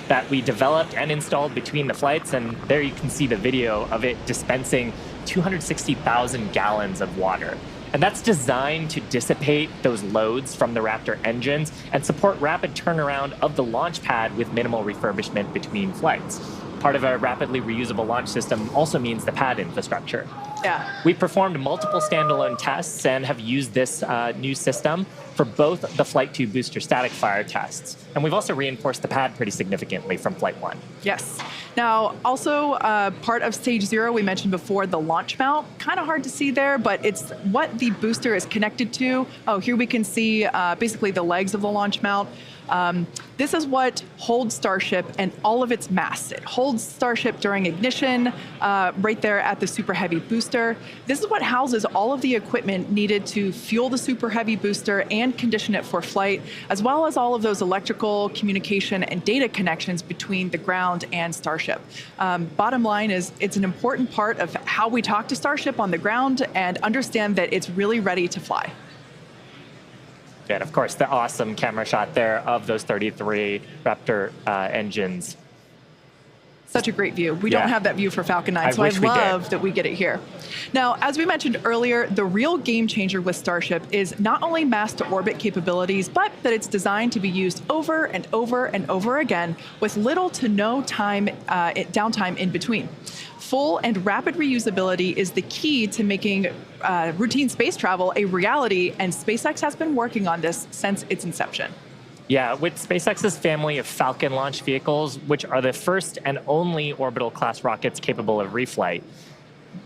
that we developed and installed between the flights. And there you can see the video of it dispensing 260,000 gallons of water. And that's designed to dissipate those loads from the Raptor engines and support rapid turnaround of the launch pad with minimal refurbishment between flights. Part of a rapidly reusable launch system also means the pad infrastructure. Yeah. We've performed multiple standalone tests and have used this new system for both the Flight 2 booster static fire tests. And we've also reinforced the pad pretty significantly from Flight 1. Yes. Now, also part of Stage 0, we mentioned before, the launch mount. Kind of hard to see there, but it's what the booster is connected to. Oh, here we can see basically the legs of the launch mount. This is what holds Starship and all of its mass. It holds Starship during ignition, right there at the Super Heavy booster. This is what houses all of the equipment needed to fuel the Super Heavy booster and condition it for flight, as well as all of those electrical, communication, and data connections between the ground and Starship. Bottom line is, it's an important part of how we talk to Starship on the ground and understand that it's really ready to fly. And of course, the awesome camera shot there of those 33 Raptor engines. Such a great view. We don't have that view for Falcon 9, so I love that we get it here. Now, as we mentioned earlier, the real game changer with Starship is not only mass to orbit capabilities, but that it's designed to be used over and over and over again with little to no downtime in between. Full and rapid reusability is the key to making routine space travel a reality, and SpaceX has been working on this since its inception. Yeah, with SpaceX's family of Falcon launch vehicles, which are the first and only orbital class rockets capable of reflight,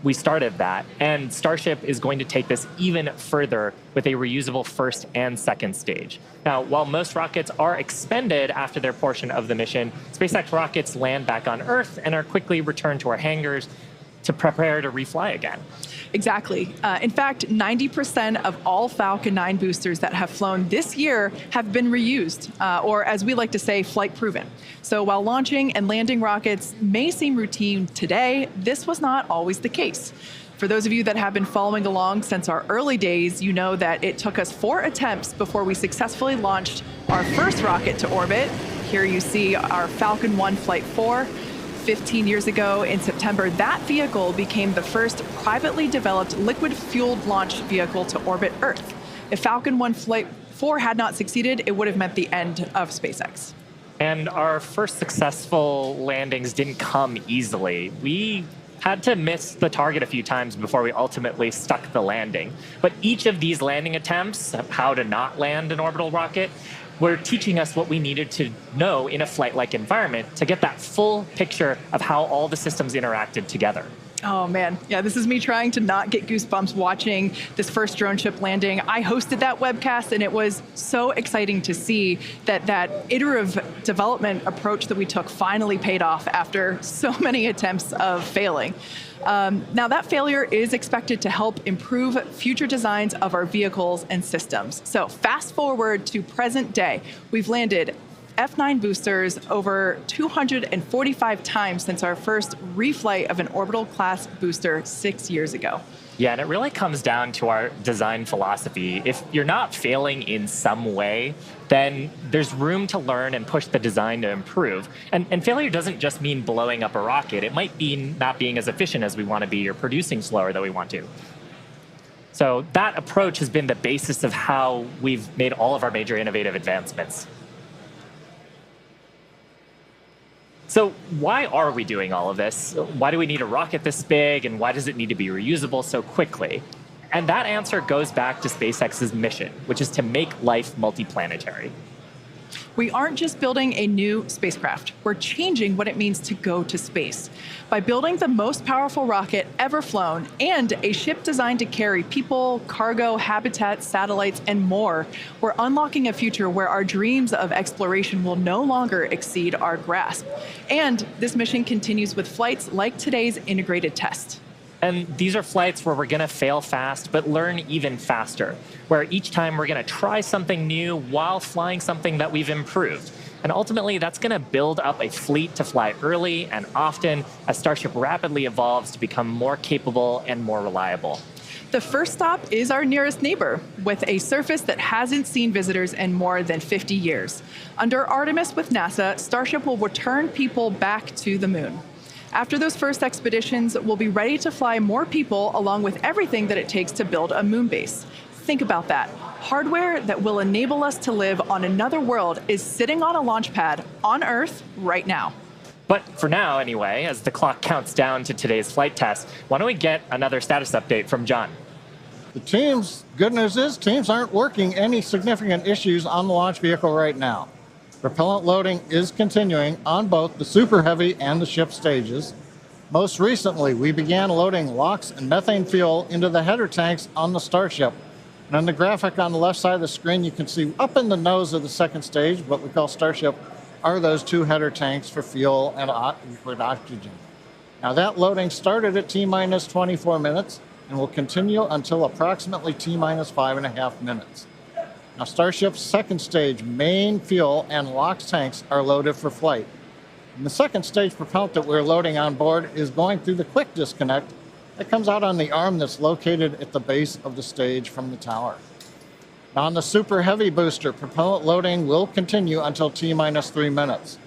we started that. And Starship is going to take this even further with a reusable first and second stage. Now, while most rockets are expended after their portion of the mission, SpaceX rockets land back on Earth and are quickly returned to our hangars to prepare to refly again. Exactly. In fact, 90% of all Falcon 9 boosters that have flown this year have been reused, or as we like to say, flight proven. So while launching and landing rockets may seem routine today, this was not always the case. For those of you that have been following along since our early days, you know that it took us 4 attempts before we successfully launched our first rocket to orbit. Here you see our Falcon 1 Flight 4. 15 years ago in September, that vehicle became the first privately developed liquid-fueled launch vehicle to orbit Earth. If Falcon 1 Flight 4 had not succeeded, it would have meant the end of SpaceX. And our first successful landings didn't come easily. We had to miss the target a few times before we ultimately stuck the landing. But each of these landing attempts, how to not land an orbital rocket, were teaching us what we needed to know in a flight-like environment to get that full picture of how all the systems interacted together. Oh man, yeah, this is me trying to not get goosebumps watching this first drone ship landing. I hosted that webcast, and it was so exciting to see that that iterative development approach that we took finally paid off after so many attempts of failing. Now that failure is expected to help improve future designs of our vehicles and systems. So fast forward to present day, we've landed F9 boosters over 245 times since our first reflight of an orbital class booster 6 years ago. Yeah, and it really comes down to our design philosophy. If you're not failing in some way, then there's room to learn and push the design to improve. And failure doesn't just mean blowing up a rocket. It might mean not being as efficient as we want to be or producing slower than we want to. So that approach has been the basis of how we've made all of our major innovative advancements. So why are we doing all of this? Why do we need a rocket this big, and why does it need to be reusable so quickly? And that answer goes back to SpaceX's mission, which is to make life multiplanetary. We aren't just building a new spacecraft, we're changing what it means to go to space. By building the most powerful rocket ever flown and a ship designed to carry people, cargo, habitats, satellites, and more, we're unlocking a future where our dreams of exploration will no longer exceed our grasp. And this mission continues with flights like today's integrated test. And these are flights where we're going to fail fast, but learn even faster, where each time we're going to try something new while flying something that we've improved. And ultimately, that's going to build up a fleet to fly early and often as Starship rapidly evolves to become more capable and more reliable. The first stop is our nearest neighbor, with a surface that hasn't seen visitors in more than 50 years. Under Artemis with NASA, Starship will return people back to the moon. After those first expeditions, we'll be ready to fly more people along with everything that it takes to build a moon base. Think about that. Hardware that will enable us to live on another world is sitting on a launch pad on Earth right now. But for now, anyway, as the clock counts down to today's flight test, why don't we get another status update from John? The teams, good news is, teams aren't working any significant issues on the launch vehicle right now. Propellant loading is continuing on both the Super Heavy and the ship stages. Most recently, we began loading LOX and methane fuel into the header tanks on the Starship. And on the graphic on the left side of the screen, you can see up in the nose of the second stage, what we call Starship, are those two header tanks for fuel and liquid oxygen. Now that loading started at T-minus 24 minutes and will continue until approximately T-minus 5.5 minutes. Now Starship's second stage main fuel and LOX tanks are loaded for flight. And the second stage propellant that we're loading on board is going through the quick disconnect that comes out on the arm that's located at the base of the stage from the tower. Now on the Super Heavy booster, propellant loading will continue until T-minus 3 minutes.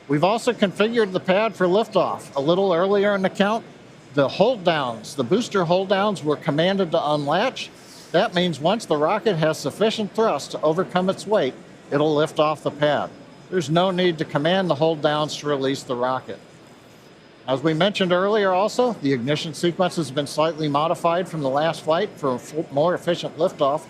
We've also configured the pad for liftoff. A little earlier in the count, the hold downs, the booster hold downs were commanded to unlatch. That means once the rocket has sufficient thrust to overcome its weight, it'll lift off the pad. There's no need to command the hold downs to release the rocket. As we mentioned earlier also, the ignition sequence has been slightly modified from the last flight for a more efficient liftoff.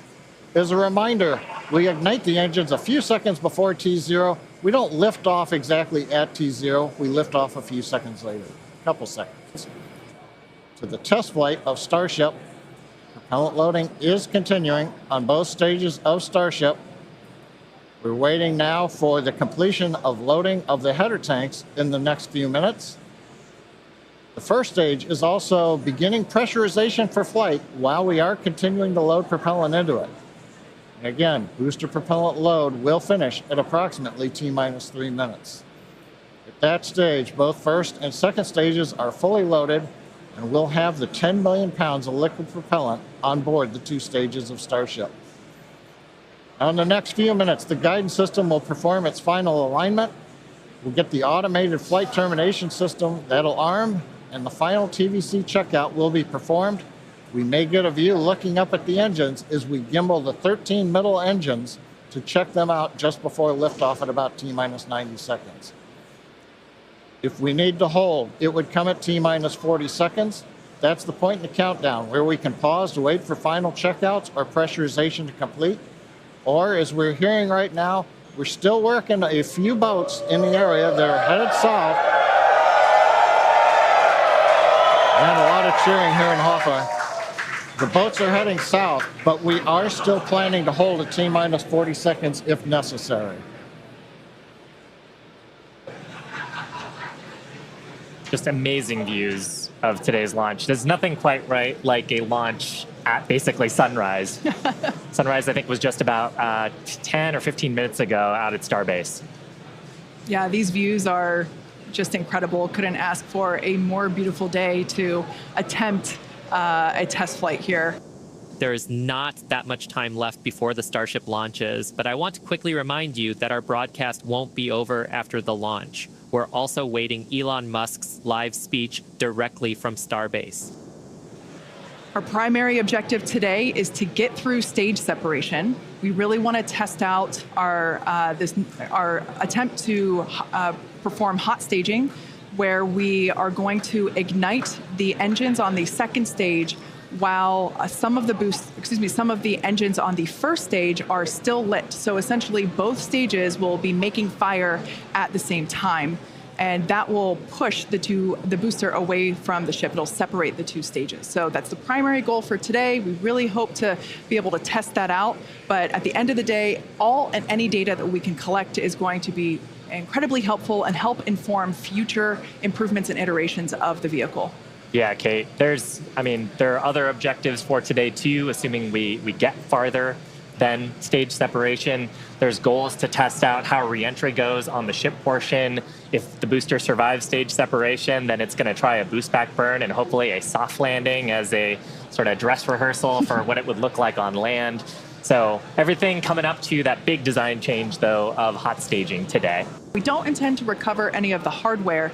As a reminder, we ignite the engines a few seconds before T0. We don't lift off exactly at T0. We lift off a few seconds later, a couple seconds. So the test flight of Starship, propellant loading is continuing on both stages of Starship. We're waiting now for the completion of loading of the header tanks in the next few minutes. The first stage is also beginning pressurization for flight while we are continuing to load propellant into it. Again, booster propellant load will finish at approximately T-minus 3 minutes. At that stage, both first and second stages are fully loaded, and we'll have the 10 million pounds of liquid propellant on board the two stages of Starship. Now in the next few minutes, the guidance system will perform its final alignment. We'll get the automated flight termination system that'll arm, and the final TVC checkout will be performed. We may get a view looking up at the engines as we gimbal the 13 middle engines to check them out just before liftoff at about T-minus 90 seconds. If we need to hold, it would come at T-minus 40 seconds. That's the point in the countdown where we can pause to wait for final checkouts or pressurization to complete. Or as we're hearing right now, we're still working a few boats in the area that are headed south. And a lot of cheering here in Hawthorne. The boats are heading south, but we are still planning to hold at T-minus 40 seconds if necessary. Just amazing views of today's launch. There's nothing quite like a launch at basically sunrise. Sunrise, I think, was just about 10 or 15 minutes ago out at Starbase. Yeah, these views are just incredible. Couldn't ask for a more beautiful day to attempt a test flight here. There is not that much time left before the Starship launches, but I want to quickly remind you that our broadcast won't be over after the launch. We're also waiting Elon Musk's live speech directly from Starbase. Our primary objective today is to get through stage separation. We really want to test out our attempt to perform hot staging, where we are going to ignite the engines on the second stage while some of the engines on the first stage are still lit. So essentially both stages will be making fire at the same time, and that will push the booster away from the ship. It'll separate the two stages. So that's the primary goal for today. We really hope to be able to test that out, but at the end of the day, all and any data that we can collect is going to be incredibly helpful and help inform future improvements and iterations of the vehicle. Yeah, Kate, there are other objectives for today too, assuming we get farther then stage separation. There's goals to test out how reentry goes on the ship portion. If the booster survives stage separation, then it's going to try a boost back burn and hopefully a soft landing as a sort of dress rehearsal for what it would look like on land. So everything coming up to that big design change, though, of hot staging today. We don't intend to recover any of the hardware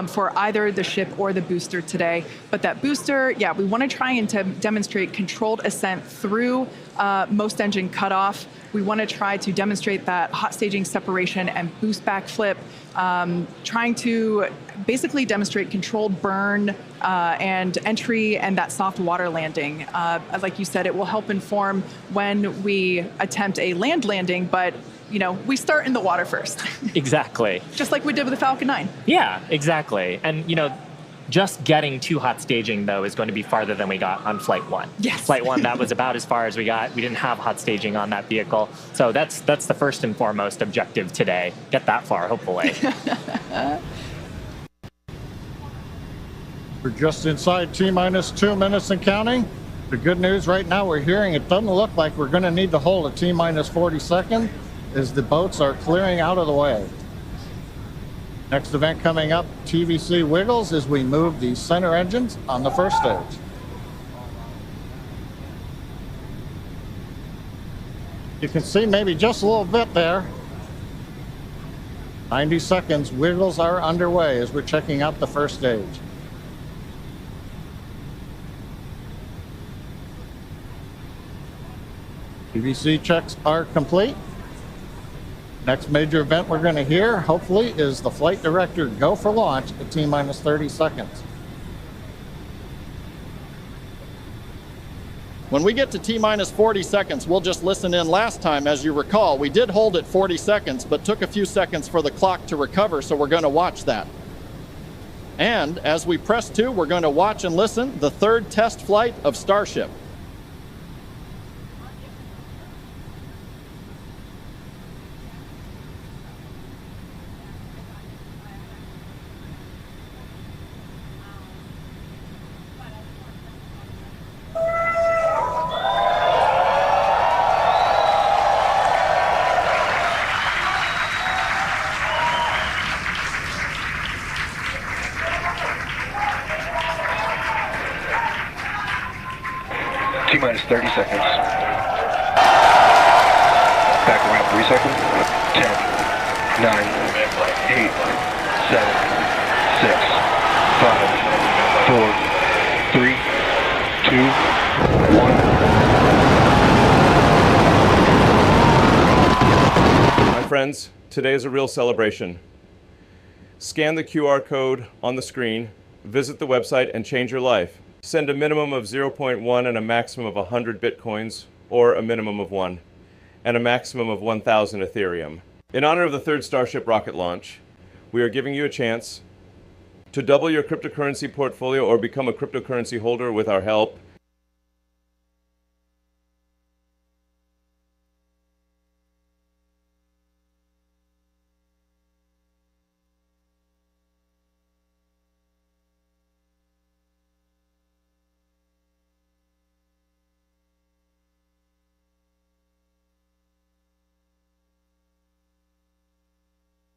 for either the ship or the booster today, but that booster, yeah, we want to try and demonstrate controlled ascent through most engine cutoff. We want to try to demonstrate that hot staging separation and boost back flip, trying to basically demonstrate controlled burn and entry and that soft water landing. Like you said, it will help inform when we attempt a land landing, but we start in the water first. Exactly. Just like we did with the Falcon 9. Yeah, exactly. And, just getting to hot staging, though, is going to be farther than we got on Flight 1. Yes. Flight 1, that was about as far as we got. We didn't have hot staging on that vehicle. So that's the first and foremost objective today. Get that far, hopefully. We're just inside T-minus 2 minutes and counting. The good news right now we're hearing it doesn't look like we're going to need to hold a T-minus 40 second as the boats are clearing out of the way. Next event coming up, TVC wiggles as we move the center engines on the first stage. You can see maybe just a little bit there. 90 seconds, wiggles are underway as we're checking out the first stage. TVC checks are complete. Next major event we're going to hear, hopefully, is the flight director go for launch at T-minus 30 seconds. When we get to T-minus 40 seconds, we'll just listen in. Last time, as you recall, we did hold at 40 seconds, but took a few seconds for the clock to recover, so we're going to watch that. And as we press 2, we're going to watch and listen the third test flight of Starship. T-minus 30 seconds. Back around 3 seconds. 10, 9, 8, 7, 6, 5, 4, 3, 2, 1. My friends, today is a real celebration. Scan the QR code on the screen, visit the website, and change your life. Send a minimum of 0.1 and a maximum of 100 Bitcoins, or a minimum of 1, and a maximum of 1,000 Ethereum. In honor of the third Starship rocket launch, we are giving you a chance to double your cryptocurrency portfolio or become a cryptocurrency holder with our help.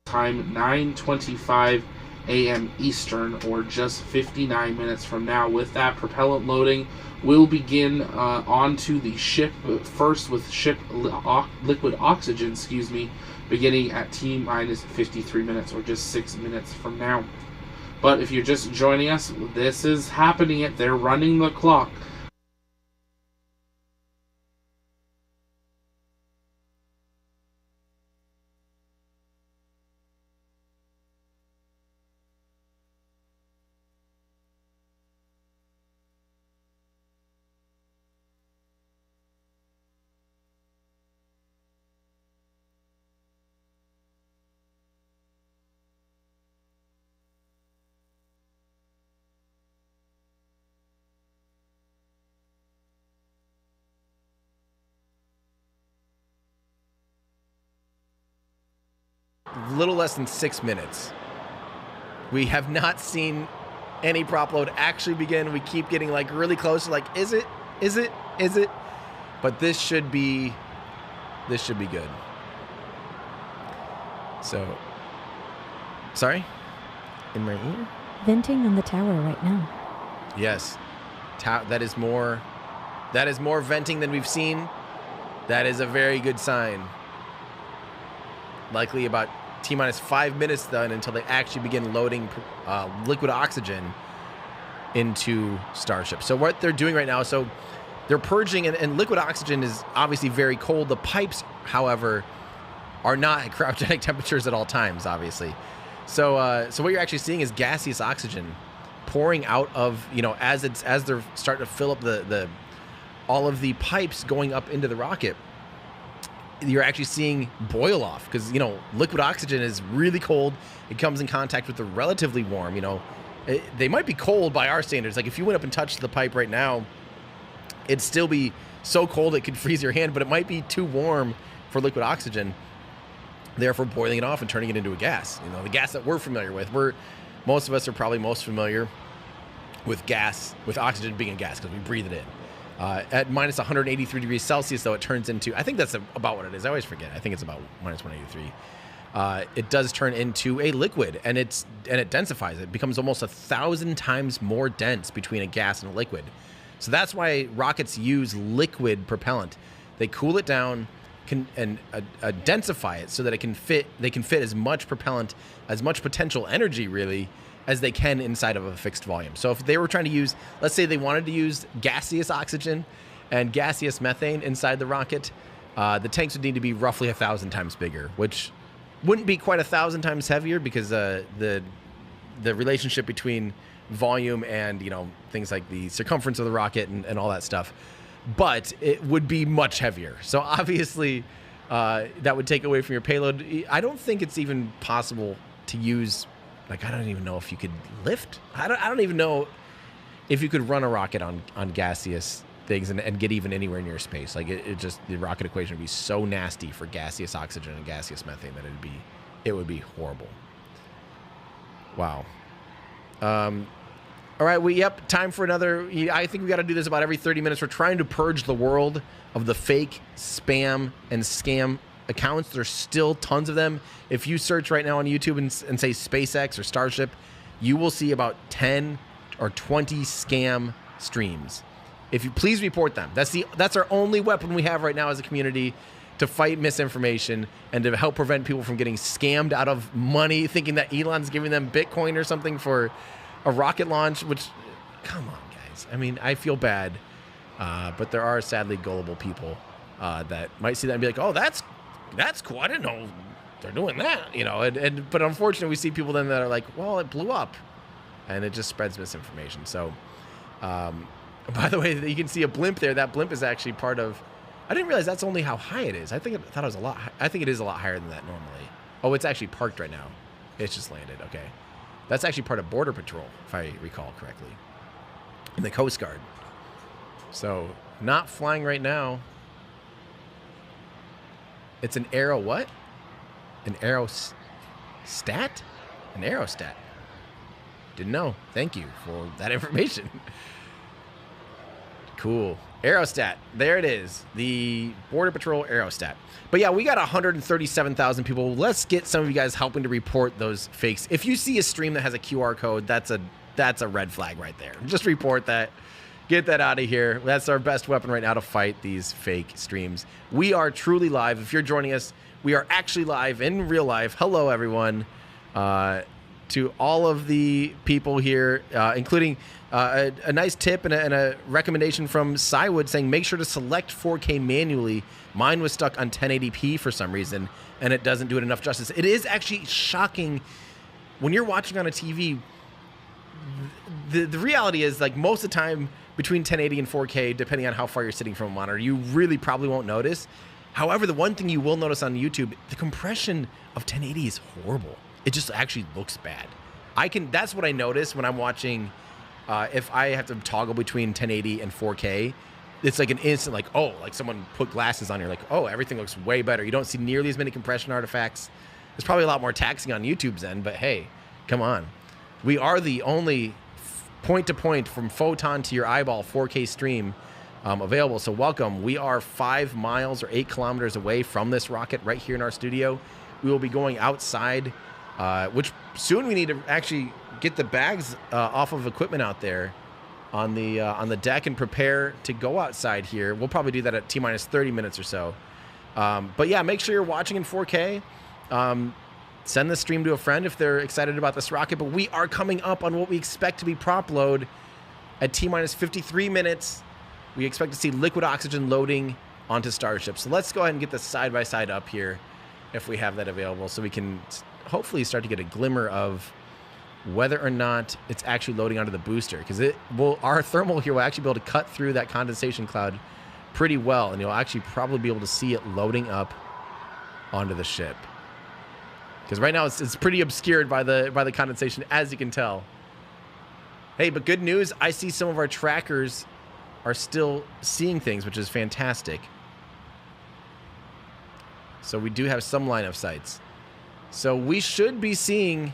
Time 9:25 a.m. Eastern, or just 59 minutes from now. With that, propellant loading will begin onto the ship, first with ship liquid oxygen, beginning at T-minus 53 minutes, or just 6 minutes from now. But if you're just joining us, this is happening. They're running the clock. Little less than 6 minutes. We have not seen any prop load actually begin. We keep getting really close, is it? But this should be This should be good. So, sorry? In my ear? Venting on the tower right now. Yes. That is more venting than we've seen. That is a very good sign. Likely about T-minus 5 minutes then until they actually begin loading liquid oxygen into Starship. So what they're doing right now, so they're purging, and liquid oxygen is obviously very cold. The pipes, however, are not at cryogenic temperatures at all times, obviously. So what you're actually seeing is gaseous oxygen pouring out of, as they're starting to fill up the all of the pipes going up into the rocket. You're actually seeing boil off because, liquid oxygen is really cold. It comes in contact with the relatively warm, They might be cold by our standards. Like if you went up and touched the pipe right now, it'd still be so cold it could freeze your hand, but it might be too warm for liquid oxygen, therefore boiling it off and turning it into a gas. The gas that we're familiar with. Most of us are probably most familiar with gas, with oxygen being a gas because we breathe it in. At minus 183 degrees Celsius, though, it turns into, I think that's about what it is. I always forget. I think it's about minus 183. It does turn into a liquid, and it densifies. It becomes almost 1,000 times more dense between a gas and a liquid. So that's why rockets use liquid propellant. They cool it down and densify it so that it can fit. They can fit as much propellant, as much potential energy, really, as they can inside of a fixed volume. So if they were trying to use, let's say they wanted to use gaseous oxygen and gaseous methane inside the rocket, the tanks would need to be roughly 1,000 times bigger, which wouldn't be quite 1,000 times heavier because the relationship between volume and things like the circumference of the rocket and all that stuff, but it would be much heavier. So obviously that would take away from your payload. I don't think it's even possible to use. Like, I don't even know if you could lift. I don't even know if you could run a rocket on gaseous things and get even anywhere near space. Like, it just, the rocket equation would be so nasty for gaseous oxygen and gaseous methane that it would be horrible. Wow. All right, time for another. I think we got to do this about every 30 minutes. We're trying to purge the world of the fake, spam, and scam accounts. There's still tons of them. If you search right now on YouTube and say SpaceX or Starship, you will see about 10 or 20 scam streams. If you please report them. That's our only weapon we have right now as a community to fight misinformation and to help prevent people from getting scammed out of money, thinking that Elon's giving them Bitcoin or something for a rocket launch, which, come on, guys. I mean, I feel bad, but there are sadly gullible people that might see that and be like, oh, that's cool. I didn't know they're doing that, but unfortunately we see people then that are like, well, it blew up, and it just spreads misinformation. So, by the way, you can see a blimp there. That blimp is actually part of, I didn't realize that's only how high it is. I thought it was a lot. I think it is a lot higher than that normally. Oh, it's actually parked right now. It's just landed. Okay. That's actually part of Border Patrol, if I recall correctly, and the Coast Guard. So, not flying right now. It's an aero what? An aerostat? An aerostat. Didn't know. Thank you for that information. Cool. Aerostat. There it is. The Border Patrol aerostat. But yeah, we got 137,000 people. Let's get some of you guys helping to report those fakes. If you see a stream that has a QR code, that's a red flag right there. Just report that. Get that out of here. That's our best weapon right now to fight these fake streams. We are truly live. If you're joining us, we are actually live in real life. Hello, everyone. To all of the people here, including a nice tip and a recommendation from Cywood saying make sure to select 4K manually. Mine was stuck on 1080p for some reason, and it doesn't do it enough justice. It is actually shocking when you're watching on a TV. The reality is, like, most of the time between 1080 and 4K, depending on how far you're sitting from a monitor, you really probably won't notice. However, the one thing you will notice on YouTube, the compression of 1080 is horrible. It just actually looks bad. That's what I notice when I'm watching. If I have to toggle between 1080 and 4K, it's like an instant, like, oh, like someone put glasses on, you're like, oh, everything looks way better. You don't see nearly as many compression artifacts. There's probably a lot more taxing on YouTube's end, but hey, come on. We are the only point-to-point from photon to your eyeball 4K stream available. So welcome. We are 5 miles or 8 kilometers away from this rocket right here in our studio. We will be going outside, which soon we need to actually get the bags off of equipment out there on the deck and prepare to go outside here. We'll probably do that at T-minus 30 minutes or so. But yeah, make sure you're watching in 4K. Send the stream to a friend if they're excited about this rocket. But we are coming up on what we expect to be prop load at T-minus 53 minutes. We expect to see liquid oxygen loading onto Starship. So let's go ahead and get this side-by-side up here if we have that available, so we can hopefully start to get a glimmer of whether or not it's actually loading onto the booster, because our thermal here will actually be able to cut through that condensation cloud pretty well, and you'll actually probably be able to see it loading up onto the ship. Because right now it's pretty obscured by the condensation, as you can tell. Hey, but good news, I see some of our trackers are still seeing things, which is fantastic. So we do have some line of sights. So we should be seeing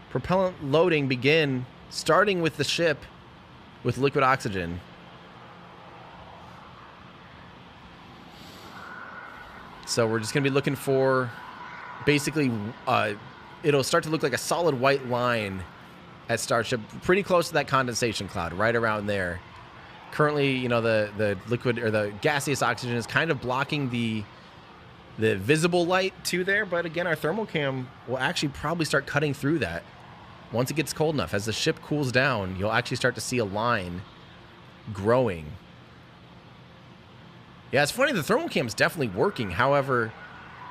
propellant loading begin, starting with the ship with liquid oxygen. So we're just going to be looking for, basically, it'll start to look like a solid white line at Starship, pretty close to that condensation cloud, right around there. Currently, you know, the liquid or the gaseous oxygen is kind of blocking the visible light to there, but again, our thermal cam will actually probably start cutting through that once it gets cold enough. As the ship cools down, you'll actually start to see a line growing. Yeah, it's funny, the thermal cam is definitely working. However,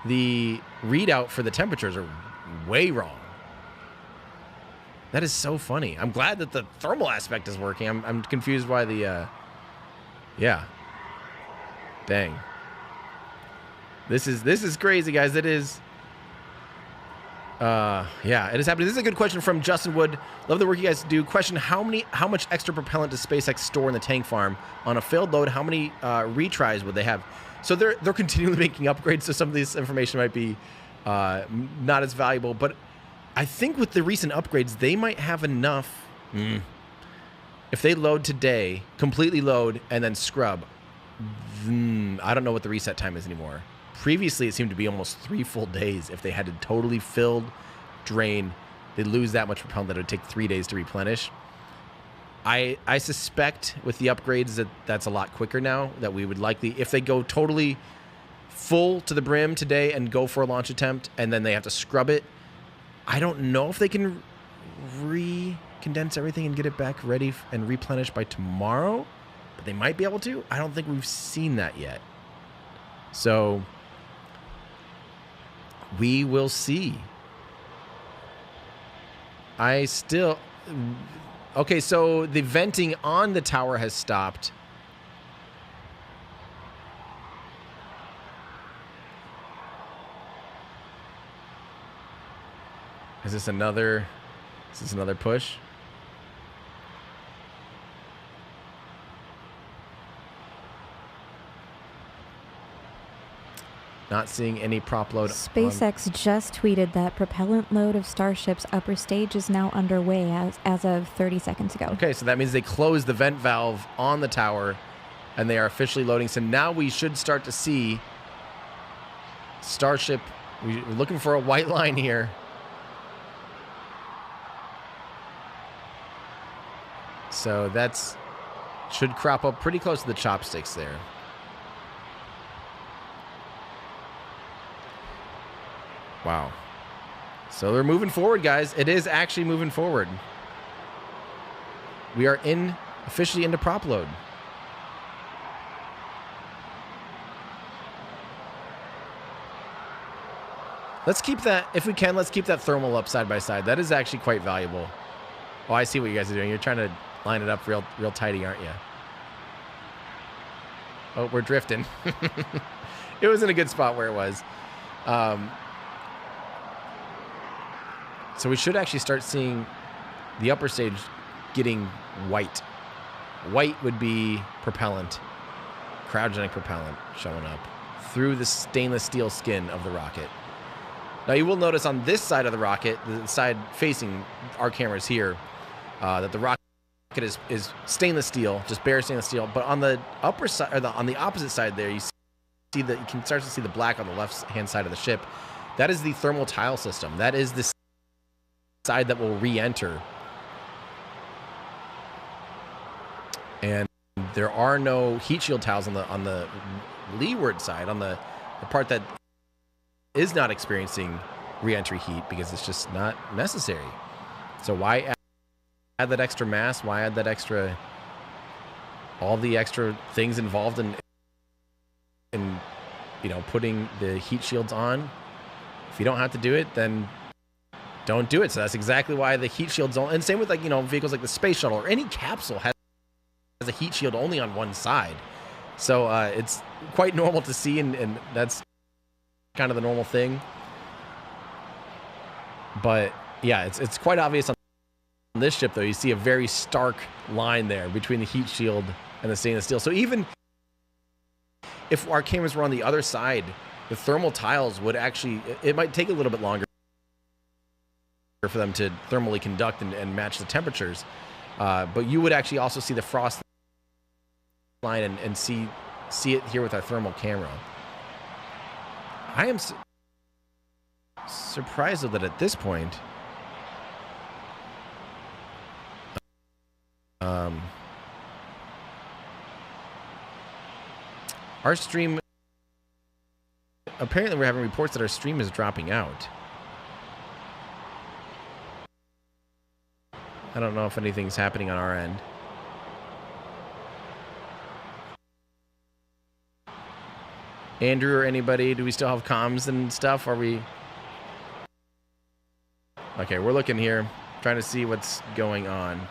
the readout for the temperatures are way wrong. That is so funny. I'm glad that the thermal aspect is working. I'm confused why the yeah. Dang. This is crazy, guys. It is yeah, it is happening. This is a good question from Justin Wood. Love the work you guys do. Question: how much extra propellant does SpaceX store in the tank farm on a failed load? How many retries would they have? So they're continually making upgrades, so some of this information might be not as valuable, but I think with the recent upgrades, they might have enough. If they load today, completely load, and then scrub, I don't know what the reset time is anymore. Previously, it seemed to be almost 3 full days. If they had to totally fill, drain, they'd lose that much propellant that it would take 3 days to replenish. I suspect with the upgrades that's a lot quicker now, that we would likely, if they go totally full to the brim today and go for a launch attempt, and then they have to scrub it, I don't know if they can condense everything and get it back ready and replenish by tomorrow, but they might be able to. I don't think we've seen that yet. So we will see. Okay, so the venting on the tower has stopped. Is this another push? Not seeing any prop load. SpaceX just tweeted that propellant load of Starship's upper stage is now underway as of 30 seconds ago. Okay, so that means they closed the vent valve on the tower and they are officially loading. So now we should start to see Starship. We're looking for a white line here. So that's should crop up pretty close to the chopsticks there. Wow. So they're moving forward, guys. It is actually moving forward. We are officially into prop load. Let's keep that, if we can, let's keep that thermal up side by side. That is actually quite valuable. Oh, I see what you guys are doing. You're trying to line it up real tidy, aren't you? Oh, we're drifting. It was in a good spot where it was. So we should actually start seeing the upper stage getting white. White would be propellant, cryogenic propellant showing up through the stainless steel skin of the rocket. Now you will notice on this side of the rocket, the side facing our cameras here, that the rocket is stainless steel, just bare stainless steel. But on the upper side, or on the opposite side there, you see that you can start to see the black on the left-hand side of the ship. That is the thermal tile system. That is the side that will re-enter. And there are no heat shield tiles on the leeward side, on the part that is not experiencing re-entry heat, because it's just not necessary. So why add that extra mass? Why add that extra, all the extra things involved in putting the heat shields on? If you don't have to do it, then don't do it. So that's exactly why the heat shields only, and same with vehicles like the space shuttle or any capsule has a heat shield only on one side. So it's quite normal to see, and that's kind of the normal thing. But yeah, it's quite obvious on this ship, though. You see a very stark line there between the heat shield and the stainless steel. So even if our cameras were on the other side, the thermal tiles would actually, it might take a little bit longer for them to thermally conduct and match the temperatures. But you would actually also see the frost line and see it here with our thermal camera. I am surprised though that at this point, our stream, apparently we're having reports that our stream is dropping out. I don't know if anything's happening on our end. Andrew or anybody, do we still have comms and stuff? Are we? Okay, we're looking here, trying to see what's going on.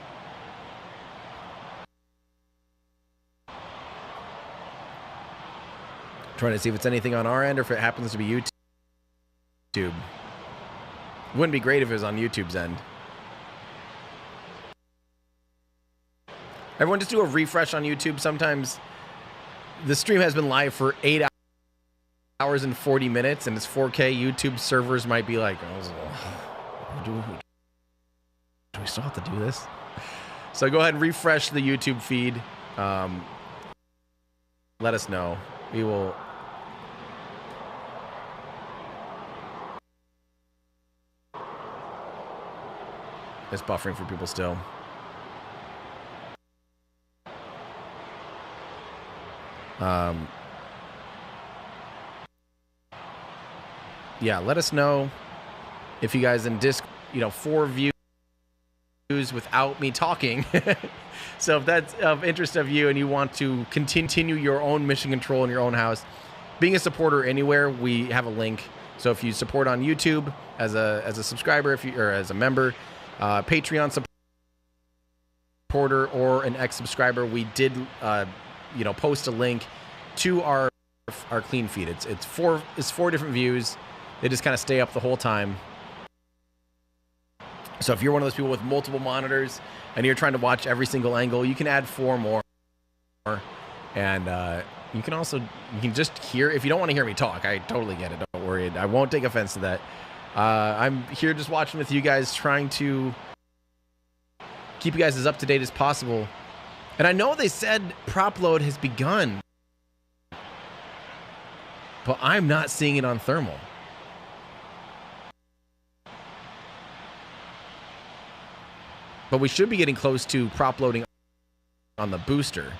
Trying to see if it's anything on our end or if it happens to be YouTube. Wouldn't be great if it was on YouTube's end. Everyone just do a refresh on YouTube. Sometimes the stream has been live for 8 hours and 40 minutes and it's 4K. YouTube servers might be like, oh, do we still have to do this? So go ahead and refresh the YouTube feed. Let us know. We will. It's buffering for people still. Yeah, let us know if you guys in Disc, 4 views without me talking. So if that's of interest of you and you want to continue your own mission control in your own house, being a supporter anywhere, we have a link. So if you support on YouTube as a subscriber, or as a member, Patreon supporter, or an ex-subscriber, we did post a link to our clean feed. It's 4 different views. They just kind of stay up the whole time. So if you're one of those people with multiple monitors and you're trying to watch every single angle, you can add 4 more. And you can just hear, if you don't want to hear me talk, I totally get it. Don't worry. I won't take offense to that. I'm here just watching with you guys, trying to keep you guys as up to date as possible. And I know they said prop load has begun, but I'm not seeing it on thermal. But we should be getting close to prop loading on the booster.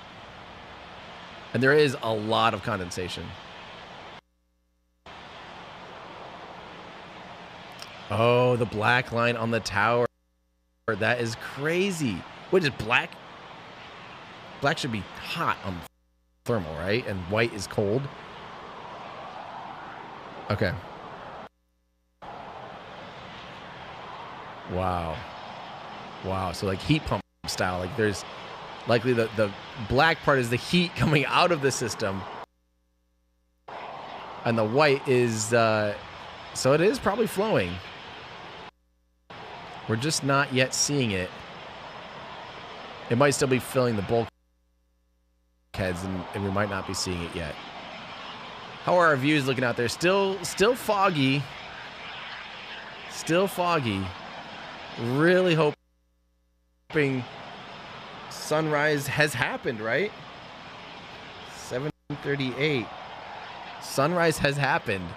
And there is a lot of condensation. Oh, the black line on the tower. That is crazy. Wait, is black? Black should be hot on thermal, right? And white is cold. Okay. Wow. Wow. So like heat pump style. Like there's likely the black part is the heat coming out of the system. And the white is, so it is probably flowing. We're just not yet seeing it. It might still be filling the bulkheads, and we might not be seeing it yet. How are our views looking out there? Still foggy. Still foggy. Really hoping sunrise has happened, right? 7:38. Sunrise has happened.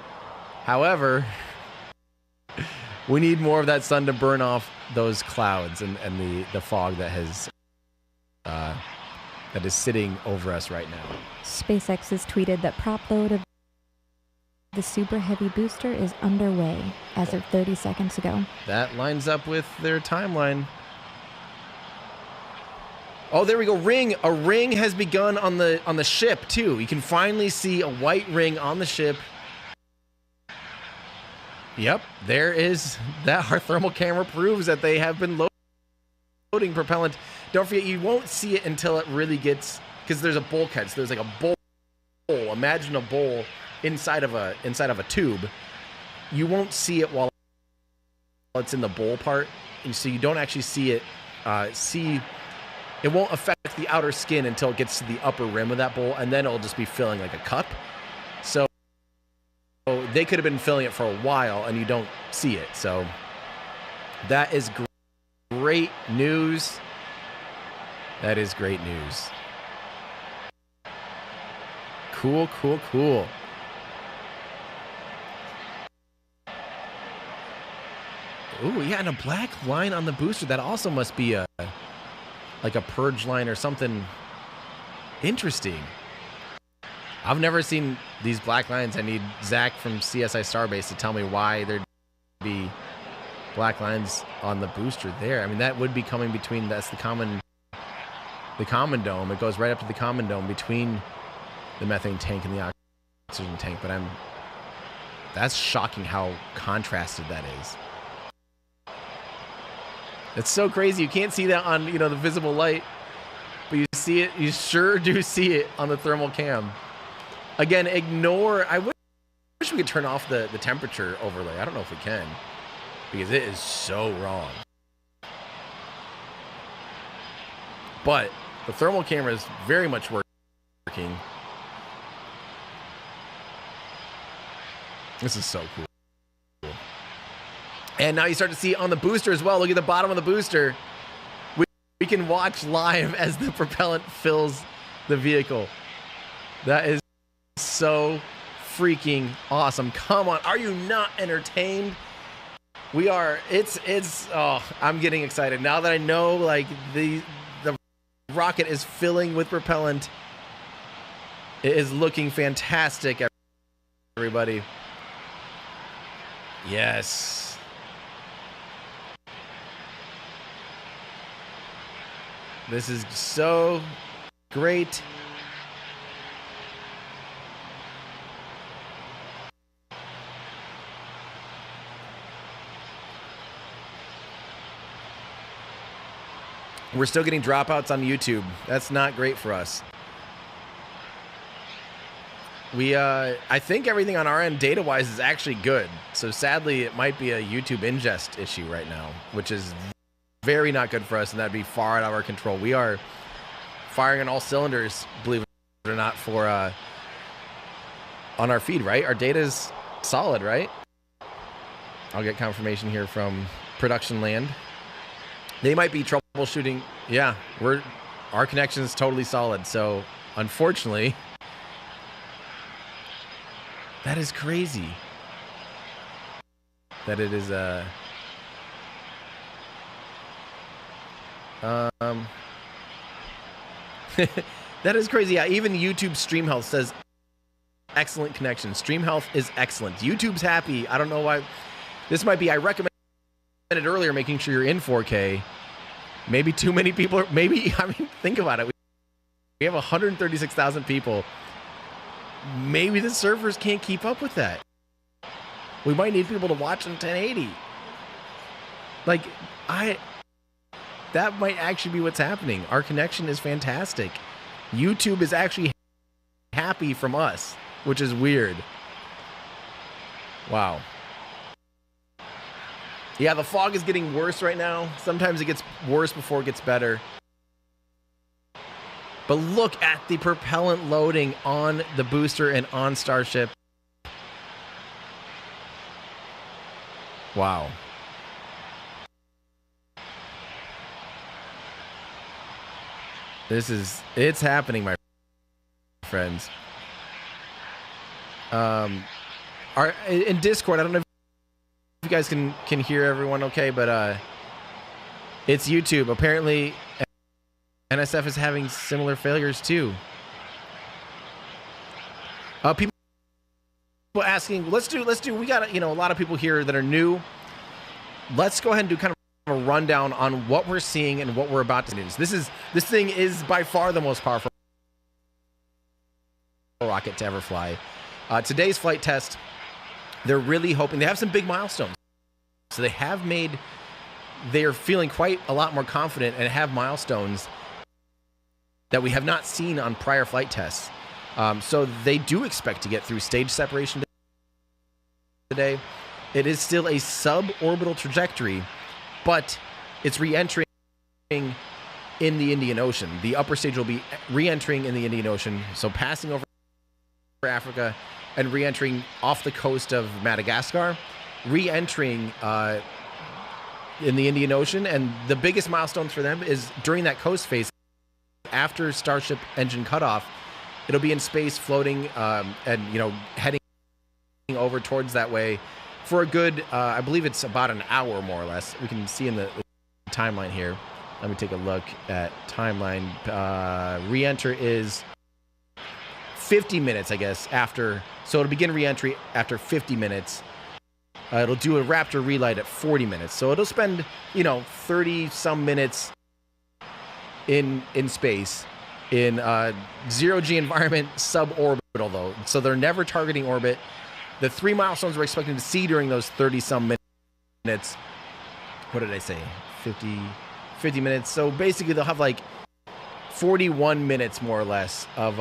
However, we need more of that sun to burn off those clouds and the fog that has that is sitting over us right now. SpaceX has tweeted that prop load of the Super Heavy booster is underway as of 30 seconds ago. That lines up with their timeline. Oh, there we go. A ring has begun on the ship too. You can finally see a white ring on the ship. Yep, there is that. Our thermal camera proves that they have been loading propellant. Don't forget, you won't see it until it really gets, because there's a bulkhead. So there's like a bowl. Imagine a bowl inside of a tube. You won't see it while it's in the bowl part, and so you don't actually see it. It won't affect the outer skin until it gets to the upper rim of that bowl, and then it'll just be filling like a cup. So they could have been filling it for a while, and you don't see it. So that is great news. That is great news. Cool, cool, cool. Ooh, yeah, and a black line on the booster. That also must be like a purge line or something interesting. I've never seen these black lines. I need Zach from CSI Starbase to tell me why there'd be black lines on the booster there. I mean, that would be coming between, that's the common dome. It goes right up to the common dome between the methane tank and the oxygen tank. But that's shocking how contrasted that is. It's so crazy. You can't see that on, the visible light, but you see it. You sure do see it on the thermal cam. Again, I wish we could turn off the temperature overlay. I don't know if we can, because it is so wrong. But the thermal camera is very much working. This is so cool. And now you start to see on the booster as well. Look at the bottom of the booster. We can watch live as the propellant fills the vehicle. That is so freaking awesome. Come on. Are you not entertained? We are. I'm getting excited. Now that I know, like, the rocket is filling with propellant. It is looking fantastic, everybody. Yes. This is so great. We're still getting dropouts on YouTube. That's not great for us. I think everything on our end data-wise is actually good. So sadly, it might be a YouTube ingest issue right now, which is very not good for us, and that'd be far out of our control. We are firing on all cylinders, believe it or not, for on our feed, right? Our data is solid, right? I'll get confirmation here from production land. They might be troubleshooting. Yeah, our connection is totally solid. So unfortunately, that is crazy. That it is that is crazy. Yeah, even YouTube Stream Health says excellent connection. Stream Health is excellent. YouTube's happy. I don't know why. This might be, I recommended earlier, making sure you're in 4K. Maybe too many people I mean, think about it. We have 136,000 people. Maybe the servers can't keep up with that. We might need people to watch in 1080. Like, that might actually be what's happening. Our connection is fantastic. YouTube is actually happy from us, which is weird. Wow. Yeah, the fog is getting worse right now. Sometimes it gets worse before it gets better. But look at the propellant loading on the booster and on Starship. Wow. It's happening, my friends. In Discord, I don't know if you guys can hear everyone okay, but it's YouTube. Apparently, NSF is having similar failures too. People asking, let's do. We got a lot of people here that are new. Let's go ahead and do kind of a rundown on what we're seeing and what we're about to do. This thing is by far the most powerful rocket to ever fly. Today's flight test, they're really hoping, they have some big milestones. So they're feeling quite a lot more confident and have milestones that we have not seen on prior flight tests. So they do expect to get through stage separation today. It is still a suborbital trajectory, but it's re-entering in the Indian Ocean. The upper stage will be re-entering in the Indian Ocean, so passing over Africa and re-entering off the coast of Madagascar, re-entering in the Indian Ocean. And the biggest milestones for them is during that coast phase, after Starship engine cutoff, it'll be in space floating and heading over towards that way for a good, I believe it's about an hour more or less. We can see in the timeline here. Let me take a look at timeline. Re-enter is 50 minutes, I guess, after. So it'll begin re-entry after 50 minutes. It'll do a Raptor relight at 40 minutes. So it'll spend, 30 some minutes in space in zero-G environment, suborbital though. So they're never targeting orbit. The 3 milestones we're expecting to see during those 30 some minutes. What did I say? 50 minutes. So basically they'll have like 41 minutes more or less of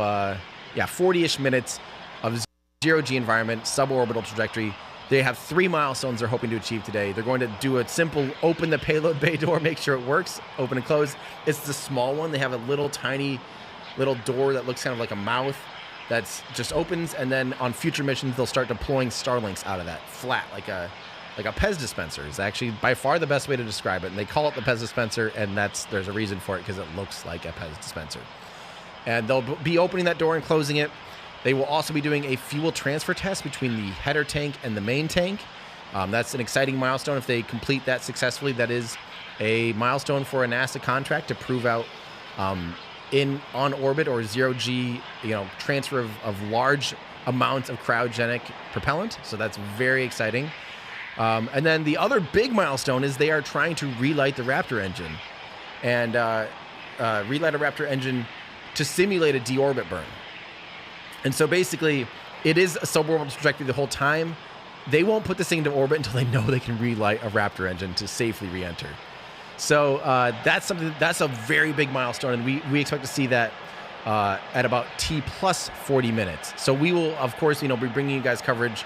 40-ish minutes of zero-G environment, suborbital trajectory. They have 3 milestones they're hoping to achieve today. They're going to do a simple open the payload bay door, make sure it works, open and close. It's the small one. They have a little tiny little door that looks kind of like a mouth that's just opens, and then on future missions they'll start deploying Starlinks out of that, flat, like a Pez dispenser is actually by far the best way to describe it. And they call it the Pez dispenser, and there's a reason for it, because it looks like a Pez dispenser. And they'll be opening that door and closing it. They will also be doing a fuel transfer test between the header tank and the main tank. That's an exciting milestone. If they complete that successfully, that is a milestone for a NASA contract to prove out on orbit or zero-G, transfer of large amounts of cryogenic propellant. So that's very exciting. And then the other big milestone is they are trying to relight the Raptor engine, and relight a Raptor engine to simulate a deorbit burn. And so basically, it is a suborbital trajectory the whole time. They won't put this thing into orbit until they know they can relight a Raptor engine to safely re-enter. So that's a very big milestone, and we expect to see that at about T plus 40 minutes. So we will, of course, be bringing you guys coverage,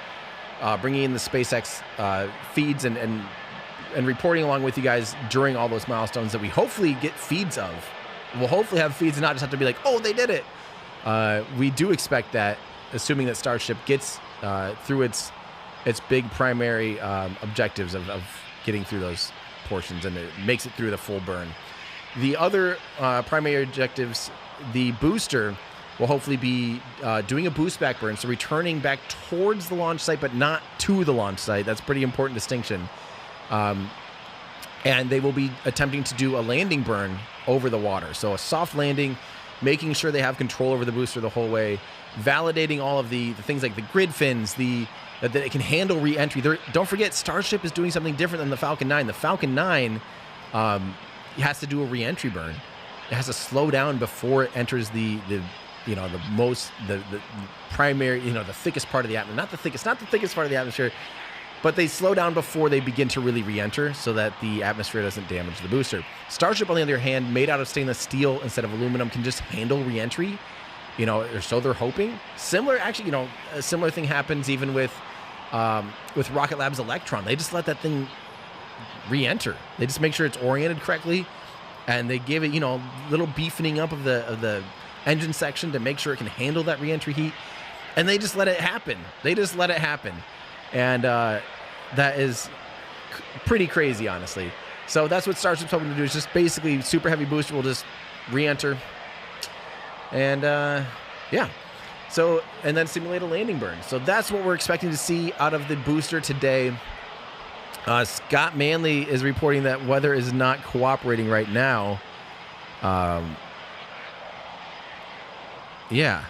bringing in the SpaceX feeds and reporting along with you guys during all those milestones that we hopefully get feeds of. We'll hopefully have feeds and not just have to be like, oh, they did it. We do expect that, assuming that Starship gets through its big primary objectives of getting through those portions, and it makes it through the full burn. The other primary objectives, the booster will hopefully be doing a boost back burn, so returning back towards the launch site, but not to the launch site. That's a pretty important distinction. And they will be attempting to do a landing burn over the water. So a soft landing, making sure they have control over the booster the whole way, validating all of the things like the grid fins, that it can handle re-entry. Don't forget, Starship is doing something different than the Falcon 9. The Falcon 9 has to do a re-entry burn. It has to slow down before it enters the primary, the thickest part of the atmosphere. Not the thickest part of the atmosphere, but they slow down before they begin to really re-enter so that the atmosphere doesn't damage the booster. Starship, on the other hand, made out of stainless steel instead of aluminum, can just handle re-entry, or so they're hoping. A similar thing happens even with Rocket Lab's Electron. They just let that thing re-enter. They just make sure it's oriented correctly, and they give it, little beefening up of the engine section to make sure it can handle that re-entry heat, and they just let it happen. And that is pretty crazy, honestly. So that's what Starship's hoping to do, is just basically Super Heavy booster will just re-enter, And yeah. So, and then simulate a landing burn. So that's what we're expecting to see out of the booster today. Scott Manley is reporting that weather is not cooperating right now. Yeah.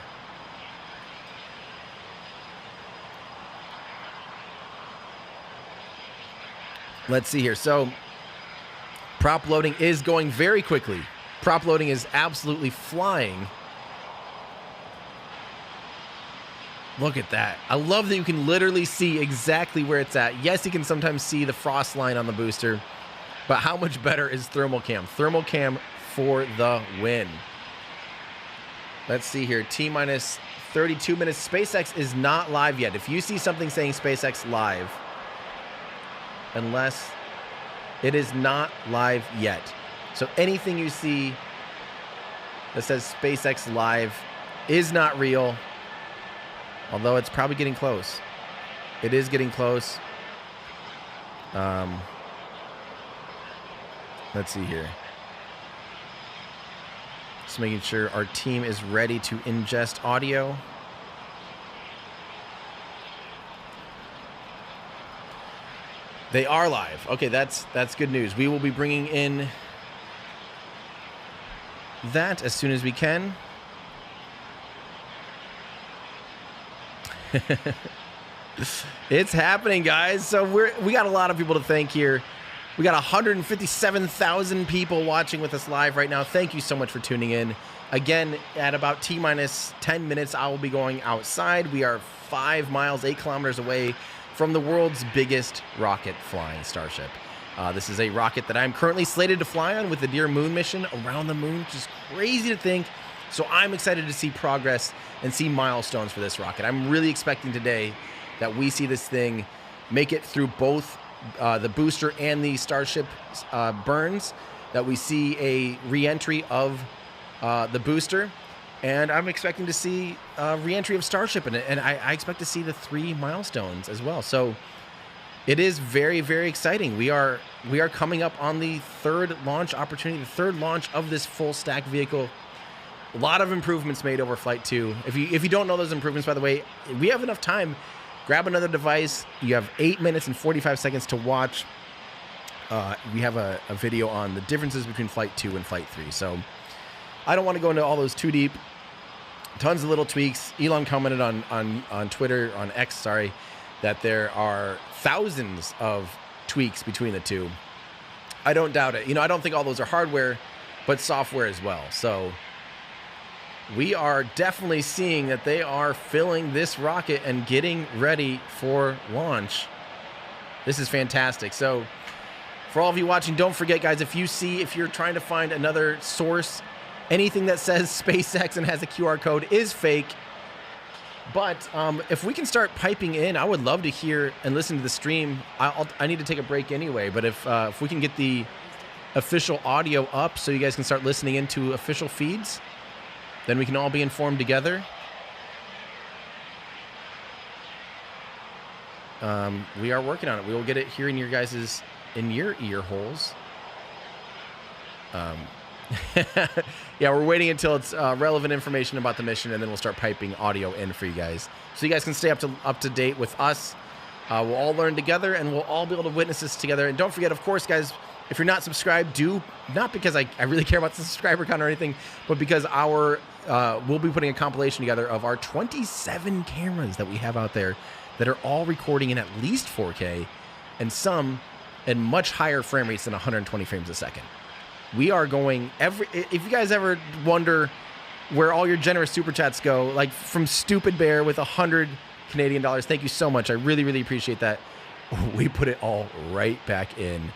Let's see here. So, prop loading is going very quickly. Prop loading is absolutely flying. Look at that. I love that you can literally see exactly where it's at. Yes, you can sometimes see the frost line on the booster, but how much better is thermal cam? Thermal cam for the win. Let's see here. T-minus 32 minutes. SpaceX is not live yet. If you see something saying SpaceX live, unless it is not live yet. So anything you see that says SpaceX live is not real. Although it's probably getting close. It is getting close. Let's see here. Just making sure our team is ready to ingest audio. They are live. Okay, that's good news. We will be bringing in that as soon as we can. It's happening, guys. So we got a lot of people to thank here. We got 157,000 people watching with us live right now. Thank you so much for tuning in. Again, at about T-minus 10 minutes, I will be going outside. We are 5 miles, 8 kilometers away from the world's biggest rocket flying Starship. This is a rocket that I'm currently slated to fly on with the Near Moon mission around the moon, which is crazy to think. So I'm excited to see progress and see milestones for this rocket. I'm really expecting today that we see this thing make it through both the booster and the Starship burns, that we see a re-entry of the booster, and I'm expecting to see re-entry of Starship in it, and I expect to see the 3 milestones as well. So it is very, very exciting. We are coming up on the 3rd launch opportunity, the 3rd launch of this full stack vehicle. A lot of improvements made over Flight 2. If you don't know those improvements, by the way, we have enough time. Grab another device. You have 8 minutes and 45 seconds to watch. We have a video on the differences between Flight 2 and Flight 3. So I don't want to go into all those too deep. Tons of little tweaks. Elon commented on Twitter, on X, sorry, that there are thousands of tweaks between the two. I don't doubt it. I don't think all those are hardware, but software as well. So we are definitely seeing that they are filling this rocket and getting ready for launch. This is fantastic. So for all of you watching, don't forget, guys, if you're trying to find another source, anything that says SpaceX and has a QR code is fake. But if we can start piping in, I would love to hear and listen to the stream. I need to take a break anyway, but if we can get the official audio up so you guys can start listening into official feeds, then we can all be informed together. We are working on it. We will get it here in your ear holes. Yeah, we're waiting until it's relevant information about the mission, and then we'll start piping audio in for you guys, so you guys can stay up to date with us. We'll all learn together, and we'll all be able to witness this together. And don't forget, of course, guys, if you're not subscribed, do not because I really care about the subscriber count or anything, but because we'll be putting a compilation together of our 27 cameras that we have out there that are all recording in at least 4K, and some in much higher frame rates than 120 frames a second. We are going if you guys ever wonder where all your generous super chats go, like from Stupid Bear with 100 Canadian dollars, thank you so much. I really, really appreciate that. We put it all right back in.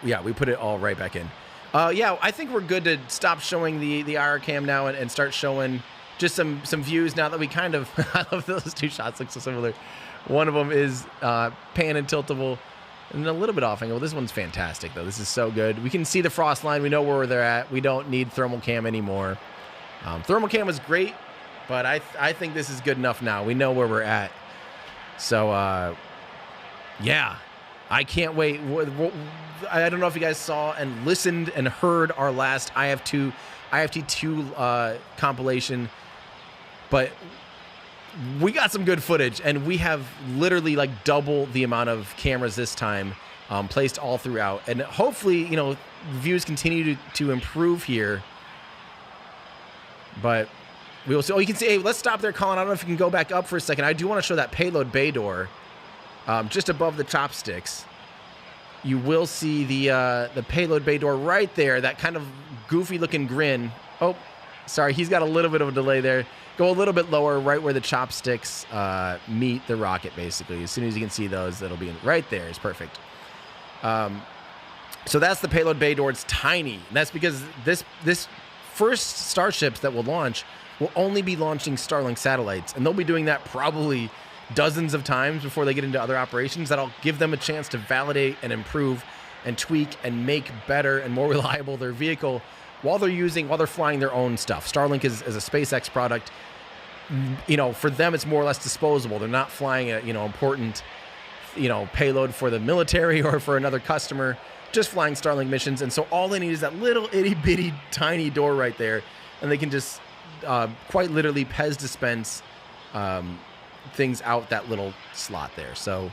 Yeah, we put it all right back in. Yeah, I think we're good to stop showing the IR cam now and start showing just some views now that we kind of, I love those two shots, look so similar. One of them is pan and tiltable and a little bit off angle. This one's fantastic though. This is so good. We can see the frost line. We know where they're at. We don't need thermal cam anymore. Thermal cam was great, but I think this is good enough now. We know where we're at. So, yeah, I can't wait. I don't know if you guys saw and listened and heard our last IFT2 compilation, but we got some good footage, and we have literally like double the amount of cameras this time placed all throughout, and hopefully, you know, views continue to improve here. But we will see. Oh, you can see. Hey, let's stop there, Colin. I don't know if you can go back up for a second. I do want to show that payload bay door just above the chopsticks. You will see the payload bay door right there. That kind of goofy looking grin. Oh, sorry, he's got a little bit of a delay there. Go a little bit lower, right where the chopsticks meet the rocket, basically. As soon as you can see those, that'll be right there. It's perfect. So that's the payload bay door. It's tiny. And that's because this first starships that will launch will only be launching Starlink satellites. And they'll be doing that probably dozens of times before they get into other operations. That'll give them a chance to validate and improve and tweak and make better and more reliable their vehicle while they're flying their own stuff. Starlink is a SpaceX product. You know, for them, it's more or less disposable. They're not flying a, you know, important, you know, payload for the military or for another customer, just flying Starlink missions. And so all they need is that little itty bitty tiny door right there. And they can just quite literally Pez dispense things out that little slot there. So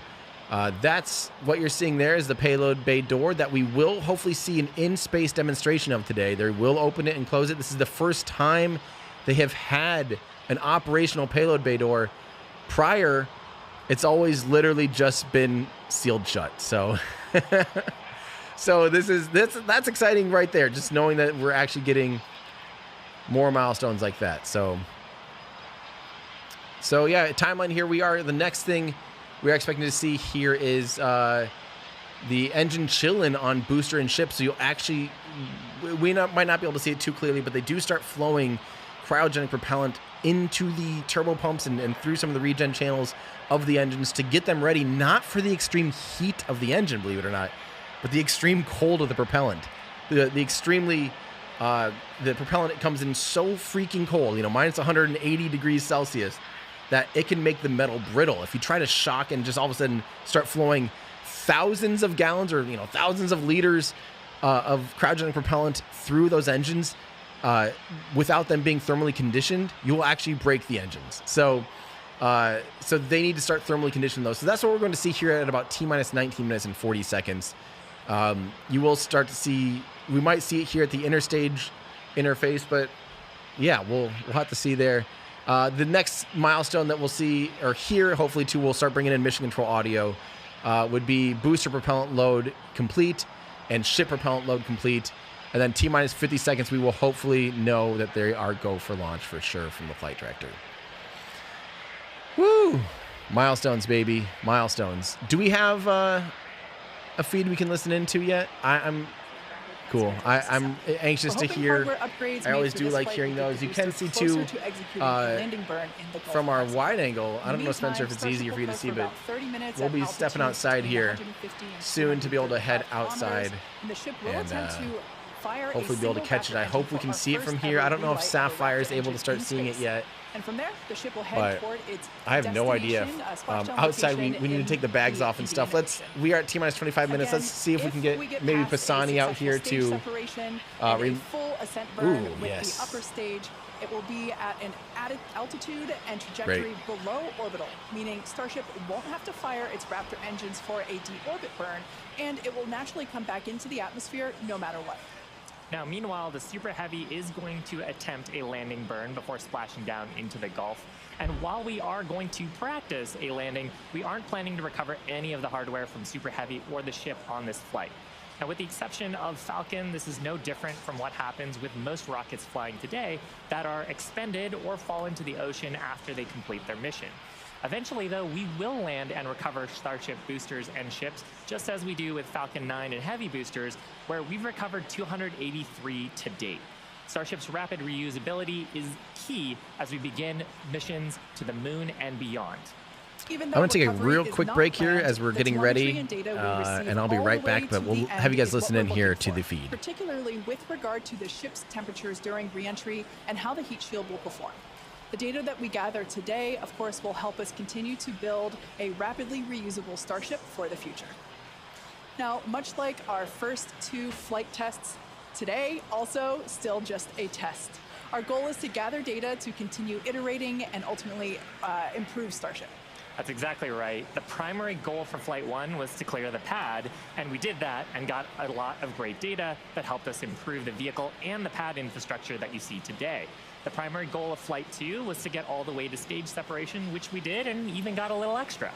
that's what you're seeing there is the payload bay door that we will hopefully see an in-space demonstration of today. They will open it and close it. This is the first time they have had an operational payload bay door. Prior, it's always literally just been sealed shut. So so that's exciting right there, just knowing that we're actually getting more milestones like that. So yeah, timeline here. The next thing we're expecting to see here is the engine chilling on booster and ship. So you'll actually, might not be able to see it too clearly, but they do start flowing cryogenic propellant into the turbo pumps and through some of the regen channels of the engines to get them ready, not for the extreme heat of the engine, believe it or not, but the extreme cold of the propellant. The propellant comes in so freaking cold, you know, minus 180 degrees Celsius, that it can make the metal brittle. If you try to shock and just all of a sudden start flowing thousands of gallons or, you know, thousands of liters of cryogenic propellant through those engines without them being thermally conditioned, you will actually break the engines. So they need to start thermally conditioning those. So that's what we're going to see here at about T-minus 19 minutes and 40 seconds. You will start to see, we might see it here at the interstage interface, but yeah, we'll have to see there. The next milestone that we'll see, or hear, hopefully too, we'll start bringing in mission control audio, would be booster propellant load complete and ship propellant load complete. And then T-minus 50 seconds, we will hopefully know that they are go for launch for sure from the flight director. Woo! Milestones, baby. Milestones. Do we have a feed we can listen into yet? I'm cool. I'm anxious to hear. I always do like hearing those. You can see too from our wide angle. I don't know, Spencer, if it's easier for you to see, but we'll be stepping outside here soon to be able to head outside and hopefully be able to catch it. I hope we can see it from here. I don't know if Sapphire is able to start seeing it yet. And from there, the ship will head toward its I have no idea. Outside, we need to take the bags off and stuff. We are at T-minus 25 minutes. Let's see if we can get maybe Pisani out here to full ascent burn with the upper stage. It will be at an added altitude and trajectory below orbital, meaning Starship won't have to fire its Raptor engines for a deorbit burn, and it will naturally come back into the atmosphere no matter what. Now, meanwhile, the Super Heavy is going to attempt a landing burn before splashing down into the Gulf. And while we are going to practice a landing, we aren't planning to recover any of the hardware from Super Heavy or the ship on this flight. Now, with the exception of Falcon, this is no different from what happens with most rockets flying today that are expended or fall into the ocean after they complete their mission. Eventually, though, we will land and recover Starship boosters and ships, just as we do with Falcon 9 and Heavy boosters, where we've recovered 283 to date. Starship's rapid reusability is key as we begin missions to the moon and beyond. I'm going to take a real quick break here as we're getting ready, and I'll be right back, but we'll have you guys listen in here to the feed. Particularly with regard to the ship's temperatures during re-entry and how the heat shield will perform. The data that we gather today, of course, will help us continue to build a rapidly reusable Starship for the future. Now, much like our first 2 flight tests, today also still just a test. Our goal is to gather data to continue iterating and ultimately improve Starship. That's exactly right. The primary goal for Flight 1 was to clear the pad, and we did that and got a lot of great data that helped us improve the vehicle and the pad infrastructure that you see today. The primary goal of Flight 2 was to get all the way to stage separation, which we did, and even got a little extra.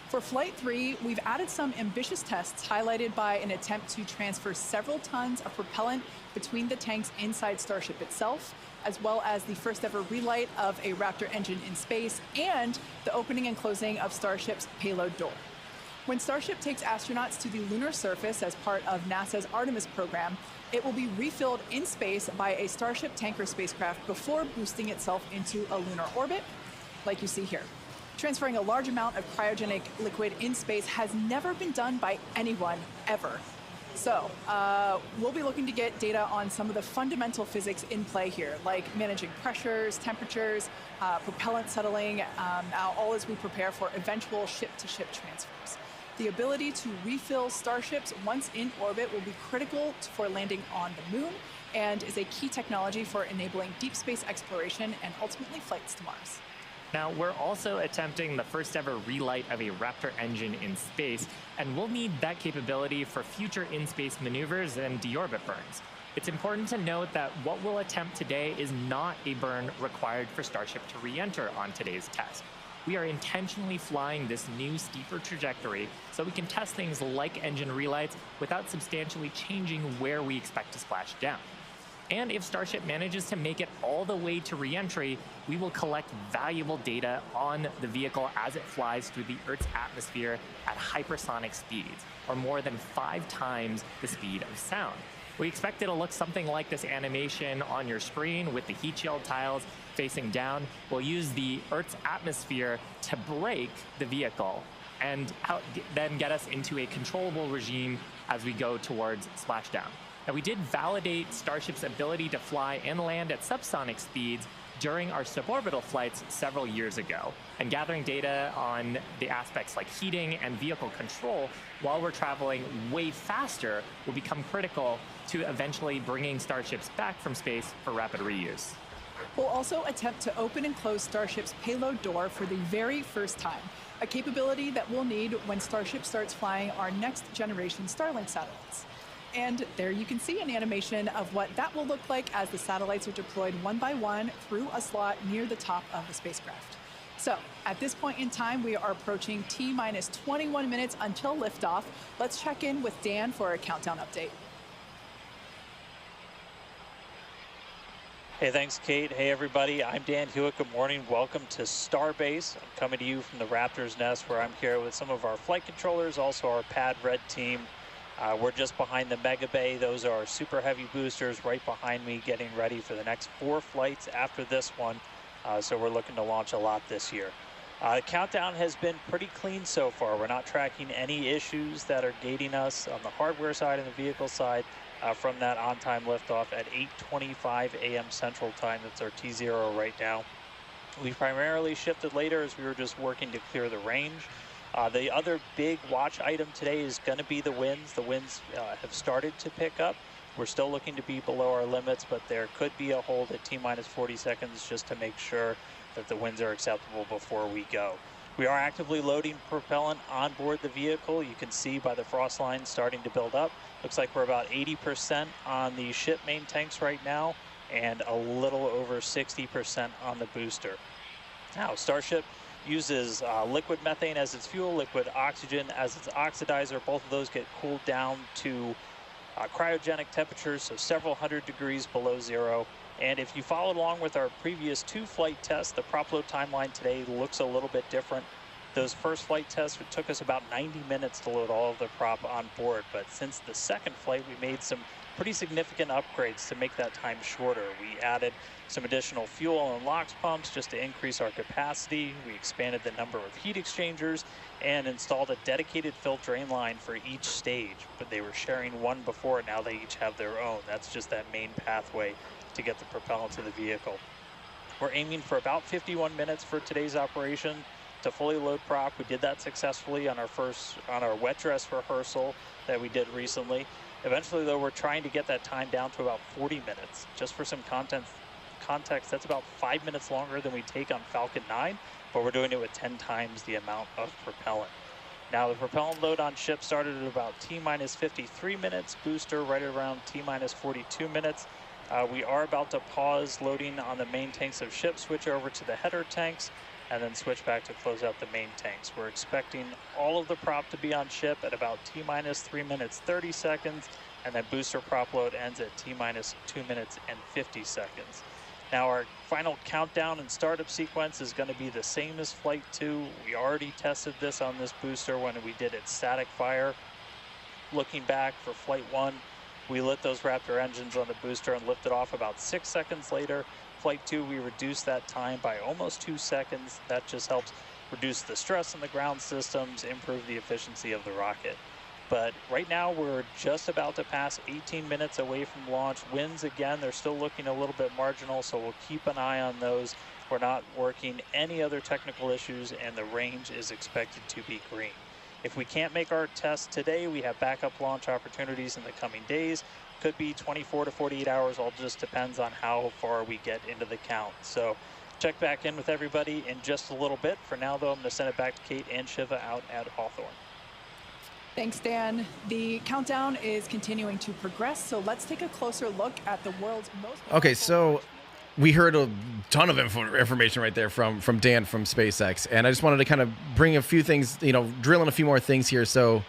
For Flight 3, we've added some ambitious tests highlighted by an attempt to transfer several tons of propellant between the tanks inside Starship itself, as well as the first ever relight of a Raptor engine in space and the opening and closing of Starship's payload door. When Starship takes astronauts to the lunar surface as part of NASA's Artemis program, it will be refilled in space by a Starship tanker spacecraft before boosting itself into a lunar orbit, like you see here. Transferring a large amount of cryogenic liquid in space has never been done by anyone, ever. So, we'll be looking to get data on some of the fundamental physics in play here, like managing pressures, temperatures, propellant settling, all as we prepare for eventual ship-to-ship transfers. The ability to refill starships once in orbit will be critical for landing on the moon and is a key technology for enabling deep space exploration and ultimately flights to Mars. Now, we're also attempting the first ever relight of a Raptor engine in space, and we'll need that capability for future in-space maneuvers and deorbit burns. It's important to note that what we'll attempt today is not a burn required for Starship to re-enter on today's test. We are intentionally flying this new steeper trajectory so we can test things like engine relights without substantially changing where we expect to splash down. And if Starship manages to make it all the way to re-entry, we will collect valuable data on the vehicle as it flies through the Earth's atmosphere at hypersonic speeds, or more than 5 times the speed of sound. We expect it'll look something like this animation on your screen with the heat shield tiles facing down. We'll use the Earth's atmosphere to brake the vehicle and then get us into a controllable regime as we go towards splashdown. Now, we did validate Starship's ability to fly and land at subsonic speeds during our suborbital flights several years ago, and gathering data on the aspects like heating and vehicle control while we're traveling way faster will become critical to eventually bringing starships back from space for rapid reuse. We'll also attempt to open and close Starship's payload door for the very first time, a capability that we'll need when Starship starts flying our next generation Starlink satellites. And there you can see an animation of what that will look like as the satellites are deployed one by one through a slot near the top of the spacecraft. So at this point in time, we are approaching T-minus 21 minutes until liftoff. Let's check in with Dan for a countdown update. Hey, thanks, Kate. Hey, everybody. I'm Dan Hewitt. Good morning. Welcome to Starbase. I'm coming to you from the Raptor's Nest, where I'm here with some of our flight controllers, also our Pad Red team. We're just behind the Mega Bay. Those are our super heavy boosters right behind me, getting ready for the next 4 flights after this one. So we're looking to launch a lot this year. The countdown has been pretty clean so far. We're not tracking any issues that are gating us on the hardware side and the vehicle side from that on-time liftoff at 8:25 a.m. Central Time. That's our T0 right now. We primarily shifted later as we were just working to clear the range. The other big watch item today is going to be the winds. The winds have started to pick up. We're still looking to be below our limits, but there could be a hold at T-minus 40 seconds just to make sure that the winds are acceptable before we go. We are actively loading propellant on board the vehicle. You can see by the frost lines starting to build up. Looks like we're about 80% on the ship main tanks right now and a little over 60% on the booster. Now, Starship uses liquid methane as its fuel, liquid oxygen as its oxidizer. Both of those get cooled down to cryogenic temperatures, so several hundred degrees below zero. And if you followed along with our previous 2 flight tests, the prop load timeline today looks a little bit different. Those first flight tests, it took us about 90 minutes to load all of the prop on board. But since the second flight, we made some pretty significant upgrades to make that time shorter. We added some additional fuel and LOX pumps just to increase our capacity. We expanded the number of heat exchangers and installed a dedicated fill drain line for each stage. But they were sharing one before, now they each have their own. That's just that main pathway to get the propellant to the vehicle. We're aiming for about 51 minutes for today's operation. to fully load prop. We did that successfully on our wet dress rehearsal that we did recently. Eventually, though, we're trying to get that time down to about 40 minutes. Just for some context, that's about 5 minutes longer than we take on Falcon 9, but we're doing it with 10 times the amount of propellant. Now, the propellant load on ship started at about T-minus 53 minutes, booster right around T-minus 42 minutes. We are about to pause loading on the main tanks of ship, switch over to the header tanks, and then switch back to close out the main tanks. We're expecting all of the prop to be on ship at about T-minus 3 minutes 30 seconds, and then booster prop load ends at T-minus 2 minutes and 50 seconds. Now our final countdown and startup sequence is going to be the same as Flight 2. We already tested this on this booster when we did its static fire. Looking back for Flight 1, we lit those Raptor engines on the booster and lifted off about 6 seconds later. Flight 2, we reduced that time by almost 2 seconds. That just helps reduce the stress on the ground systems, improve the efficiency of the rocket. But right now, we're just about to pass 18 minutes away from launch. Winds, again, they're still looking a little bit marginal, so we'll keep an eye on those. We're not working any other technical issues, and the range is expected to be green. If we can't make our test today, we have backup launch opportunities in the coming days. Could be 24 to 48 hours, all just depends on how far we get into the count. So check back in with everybody in just a little bit. For now, though, I'm going to send it back to Kate and Shiva out at Hawthorne. Thanks, Dan. The countdown is continuing to progress, so let's take a closer look at the world's most... Okay, so we heard a ton of information right there from Dan from SpaceX, and I just wanted to kind of bring a few things, drill in a few more things here. So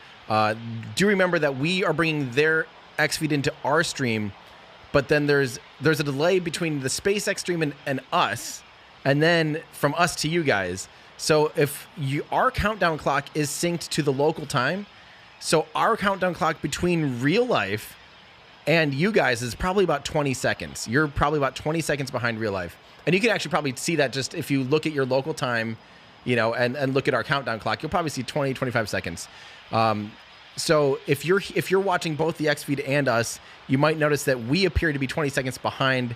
do remember that we are bringing their X-Feed into our stream, but then there's a delay between the SpaceX stream and us, and then from us to you guys. So if our countdown clock is synced to the local time, so our countdown clock between real life and you guys is probably about 20 seconds. You're probably about 20 seconds behind real life. And you can actually probably see that just if you look at your local time, and look at our countdown clock, you'll probably see 20, 25 seconds. So if you're watching both the X-Feed and us, you might notice that we appear to be 20 seconds behind.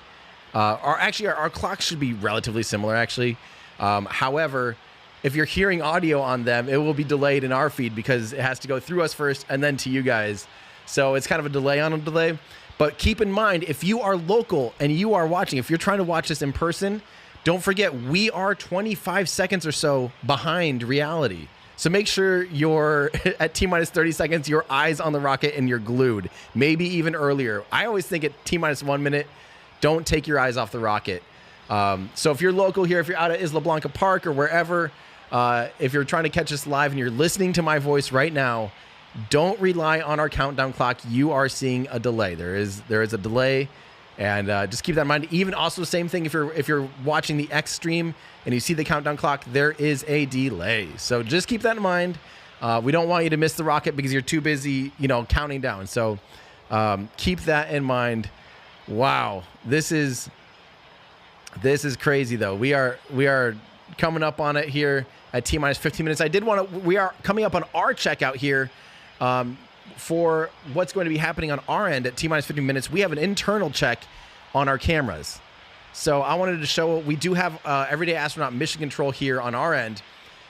Our clock should be relatively similar, actually. However, if you're hearing audio on them, it will be delayed in our feed because it has to go through us first and then to you guys. So it's kind of a delay on a delay. But keep in mind, if you are local and you are watching, if you're trying to watch this in person, don't forget we are 25 seconds or so behind reality. So make sure you're at T-minus 30 seconds, your eyes on the rocket and you're glued. Maybe even earlier. I always think at T-minus 1 minute, don't take your eyes off the rocket. So if you're local here, if you're out at Isla Blanca Park or wherever, if you're trying to catch us live and you're listening to my voice right now, don't rely on our countdown clock. You are seeing a delay. There is a delay, and just keep that in mind. Even also same thing if you're watching the X stream and you see the countdown clock, there is a delay. So just keep that in mind. We don't want you to miss the rocket because you're too busy, counting down. So keep that in mind. Wow, this is crazy though. We are coming up on it here at T-minus 15 minutes. We are coming up on our checkout here for what's going to be happening on our end at T-minus 15 minutes. We have an internal check on our cameras. So I wanted to show, we do have Everyday Astronaut mission control here on our end.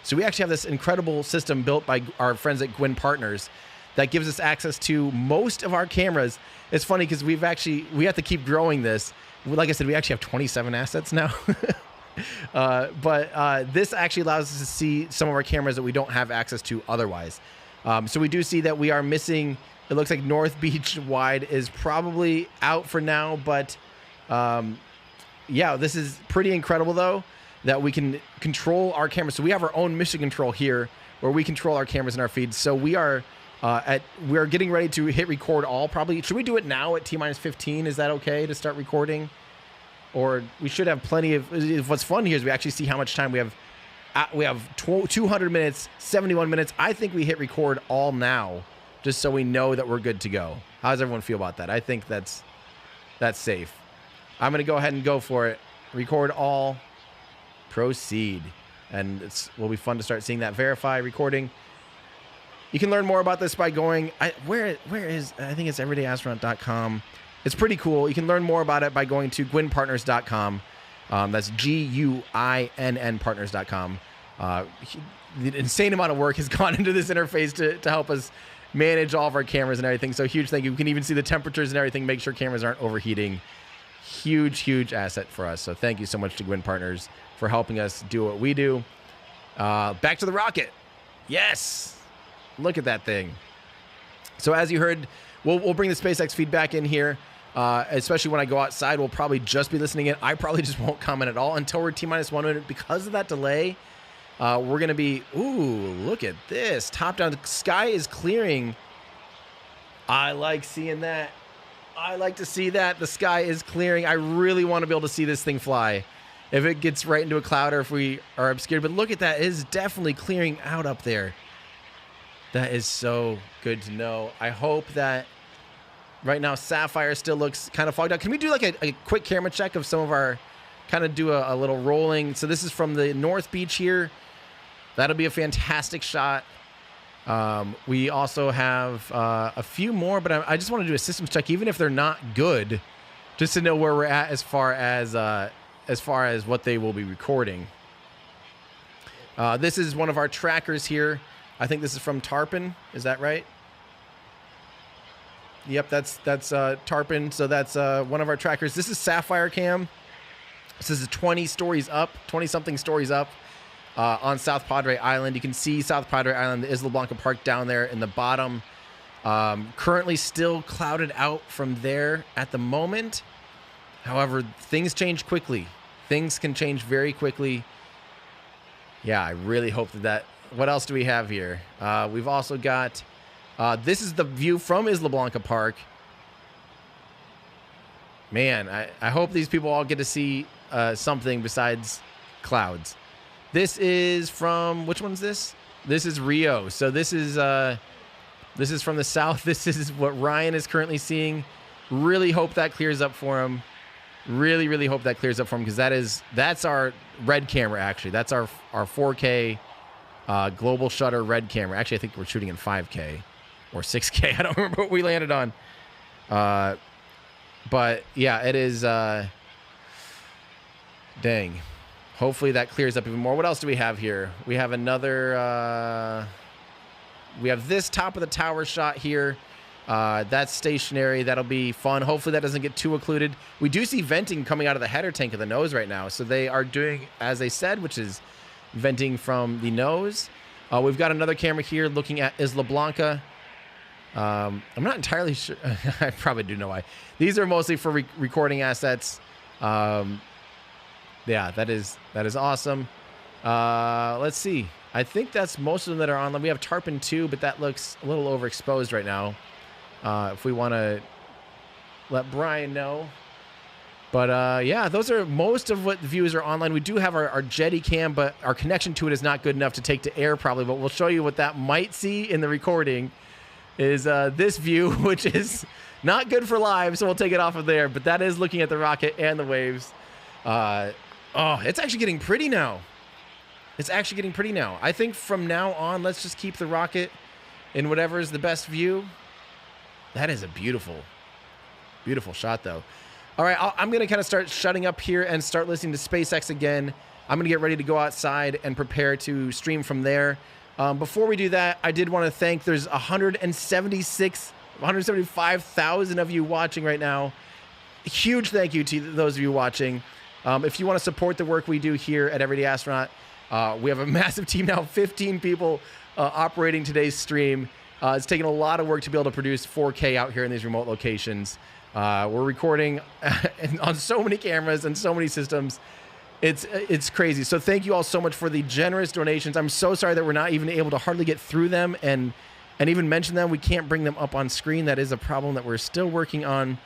So we actually have this incredible system built by our friends at Gwin Partners that gives us access to most of our cameras. It's funny because we have to keep growing this. Like I said, we actually have 27 assets now. But this actually allows us to see some of our cameras that we don't have access to otherwise. So we do see that we are missing, it looks like North Beach wide is probably out for now, but yeah, this is pretty incredible though, that we can control our cameras. So we have our own mission control here where we control our cameras and our feeds. So we are getting ready to hit record all probably. Should we do it now at T-minus 15? Is that okay to start recording? Or we should have plenty of, what's fun here is we actually see how much time we have. We have 200 minutes, 71 minutes. I think we hit record all now, just so we know that we're good to go. How does everyone feel about that? I think that's safe. I'm going to go ahead and go for it. Record all, proceed. And will be fun to start seeing that verify recording. You can learn more about this by going, where is, I think it's everydayastronaut.com. It's pretty cool. You can learn more about it by going to gwinpartners.com. That's GUINN partners.com. The insane amount of work has gone into this interface to help us manage all of our cameras and everything. So huge thank you. We can even see the temperatures and everything, make sure cameras aren't overheating. Huge asset for us. So thank you so much to Gwin Partners for helping us do what we do. Back to the rocket. Yes. Look at that thing. So as you heard, we'll bring the SpaceX feedback in here. Especially when I go outside, we'll probably just be listening in. I probably just won't comment at all until we're T-minus 1 minute. Because of that delay, we're going to be, ooh, look at this. Top down, the sky is clearing. I like seeing that. I like to see that. The sky is clearing. I really want to be able to see this thing fly. If it gets right into a cloud or if we are obscured. But look at that. It is definitely clearing out up there. That is so good to know. I hope that right now Sapphire still looks kind of fogged out. Can we do like a quick camera check of some of our, kind of do a little rolling. So this is from the North Beach here. That'll be a fantastic shot. We also have a few more, but I just want to do a systems check, even if they're not good, just to know where we're at as far as what they will be recording. This is one of our trackers here. I think this is from Tarpon. Is that right? Yep, that's Tarpon. So that's one of our trackers. This is Sapphire Cam. This is 20 stories up, 20-something stories up on South Padre Island. You can see South Padre Island, the Isla Blanca Park down there in the bottom. Currently still clouded out from there at the moment. However, things change quickly. Things can change very quickly. Yeah, I really hope that... What else do we have here? We've also got... this is the view from Isla Blanca Park. Man, I hope these people all get to see something besides clouds. This is from... Which one's this? This is Rio. So this is from the south. This is what Ryan is currently seeing. Really hope that clears up for him. Really hope that clears up for him, because that's our red camera, actually. That's our 4K global shutter red camera. Actually, I think we're shooting in 5K or 6K. I don't remember what we landed on. But yeah, it is... dang. Hopefully that clears up even more. What else do we have here? We have another... we have this top of the tower shot here. That's stationary. That'll be fun. Hopefully that doesn't get too occluded. We do see venting coming out of the header tank of the nose right now. So they are doing, as they said, which is venting from the nose. We've got another camera here looking at Isla Blanca. I'm not entirely sure. I probably do know why. These are mostly for recording assets. Yeah, that is awesome. Let's see. I think that's most of them that are on. We have Tarpon 2, but that looks a little overexposed right now. If we want to let Brian know. But yeah, those are most of what the views are online. We do have our Jetty cam, but our connection to it is not good enough to take to air probably. But we'll show you what that might see in the recording is this view, which is not good for live. So we'll take it off of there. But that is looking at the rocket and the waves. Oh, it's actually getting pretty now. It's actually getting pretty now. I think from now on, let's just keep the rocket in whatever is the best view. That is a beautiful, beautiful shot, though. All right, I'm going to kind of start shutting up here and start listening to SpaceX again. I'm going to get ready to go outside and prepare to stream from there. Before we do that, I did want to thank, there's 175,000 of you watching right now. Huge thank you to those of you watching. If you want to support the work we do here at Everyday Astronaut, we have a massive team now, 15 people operating today's stream. It's taken a lot of work to be able to produce 4K out here in these remote locations. We're recording on so many cameras and so many systems. It's crazy. So thank you all so much for the generous donations. I'm so sorry that we're not even able to hardly get through them and even mention them. We can't bring them up on screen. That is a problem that we're still working on.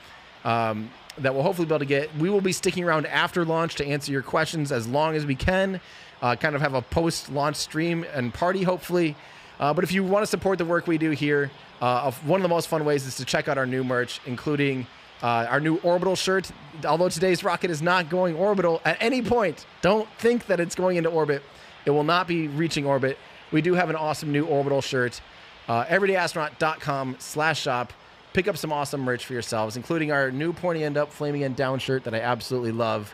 That we'll hopefully be able to get. We will be sticking around after launch to answer your questions as long as we can. Kind of have a post-launch stream and party, hopefully. But if you want to support the work we do here, one of the most fun ways is to check out our new merch, including our new orbital shirt. Although today's rocket is not going orbital at any point, don't think that it's going into orbit. It will not be reaching orbit. We do have an awesome new orbital shirt. everydayastronaut.com/shop. Pick up some awesome merch for yourselves, including our new pointy end up, flaming end down shirt that I absolutely love.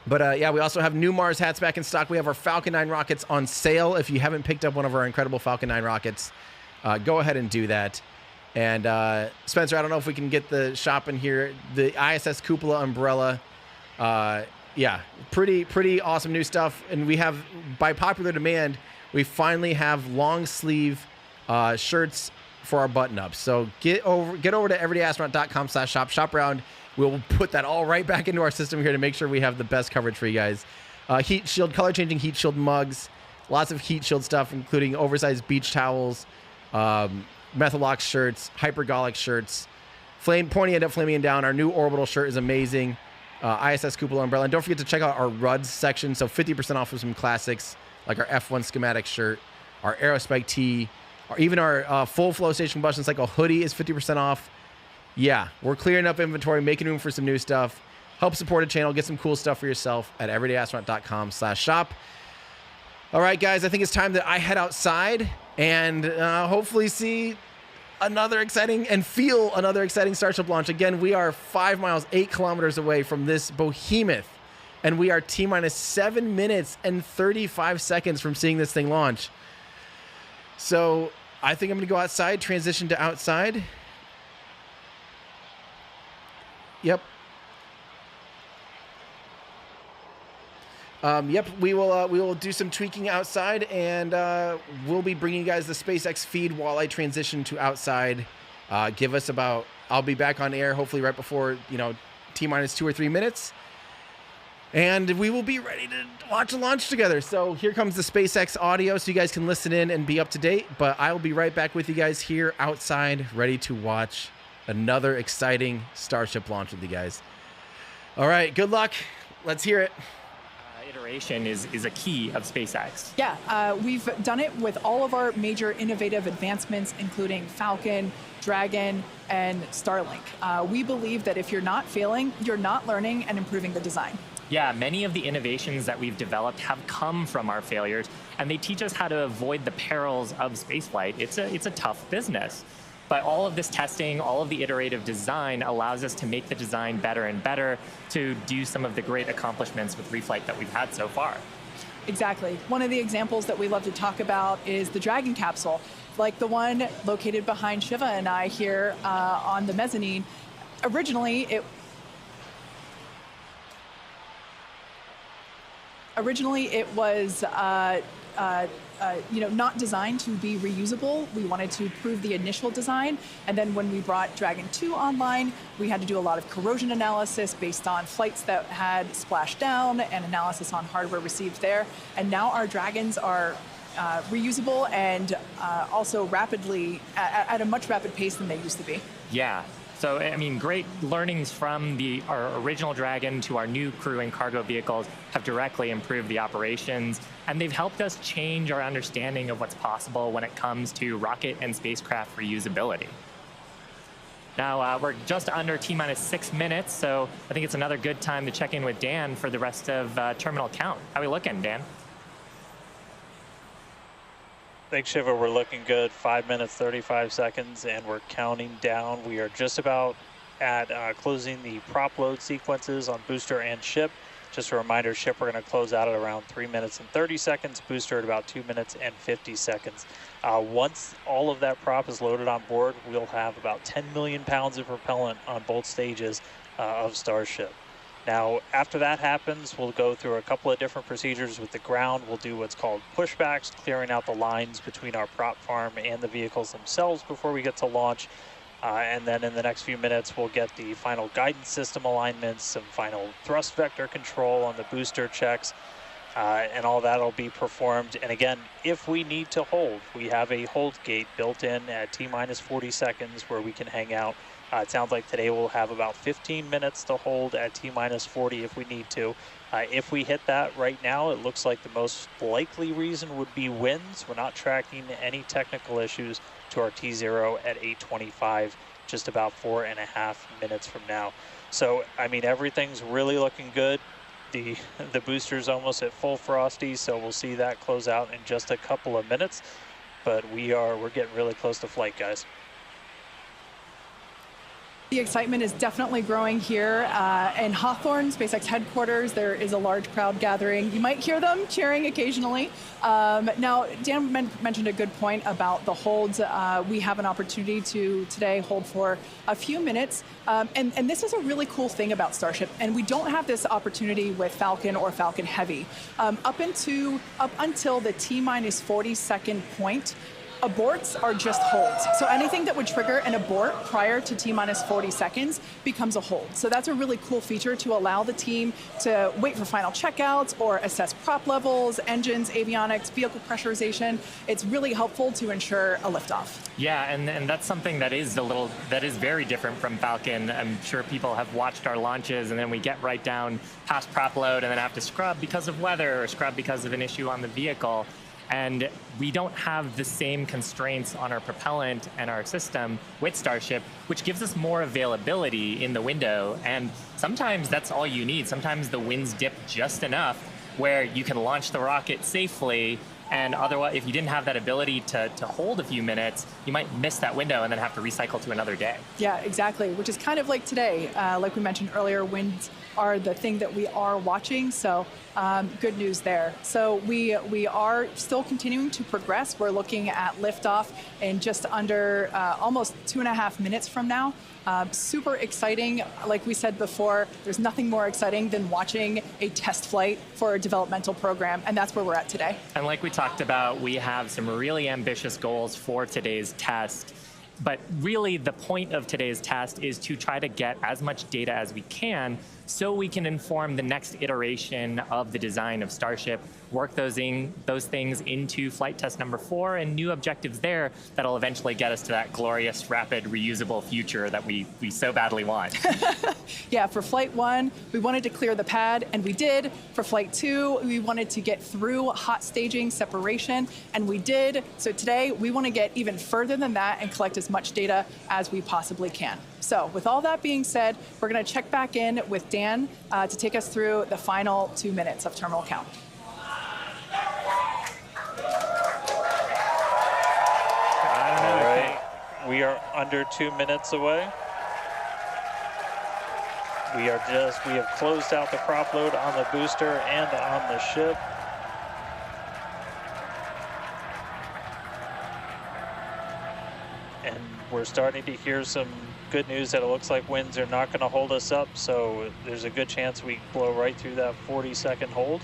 But yeah, we also have new Mars hats back in stock. We have our Falcon 9 rockets on sale. If you haven't picked up one of our incredible Falcon 9 rockets, go ahead and do that. And Spencer, I don't know if we can get the shop in here. The ISS Cupola umbrella. Yeah, pretty awesome new stuff. And we have, by popular demand, we finally have long sleeve shirts for our button ups. So get over to everydayastronaut.com/shop. Shop around. We'll put that all right back into our system here to make sure we have the best coverage for you guys. Heat shield, color changing heat shield mugs, lots of heat shield stuff, including oversized beach towels, Methalox shirts, hypergolic shirts, pointy end up, flaming down. Our new orbital shirt is amazing. ISS Cupola umbrella. And don't forget to check out our RUDS section. So 50% off of some classics like our F1 schematic shirt, our Aerospike tee, or even our full flow station combustion cycle hoodie is 50% off. Yeah, we're clearing up inventory, making room for some new stuff. Help support a channel, get some cool stuff for yourself at everydayastronaut.com/shop. All right, guys, I think it's time that I head outside and hopefully see another exciting and feel another exciting Starship launch. Again, we are 5 miles, 8 kilometers away from this behemoth, and we are T-minus 7 minutes and 35 seconds from seeing this thing launch. So I think I'm going to go outside, transition to outside. Yep. Yep, we will do some tweaking outside, and we'll be bringing you guys the SpaceX feed while I transition to outside. Give us about, I'll be back on air hopefully right before, T-minus 2 or 3 minutes, and we will be ready to watch a launch together. So here comes the SpaceX audio so you guys can listen in and be up to date, but I will be right back with you guys here outside, ready to watch another exciting Starship launch with you guys. All right, good luck. Let's hear it. Iteration is a key of SpaceX. Yeah, we've done it with all of our major innovative advancements, including Falcon, Dragon, and Starlink. We believe that if you're not failing, you're not learning and improving the design. Yeah, many of the innovations that we've developed have come from our failures, and they teach us how to avoid the perils of spaceflight. It's a tough business. But all of this testing, all of the iterative design allows us to make the design better and better to do some of the great accomplishments with reflight that we've had so far. Exactly. One of the examples that we love to talk about is the Dragon capsule, like the one located behind Shiva and I here on the mezzanine. Originally, it was not designed to be reusable. We wanted to prove the initial design, and then when we brought Dragon 2 online, we had to do a lot of corrosion analysis based on flights that had splashed down and analysis on hardware received there. And now our Dragons are reusable and also rapidly at a much rapid pace than they used to be. Yeah. So, I mean, great learnings from our original Dragon to our new crew and cargo vehicles have directly improved the operations, and they've helped us change our understanding of what's possible when it comes to rocket and spacecraft reusability. Now, we're just under T-minus 6 minutes, so I think it's another good time to check in with Dan for the rest of terminal count. How are we looking, Dan? Thanks, Shiva. We're looking good. 5 minutes, 35 seconds, and we're counting down. We are just about at closing the prop load sequences on booster and ship. Just a reminder, ship we're going to close out at around 3 minutes and 30 seconds, booster at about 2 minutes and 50 seconds. Once all of that prop is loaded on board, we'll have about 10 million pounds of propellant on both stages of Starship. Now, after that happens, we'll go through a couple of different procedures with the ground. We'll do what's called pushbacks, clearing out the lines between our prop farm and the vehicles themselves before we get to launch. And then in the next few minutes, we'll get the final guidance system alignments, some final thrust vector control on the booster checks, and all that will be performed. And again, if we need to hold, we have a hold gate built in at T-minus 40 seconds where we can hang out. It sounds like today we'll have about 15 minutes to hold at T-minus 40 if we need to. If we hit that right now, it looks like the most likely reason would be winds. We're not tracking any technical issues to our T0 at 8:25, just about 4.5 minutes from now. So, I mean, everything's really looking good. The booster's almost at full frosty, so we'll see that close out in just a couple of minutes. But we're getting really close to flight, guys. The excitement is definitely growing here in Hawthorne, SpaceX headquarters. There is a large crowd gathering. You might hear them cheering occasionally. Now, Dan mentioned a good point about the holds. We have an opportunity to today hold for a few minutes. And this is a really cool thing about Starship. And we don't have this opportunity with Falcon or Falcon Heavy. Up until the T-minus 40-second point, aborts are just holds. So anything that would trigger an abort prior to T-minus 40 seconds becomes a hold. So that's a really cool feature to allow the team to wait for final checkouts or assess prop levels, engines, avionics, vehicle pressurization. It's really helpful to ensure a liftoff. Yeah, and that's something that is very different from Falcon. I'm sure people have watched our launches, and then we get right down past prop load and then have to scrub because of weather or scrub because of an issue on the vehicle. And we don't have the same constraints on our propellant and our system with Starship, which gives us more availability in the window. And sometimes that's all you need. Sometimes the winds dip just enough where you can launch the rocket safely. And otherwise, if you didn't have that ability to hold a few minutes, you might miss that window and then have to recycle to another day. Yeah, exactly, which is kind of like today. Like we mentioned earlier, winds are the thing that we are watching, so good news there. So we are still continuing to progress. We're looking at liftoff in just under almost 2.5 minutes from now. Super exciting. Like we said before, there's nothing more exciting than watching a test flight for a developmental program, and that's where we're at today. And like we talked about, we have some really ambitious goals for today's test. But really, the point of today's test is to try to get as much data as we can so we can inform the next iteration of the design of Starship, work those things into flight test number 4 and new objectives there that'll eventually get us to that glorious, rapid, reusable future that we so badly want. Yeah, for Flight 1, we wanted to clear the pad, and we did. For Flight 2, we wanted to get through hot staging separation, and we did. So today, we want to get even further than that and collect as much data as we possibly can. So with all that being said, we're going to check back in with Dan to take us through the final 2 minutes of terminal count. All right, we are under 2 minutes away. We have closed out the prop load on the booster and on the ship. And we're starting to hear some good news that it looks like winds are not going to hold us up, so there's a good chance we blow right through that 40-second hold.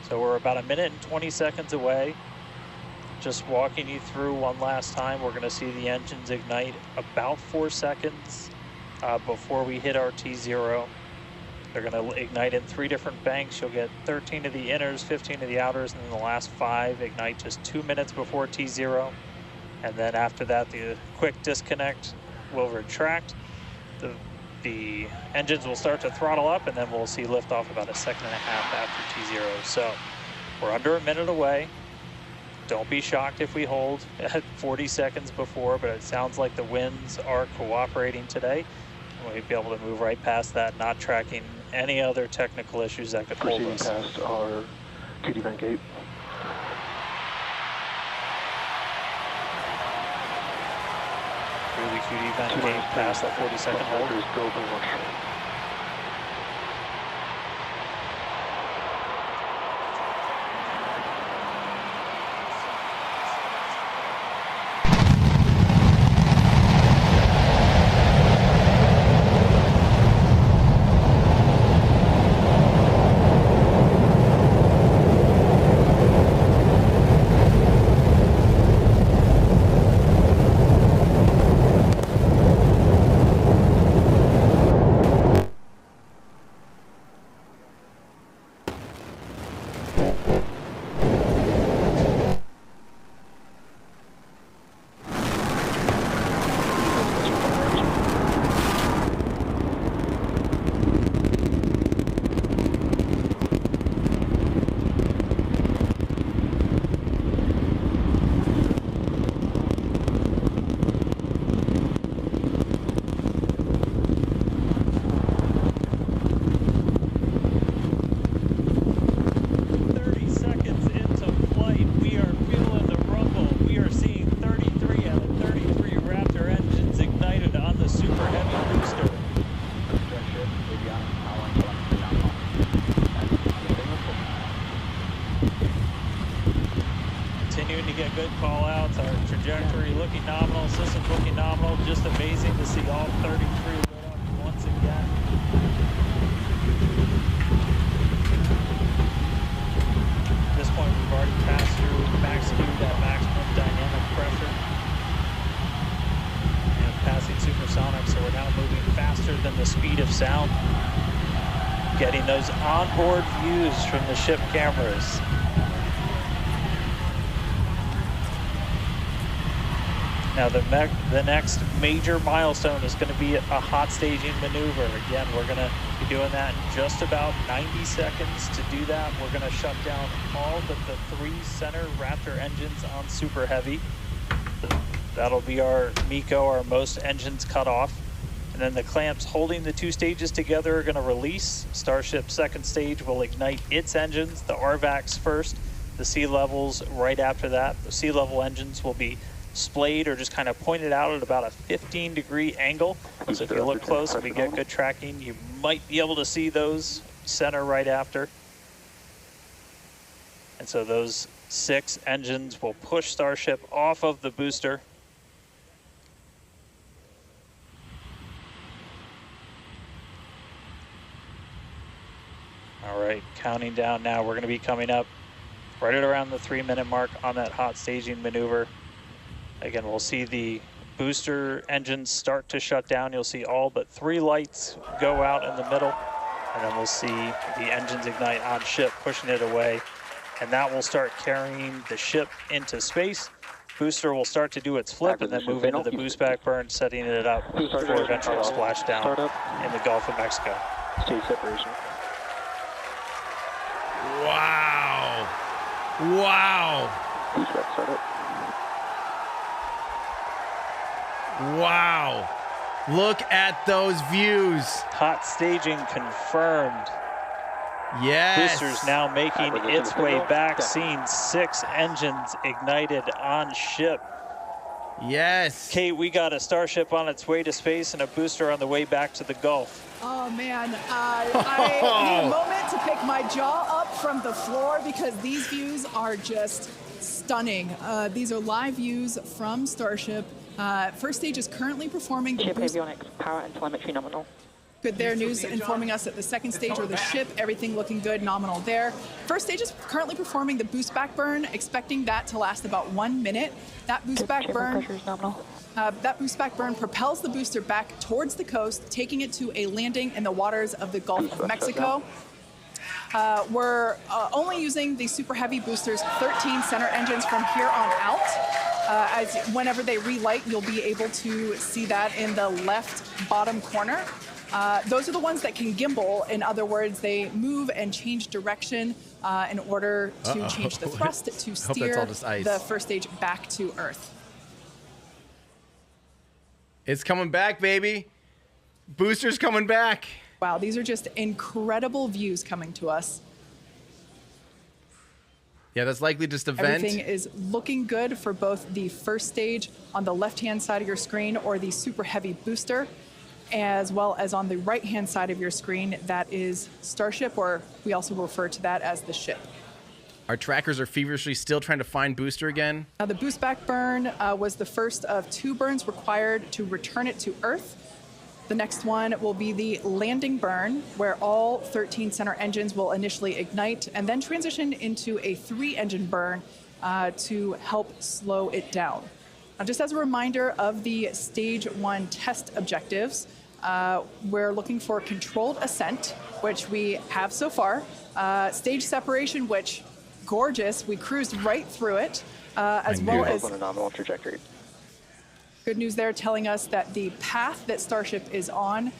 So we're about 1 minute and 20 seconds away. Just walking you through one last time, we're going to see the engines ignite about 4 seconds before we hit our T0. They're going to ignite in 3 different banks. You'll get 13 of the inners, 15 of the outers, and then the last 5 ignite just 2 minutes before T0. And then after that, the quick disconnect will retract. The engines will start to throttle up, and then we'll see liftoff about 1.5 seconds after T0. So we're under 1 minute away. Don't be shocked if we hold at 40 seconds before, but it sounds like the winds are cooperating today. We'll be able to move right past that, not tracking any other technical issues that could hold us. Proceeding past our QD vent gate. Through the QD vent gate past that 40-second hold. Build and launch. amazing to see all 33 lit up once again. At this point, we've already passed through max Q, that maximum dynamic pressure, and passing supersonic, so we're now moving faster than the speed of sound, getting those onboard views from the ship cameras. Now the next major milestone is going to be a hot staging maneuver. Again, we're going to be doing that in just about 90 seconds. To do that, we're going to shut down all but the 3 center Raptor engines on Super Heavy. That'll be our MECO, our most engines cut off. And then the clamps holding the 2 stages together are going to release. Starship's second stage will ignite its engines, the RVACs first, the sea levels right after that. The sea level engines will be splayed or just kind of pointed out at about a 15-degree angle. So if you look close and we get good tracking, you might be able to see those center right after. And so those 6 engines will push Starship off of the booster. All right, counting down now. We're going to be coming up right at around the 3-minute mark on that hot staging maneuver. Again, we'll see the booster engines start to shut down. You'll see all but 3 lights go out in the middle, and then we'll see the engines ignite on ship, pushing it away, and that will start carrying the ship into space. Booster will start to do its flip and then move into the boost back burn, setting it up for eventual splashdown in the Gulf of Mexico. Stage separation. Wow. Wow. Boost back startup. Wow. Look at those views. Hot staging confirmed. Yes. Boosters now making its way back, seeing 6 engines ignited on ship. Yes. Kate, we got a Starship on its way to space and a booster on the way back to the Gulf. Oh man, I need a moment to pick my jaw up from the floor because these views are just stunning. These are live views from Starship. First stage is currently performing the Ship avionics, power and telemetry nominal. Good there, news informing us that the second stage or the ship, everything looking good, nominal there. First stage is currently performing the boost back burn, expecting that to last about 1 minute. That boost back burn, propels the booster back towards the coast, taking it to a landing in the waters of the Gulf of Mexico. We're only using the Super Heavy boosters, 13 center engines from here on out. As whenever they relight, you'll be able to see that in the left bottom corner. Those are the ones that can gimbal. In other words, they move and change direction in order to change the thrust to steer the first stage back to Earth. It's coming back, baby. Booster's coming back. Wow, these are just incredible views coming to us. Yeah, that's likely just a vent. Everything is looking good for both the first stage on the left-hand side of your screen or the Super Heavy booster, as well as on the right-hand side of your screen, that is Starship, or we also refer to that as the ship. Our trackers are feverishly still trying to find booster again. The boost back burn was the first of 2 burns required to return it to Earth. The next one will be the landing burn, where all 13 center engines will initially ignite and then transition into a 3-engine burn to help slow it down. Now, just as a reminder of the Stage 1 test objectives, we're looking for controlled ascent, which we have so far. Stage separation, which, gorgeous, we cruised right through it, as well as on a nominal trajectory. Good news there telling us that the path that Starship is on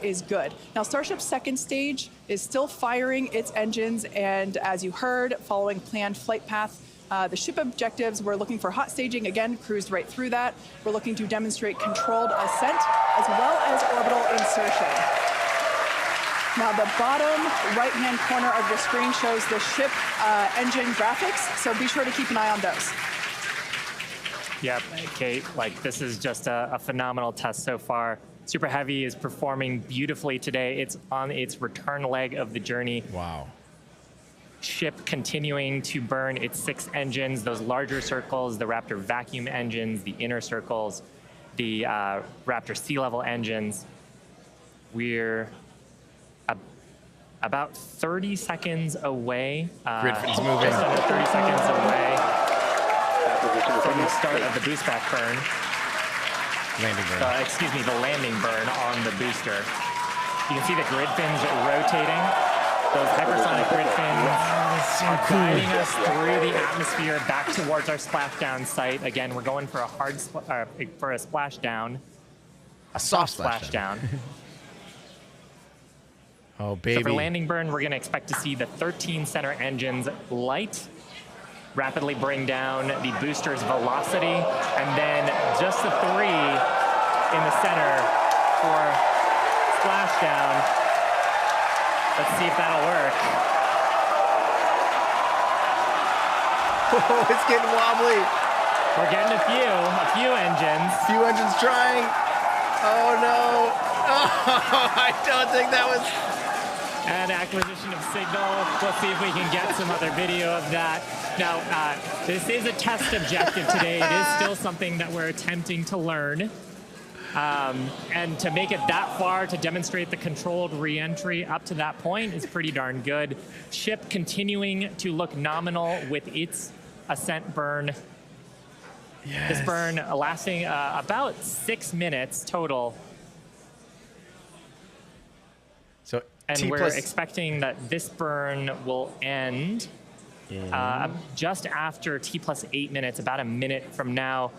is good. Now, Starship's second stage is still firing its engines, and as you heard, following planned flight path, the ship objectives, we're looking for hot staging, again, cruised right through that. We're looking to demonstrate controlled ascent, as well as orbital insertion. Now, the bottom right-hand corner of the screen shows the ship engine graphics, so be sure to keep an eye on those. Yeah, Kate, this is just a phenomenal test so far. Super Heavy is performing beautifully today. It's on its return leg of the journey. Wow. Ship continuing to burn its 6 engines, those larger circles, the Raptor vacuum engines, the inner circles. the Raptor sea level engines. We're about 30 seconds away. Grid is moving. Just under 30 seconds away from the start of the boost back burn. Landing burn. Excuse me, the landing burn on the booster. You can see the grid fins rotating. Those hypersonic grid fins are guiding us through the atmosphere back towards our splashdown site. Again, we're going for a splashdown. A soft splashdown. Oh, baby. So for landing burn, we're going to expect to see the 13 center engines light, rapidly bring down the booster's velocity, and then just the 3 in the center for splashdown. Let's see if that'll work. Oh, it's getting wobbly. We're getting a few engines. A few engines trying. Oh, no. Oh, I don't think that was... And acquisition of signal. We'll see if we can get some other video of that. Now, this is a test objective today. It is still something that we're attempting to learn. And to make it that far, to demonstrate the controlled re-entry up to that point is pretty darn good. Ship continuing to look nominal with its ascent burn. Yes. This burn lasting about 6 minutes total. So and we're expecting that this burn will end just after T plus 8 minutes, about a minute from now.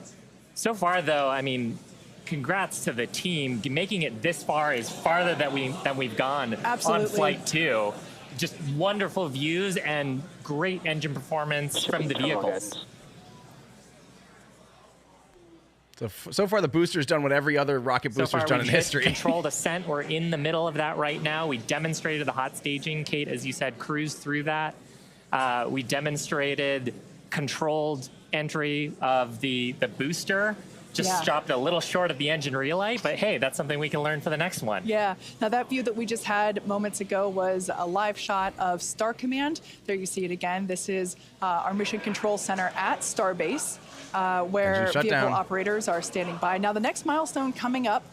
So far, though, I mean, congrats to the team. Making it this far is farther than we've gone Absolutely. on Flight 2. Just wonderful views and great engine performance from the vehicles. So far, the booster's done what every other rocket booster's done in history. Controlled ascent. We're in the middle of that right now. We demonstrated the hot staging. Kate, as you said, cruised through that. We demonstrated controlled entry of the booster. Just stopped a little short of the engine relay, but hey, that's something we can learn for the next one. Yeah. Now that view that we just had moments ago was a live shot of Star Command. There you see it again. This is our Mission Control Center at Starbase. Where vehicle operators are standing by. Now, the next milestone coming up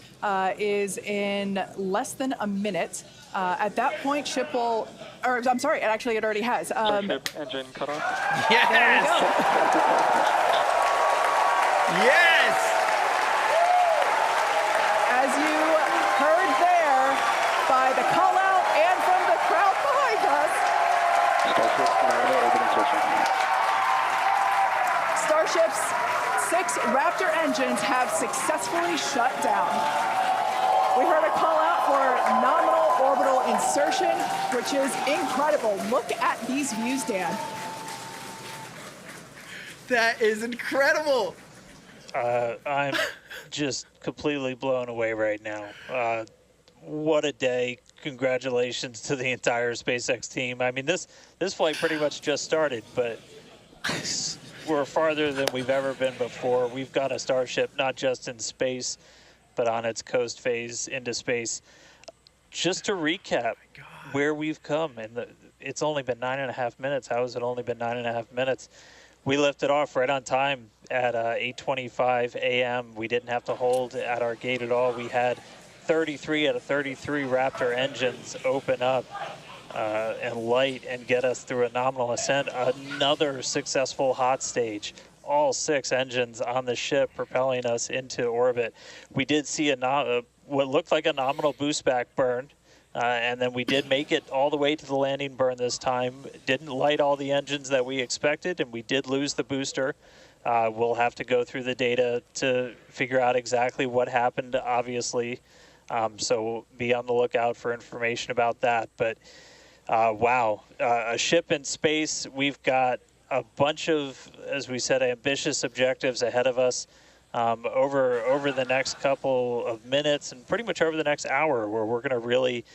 is in less than a minute. At that point, ship will, or I'm sorry, actually it already has. Ship engine cut off. Yes! There we go. Yes! As you heard there by the call out and from the crowd behind us. Starship now open insertion. Starship's 6 Raptor engines have successfully shut down. We heard a call out for nominal orbital insertion, which is incredible. Look at these views, Dan. That is incredible. I'm just completely blown away right now. What a day. Congratulations to the entire SpaceX team. I mean, this flight pretty much just started, but we're farther than we've ever been before. We've got a Starship not just in space, but on its coast phase into space. Just to recap where we've come, and it's only been 9.5 minutes. How has it only been 9.5 minutes? We lifted off right on time at 8:25 a.m. We didn't have to hold at our gate at all. We had 33 out of 33 Raptor engines open up and light and get us through a nominal ascent. Another successful hot stage. All 6 engines on the ship propelling us into orbit. We did see what looked like a nominal boost back burn. And then we did make it all the way to the landing burn this time. Didn't light all the engines that we expected, and we did lose the booster. We'll have to go through the data to figure out exactly what happened, obviously. So be on the lookout for information about that. But wow, a ship in space. We've got a bunch of, as we said, ambitious objectives ahead of us. Over the next couple of minutes and pretty much over the next hour, where we're going to really,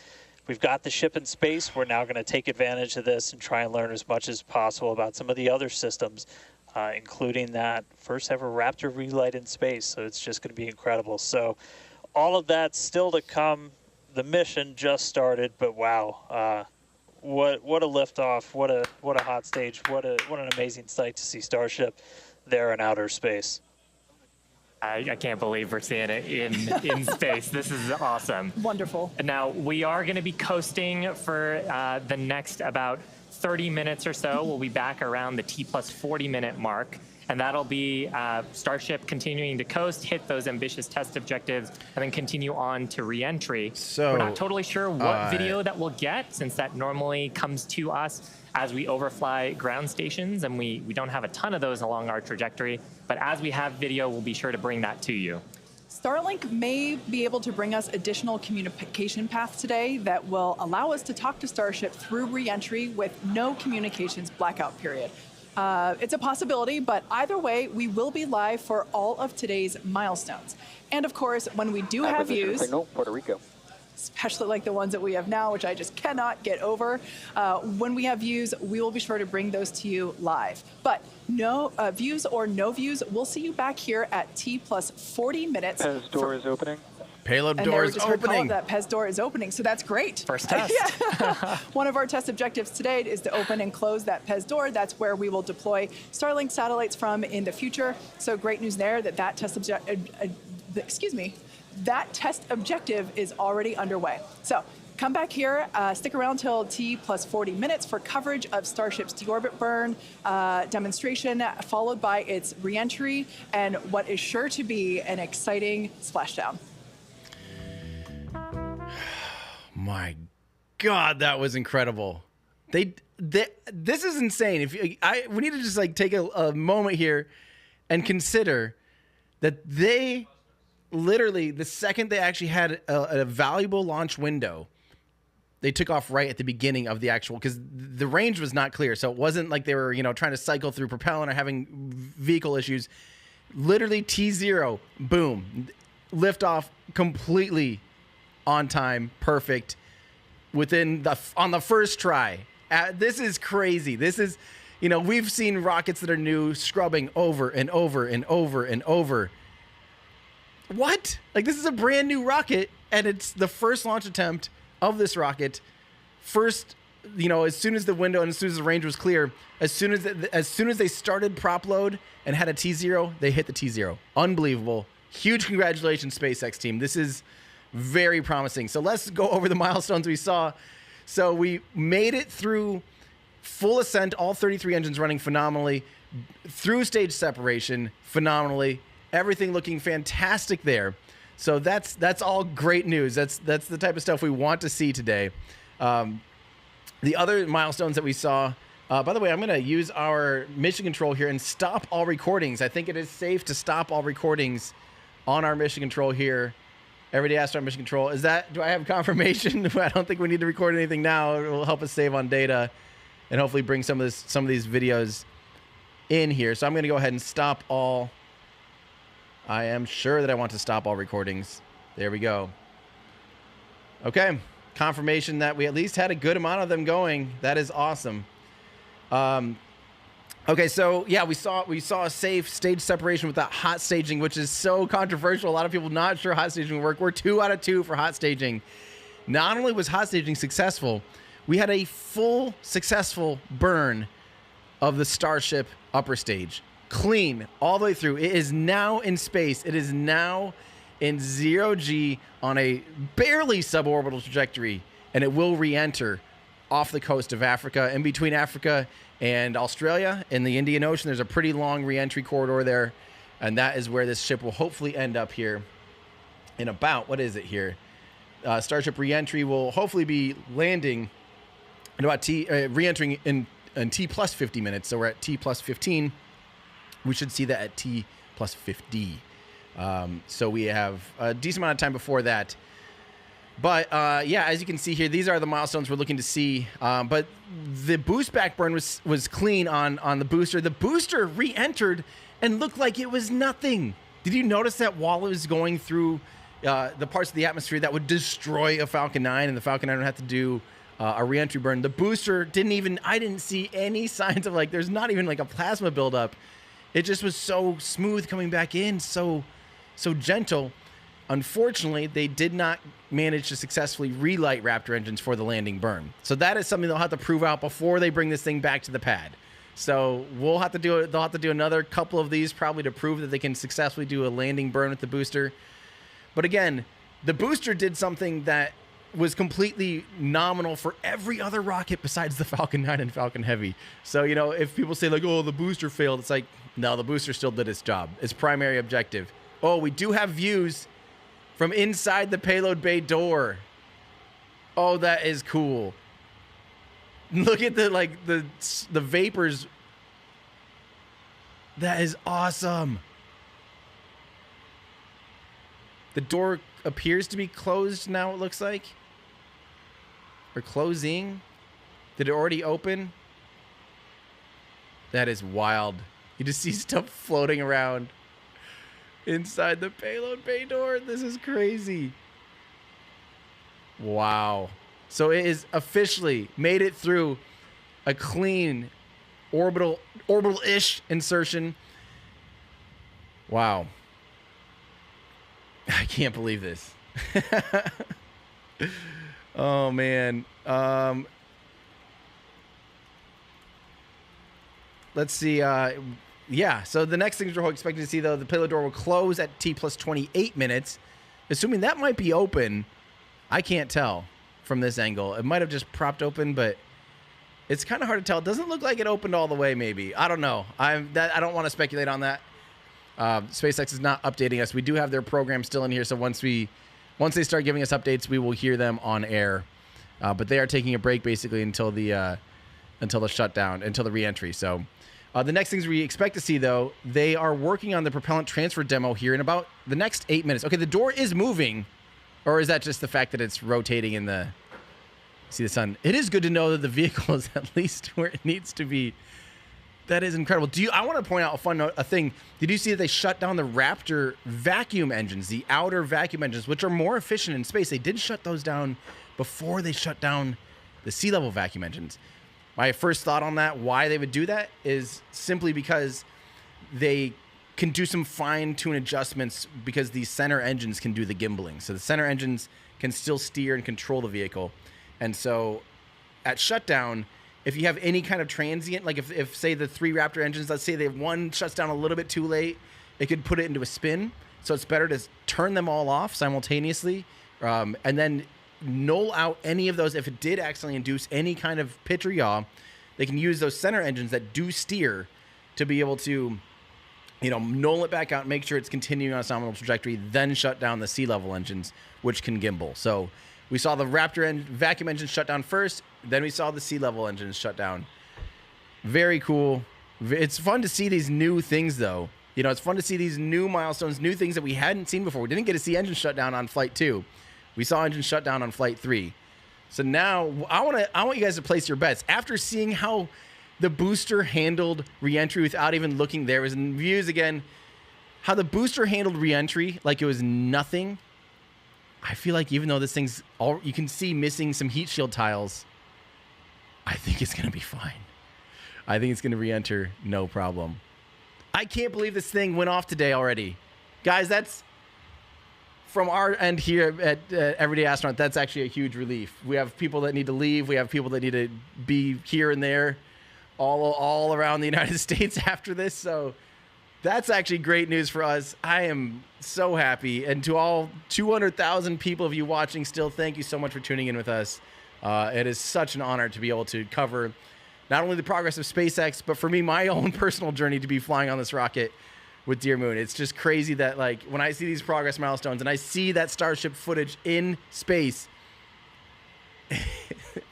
we've got the ship in space. We're now going to take advantage of this and try and learn as much as possible about some of the other systems, including that first ever Raptor relight in space. So it's just going to be incredible. So all of that still to come. The mission just started, but wow, what a liftoff! What a hot stage! What an amazing sight to see Starship there in outer space. I can't believe we're seeing it in space. This is awesome. Wonderful. Now, we are going to be coasting for the next about 30 minutes or so. We'll be back around the T plus 40 minute mark. And that'll be Starship continuing to coast, hit those ambitious test objectives, and then continue on to re-entry. So, we're not totally sure what video that we'll get, since that normally comes to us as we overfly ground stations, and we don't have a ton of those along our trajectory. But as we have video, we'll be sure to bring that to you. Starlink may be able to bring us additional communication paths today that will allow us to talk to Starship through re-entry with no communications blackout period. It's a possibility, but either way, we will be live for all of today's milestones. And of course, when we do have views, signal, Puerto Rico. especially like the ones that we have now, which I just cannot get over, when we have views, we will be sure to bring those to you live. But no views or no views, we'll see you back here at T plus 40 minutes. Pez door is opening. Payload door is opening. That Pez door is opening, so that's great. First test. One of our test objectives today is to open and close that Pez door. That's where we will deploy Starlink satellites from in the future. So great news there that test objective is already underway. So come back here, stick around till T plus 40 minutes for coverage of Starship's deorbit burn demonstration, followed by its reentry and what is sure to be an exciting splashdown. My God, that was incredible. This is insane. We need to just like take a moment here and consider that they literally, the second they actually had a valuable launch window, they took off right at the beginning of the actual, because the range was not clear. So it wasn't like they were, trying to cycle through propellant or having vehicle issues. Literally T0, boom, liftoff completely on time, perfect, on the first try. This is crazy. This is, we've seen rockets that are new scrubbing over and over and over and over. What? Like, this is a brand new rocket, and it's the first launch attempt of this rocket. First, as soon as the window and as soon as the range was clear, as soon as they started prop load and had a T0, they hit the T0. Unbelievable. Huge congratulations, SpaceX team. This is very promising. So let's go over the milestones we saw. So we made it through full ascent, all 33 engines running phenomenally, through stage separation phenomenally, everything looking fantastic there. So that's all great news. That's the type of stuff we want to see today. The other milestones that we saw, by the way, I'm going to use our mission control here and stop all recordings. I think it is safe to stop all recordings on our mission control here. Everyday Astronaut mission control. Do I have confirmation? I don't think we need to record anything now. It will help us save on data and hopefully bring some of these videos in here. So I'm going to go ahead and stop all. I am sure that I want to stop all recordings. There we go. Okay. Confirmation that we at least had a good amount of them going. That is awesome. Okay, so yeah, we saw a safe stage separation without hot staging, which is so controversial. A lot of people not sure hot staging will work. We're 2 out of 2 for hot staging. Not only was hot staging successful, we had a full successful burn of the Starship upper stage. Clean all the way through. It is now in space. It is now in 0G on a barely suborbital trajectory, and it will re-enter off the coast of Africa. In between Africa and Australia in the Indian Ocean, there's a pretty long re-entry corridor there, and that is where this ship will hopefully end up here in about, what is it here? Starship re-entry will hopefully be landing in about re-entering in T plus 50 minutes. So we're at T plus 15. We should see that at T plus 50. So we have a decent amount of time before that. But yeah, as you can see here, these are the milestones we're looking to see. But the boost back burn was clean on the booster. The booster re-entered and looked like it was nothing. Did you notice that while it was going through the parts of the atmosphere that would destroy a Falcon 9 and the Falcon 9 would have to do a re-entry burn? The booster I didn't see any signs of there's not even like a plasma buildup. It just was so smooth coming back in, so gentle. Unfortunately, they did not manage to successfully relight Raptor engines for the landing burn. So that is something they'll have to prove out before they bring this thing back to the pad. So we'll have to do it. They'll have to do another couple of these probably to prove that they can successfully do a landing burn with the booster. But again, the booster did something that was completely nominal for every other rocket besides the Falcon 9 and Falcon Heavy. So, you know, if people say like, oh, the booster failed, it's like, no, the booster still did its job. Its primary objective. Oh, we do have views from inside the payload bay door. Oh, that is cool. Look at the vapors. That is awesome. The door appears to be closed now, it looks like. Or closing. Did it already open? That is wild. You just see stuff floating around inside the payload bay door. This is crazy. Wow. So it is officially made it through a clean orbital-ish insertion. Wow. I can't believe this. Oh, man. Let's see. Yeah, so the next things we're expecting to see, though, the payload door will close at T plus 28 minutes. Assuming that might be open. I can't tell from this angle. It might have just propped open, but it's kind of hard to tell. It doesn't look like it opened all the way, maybe. I don't know. I don't want to speculate on that. SpaceX is not updating us. We do have their program still in here, so once they start giving us updates, we will hear them on air. But they are taking a break basically until the shutdown, until the reentry. So the next things we expect to see, though, they are working on the propellant transfer demo here in about the next 8 minutes. Okay, the door is moving, or is that just the fact that it's rotating in the? See the sun. It is good to know that the vehicle is at least where it needs to be. That is incredible. I want to point out a thing. Did you see that they shut down the Raptor vacuum engines, the outer vacuum engines, which are more efficient in space? They did shut those down before they shut down the sea level vacuum engines. My first thought on that, why they would do that, is simply because they can do some fine-tune adjustments because the center engines can do the gimbaling. So the center engines can still steer and control the vehicle. And so at shutdown, if you have any kind of transient, like if say the 3 Raptor engines, let's say one shuts down a little bit too late, it could put it into a spin. So it's better to turn them all off simultaneously and then null out any of those. If it did accidentally induce any kind of pitch or yaw, they can use those center engines that do steer to be able to, null it back out, make sure it's continuing on its nominal trajectory, then shut down the sea level engines, which can gimbal. So we saw the Raptor vacuum engine shut down first, then we saw the sea level engines shut down. Very cool. It's fun to see these new things, though. It's fun to see these new milestones, new things that we hadn't seen before. We didn't get to see engine shut down on Flight 2. We saw engine shut down on Flight 3. So now I want you guys to place your bets. After seeing how the booster handled reentry without even looking, there was in views again, how the booster handled reentry like it was nothing. I feel like even though this thing's all, you can see missing some heat shield tiles, I think it's going to be fine. I think it's going to re-enter no problem. I can't believe this thing went off today already. Guys, that's from our end here at Everyday Astronaut, that's actually a huge relief. We have people that need to leave. We have people that need to be here and there all around the United States after this. So that's actually great news for us. I am so happy. And to all 200,000 people of you watching still, thank you so much for tuning in with us. It is such an honor to be able to cover not only the progress of SpaceX, but for me, my own personal journey to be flying on this rocket with Dear Moon. It's just crazy that, like, when I see these progress milestones and I see that Starship footage in space,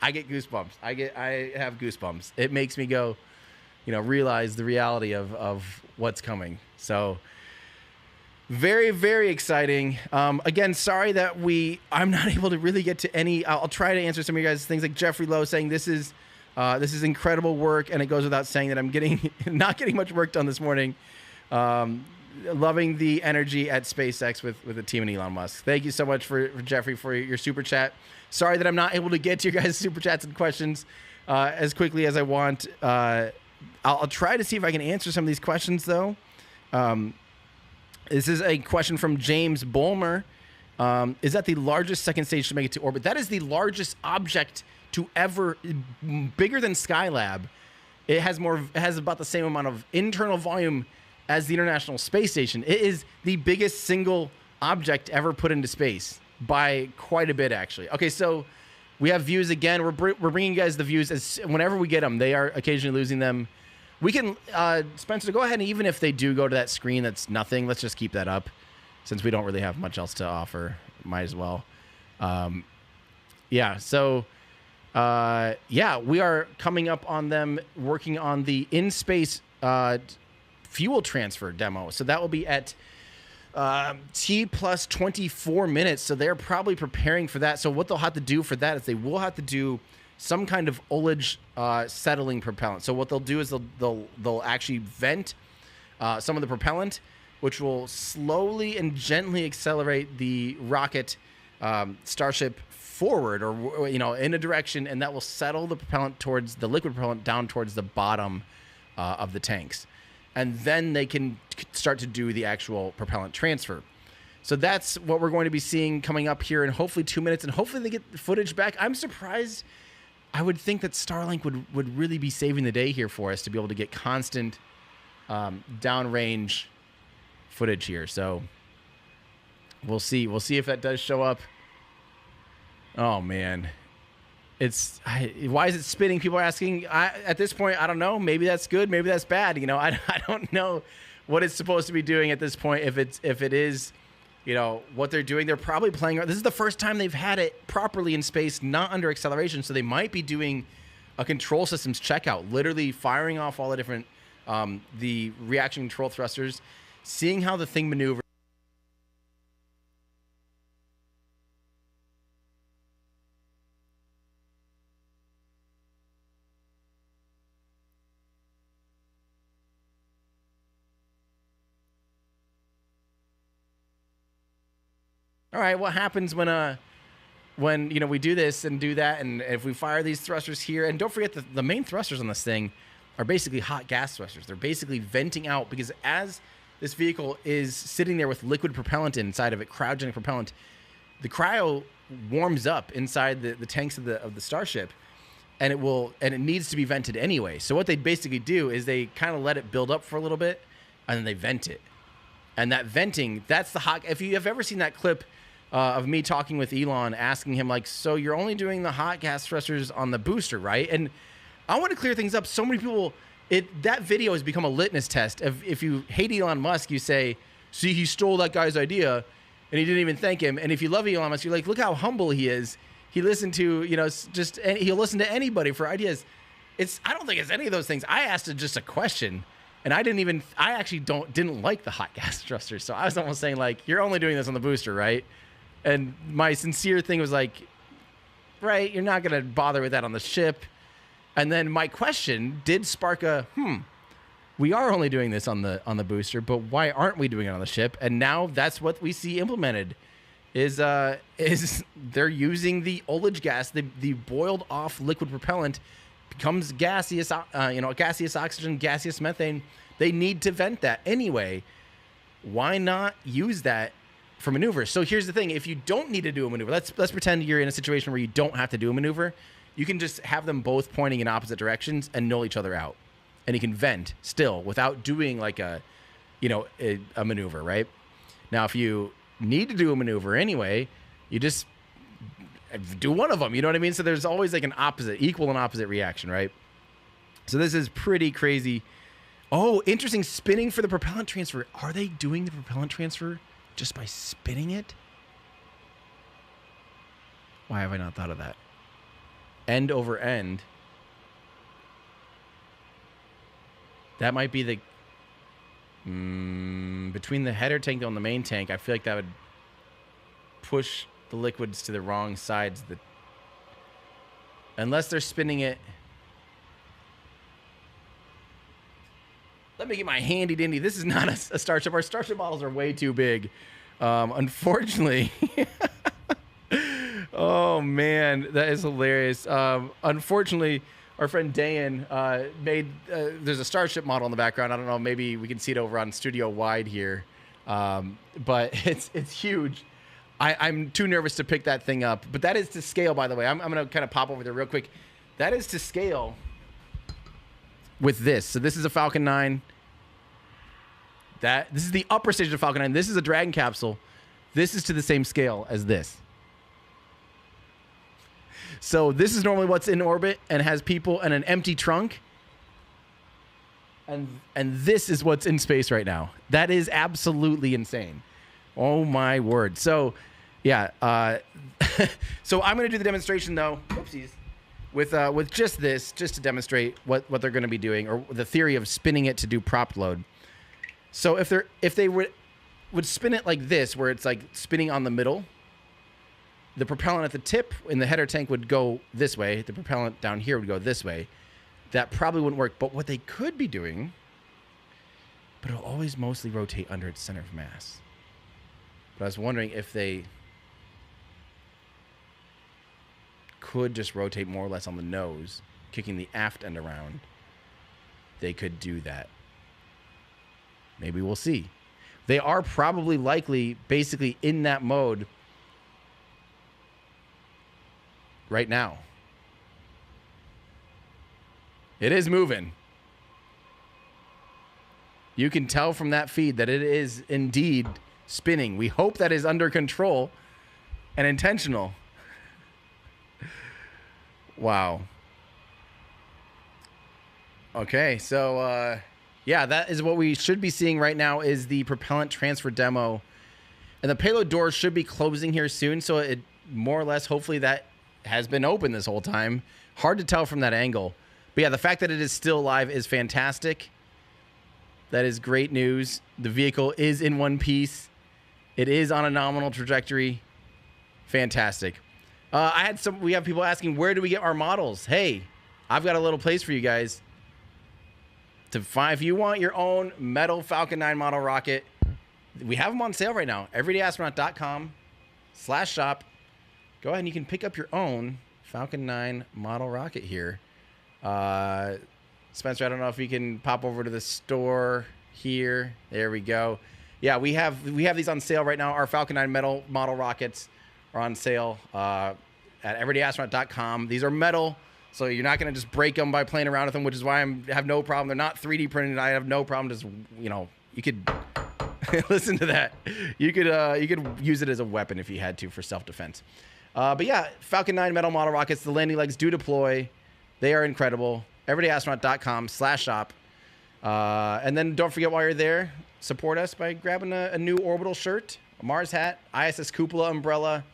I get goosebumps. I have goosebumps. It makes me go, realize the reality of what's coming. So very, very exciting. Again, sorry that I'm not able to really get to any. I'll try to answer some of you guys' things, like Jeffrey Lowe saying this is incredible work, and it goes without saying that I'm not getting much work done this morning. Loving the energy at SpaceX with the team and Elon Musk. Thank you so much for Jeffrey for your super chat. Sorry that I'm not able to get to your guys' super chats and questions as quickly as I want. I'll try to see if I can answer some of these questions, though. This is a question from James Bulmer. Is that the largest second stage to make it to orbit? That is the largest object to ever, bigger than Skylab, It has about the same amount of internal volume as the International Space Station. It is the biggest single object ever put into space by quite a bit, actually. Okay, so we have views again. We're bringing you guys the views whenever we get them. They are occasionally losing them. We can, Spencer, go ahead, and even if they do go to that screen that's nothing, let's just keep that up since we don't really have much else to offer. Might as well. Yeah, so... we are coming up on them working on the in-space fuel transfer demo. So that will be at T plus 24 minutes. So they're probably preparing for that. So what they'll have to do for that is they will have to do some kind of ullage settling propellant. So what they'll do is they'll actually vent some of the propellant, which will slowly and gently accelerate the rocket Starship forward, or in a direction, and that will settle the propellant towards the liquid propellant down towards the bottom of the tanks, and then they can start to do the actual propellant transfer. So that's what we're going to be seeing coming up here in hopefully 2 minutes, and hopefully they get the footage back. I'm surprised. I would think that Starlink would really be saving the day here for us to be able to get constant downrange footage here. So we'll see. We'll see if that does show up. Oh, man. Why is it spinning? People are asking. At this point, I don't know. Maybe that's good. Maybe that's bad. I don't know what it's supposed to be doing at this point. If it is, what they're doing. They're probably playing. This is the first time they've had it properly in space, not under acceleration. So they might be doing a control systems checkout, literally firing off all the different the reaction control thrusters, seeing how the thing maneuvers. All right, what happens when we do this and do that, and if we fire these thrusters here, and don't forget the main thrusters on this thing are basically hot gas thrusters. They're basically venting out, because as this vehicle is sitting there with liquid propellant inside of it, cryogenic propellant, the cryo warms up inside the tanks of the Starship, and it needs to be vented anyway. So what they basically do is they kind of let it build up for a little bit, and then they vent it. And that venting, that's the hot. If you have ever seen that clip of me talking with Elon, asking him, like, so you're only doing the hot gas thrusters on the booster, right? And I want to clear things up. So many people, that video has become a litmus test. If you hate Elon Musk, you say, see, he stole that guy's idea, and he didn't even thank him. And if you love Elon Musk, you're like, look how humble he is. He listened to, he'll listen to anybody for ideas. I don't think it's any of those things. I asked just a question, and I actually didn't like the hot gas thrusters. So I was almost saying, like, you're only doing this on the booster, right? And my sincere thing was like, right, you're not going to bother with that on the ship. And then my question did spark we are only doing this on the booster, but why aren't we doing it on the ship? And now that's what we see implemented is they're using the ullage gas, the boiled off liquid propellant becomes gaseous, gaseous oxygen, gaseous methane. They need to vent that anyway. Why not use that for maneuvers? So here's the thing: if you don't need to do a maneuver, let's pretend you're in a situation where you don't have to do a maneuver. You can just have them both pointing in opposite directions and null each other out, and you can vent still without doing like a maneuver, right? Now, if you need to do a maneuver anyway, you just do one of them. You know what I mean? So there's always like an equal and opposite reaction, right? So this is pretty crazy. Oh, interesting. Spinning for the propellant transfer. Are they doing the propellant transfer just by spinning it? Why have I not thought of that? End over end. That might be the between the header tank and the main tank. I feel like that would push the liquids to the wrong sides. Unless they're spinning it. Let me get my handy dandy. This is not a Starship. Our Starship models are way too big. Unfortunately. Oh, man. That is hilarious. Unfortunately, our friend Dan made... there's a Starship model in the background. I don't know. Maybe we can see it over on studio wide here. But it's huge. I'm too nervous to pick that thing up. But that is to scale, by the way. I'm going to kind of pop over there real quick. That is to scale with this. So this is a Falcon 9. This is the upper stage of Falcon 9. This is a Dragon capsule. This is to the same scale as this. So this is normally what's in orbit and has people and an empty trunk. And this is what's in space right now. That is absolutely insane. Oh my word. So yeah, so I'm going to do the demonstration though. Whoopsies. With just this, just to demonstrate what they're going to be doing, or the theory of spinning it to do prop load. So if they would spin it like this, where it's like spinning on the middle, the propellant at the tip in the header tank would go this way. The propellant down here would go this way. That probably wouldn't work. But what they could be doing, but it'll always mostly rotate under its center of mass. But I was wondering if they could just rotate more or less on the nose, kicking the aft end around. They could do that. Maybe we'll see. They are probably likely basically in that mode right now. It is moving. You can tell from that feed that it is indeed spinning. We hope that is under control and intentional. Wow. Okay, so yeah, that is what we should be seeing right now is the propellant transfer demo. And the payload doors should be closing here soon, so it more or less, hopefully that has been open this whole time. Hard to tell from that angle. But yeah, the fact that it is still live is fantastic. That is great news. The vehicle is in one piece. It is on a nominal trajectory. Fantastic. We have people asking, where do we get our models? Hey, I've got a little place for you guys. If you want your own metal Falcon 9 model rocket, we have them on sale right now. everydayastronaut.com/shop. Go ahead and you can pick up your own Falcon 9 model rocket here. Spencer, I don't know if you can pop over to the store here. There we go. Yeah, we have these on sale right now. Our Falcon 9 metal model rockets are on sale at everydayastronaut.com. These are metal, so you're not going to just break them by playing around with them, which is why I have no problem. They're not 3D printed. I have no problem just, you could listen to that. You could use it as a weapon if you had to for self-defense. But yeah, Falcon 9 metal model rockets, the landing legs do deploy. They are incredible. everydayastronaut.com/shop. And then don't forget while you're there, support us by grabbing a new orbital shirt, a Mars hat, ISS cupola umbrella,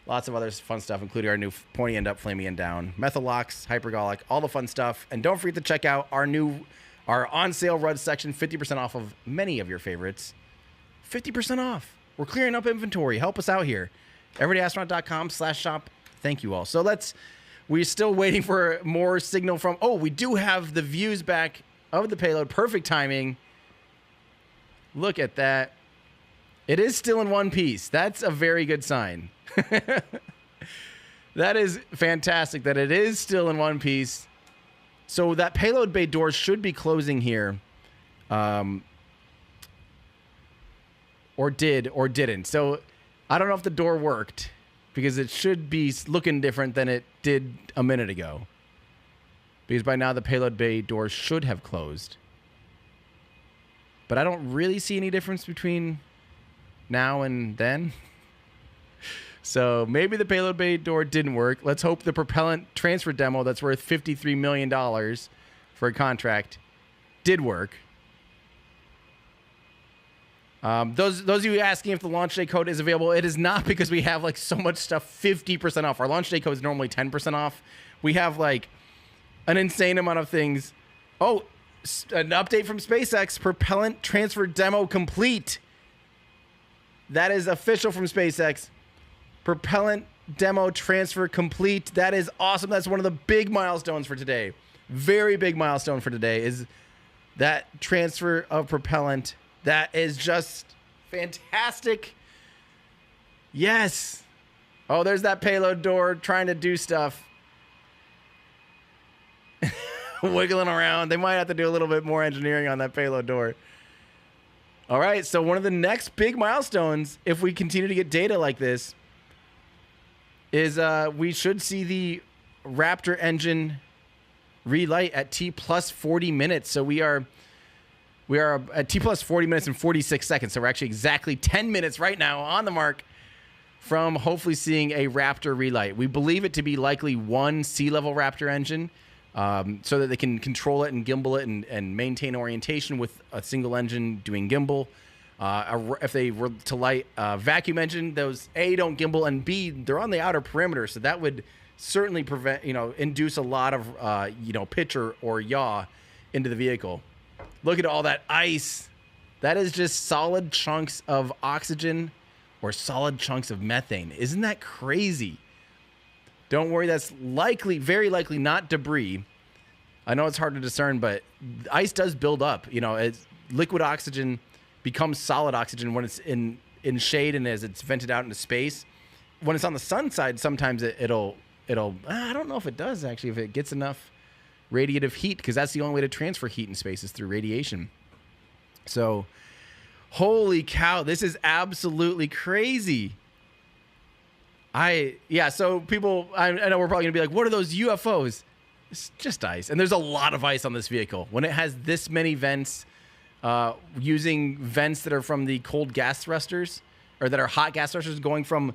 lots of other fun stuff, including our new pointy end up, flaming end down, Methalox, hypergolic, all the fun stuff. And don't forget to check out our on sale RUD section, 50% off of many of your favorites. 50% off. We're clearing up inventory. Help us out here. everydayastronaut.com/shop. Thank you all. So we're still waiting for more signal from, we do have the views back of the payload. Perfect timing. Look at that. It is still in one piece. That's a very good sign. That is fantastic that it is still in one piece. So that payload bay door should be closing here. Or did or didn't. So I don't know if the door worked, because it should be looking different than it did a minute ago. Because by now the payload bay door should have closed. But I don't really see any difference between now and then. So maybe the payload bay door didn't work. Let's hope the propellant transfer demo that's worth $53 million for a contract did work. Those of you asking if the launch day code is available, it is not, because we have so much stuff 50% off. Our launch day code is normally 10% off. We have an insane amount of things. Oh, an update from SpaceX. Propellant transfer demo complete. That is official from SpaceX. Propellant demo transfer complete. That is awesome. That's one of the big milestones for today. Very big milestone for today is that transfer of propellant. That is just fantastic. Yes. Oh, there's that payload door trying to do stuff. Wiggling around. They might have to do a little bit more engineering on that payload door. All right, so one of the next big milestones, if we continue to get data like this, is we should see the Raptor engine relight at T plus 40 minutes. So we are at T plus 40 minutes and 46 seconds. So we're actually exactly 10 minutes right now on the mark from hopefully seeing a Raptor relight. We believe it to be likely one sea-level Raptor engine, so that they can control it and gimbal it and maintain orientation with a single engine doing gimbal. If they were to light a vacuum engine, those A, don't gimbal, and B, they're on the outer perimeter, so that would certainly induce a lot of pitch or yaw into the vehicle. Look at all that ice. That is just solid chunks of oxygen or solid chunks of methane. Isn't that crazy? Don't worry, that's very likely not debris. I know it's hard to discern, but ice does build up. As liquid oxygen becomes solid oxygen when it's in shade and as it's vented out into space. When it's on the sun side, sometimes it'll I don't know if it does actually, if it gets enough radiative heat, because that's the only way to transfer heat in space is through radiation. So, holy cow, this is absolutely crazy. So people, I know we're probably gonna be like, what are those UFOs? It's just ice. And there's a lot of ice on this vehicle. When it has this many vents, using vents that are from the cold gas thrusters, or that are hot gas thrusters going from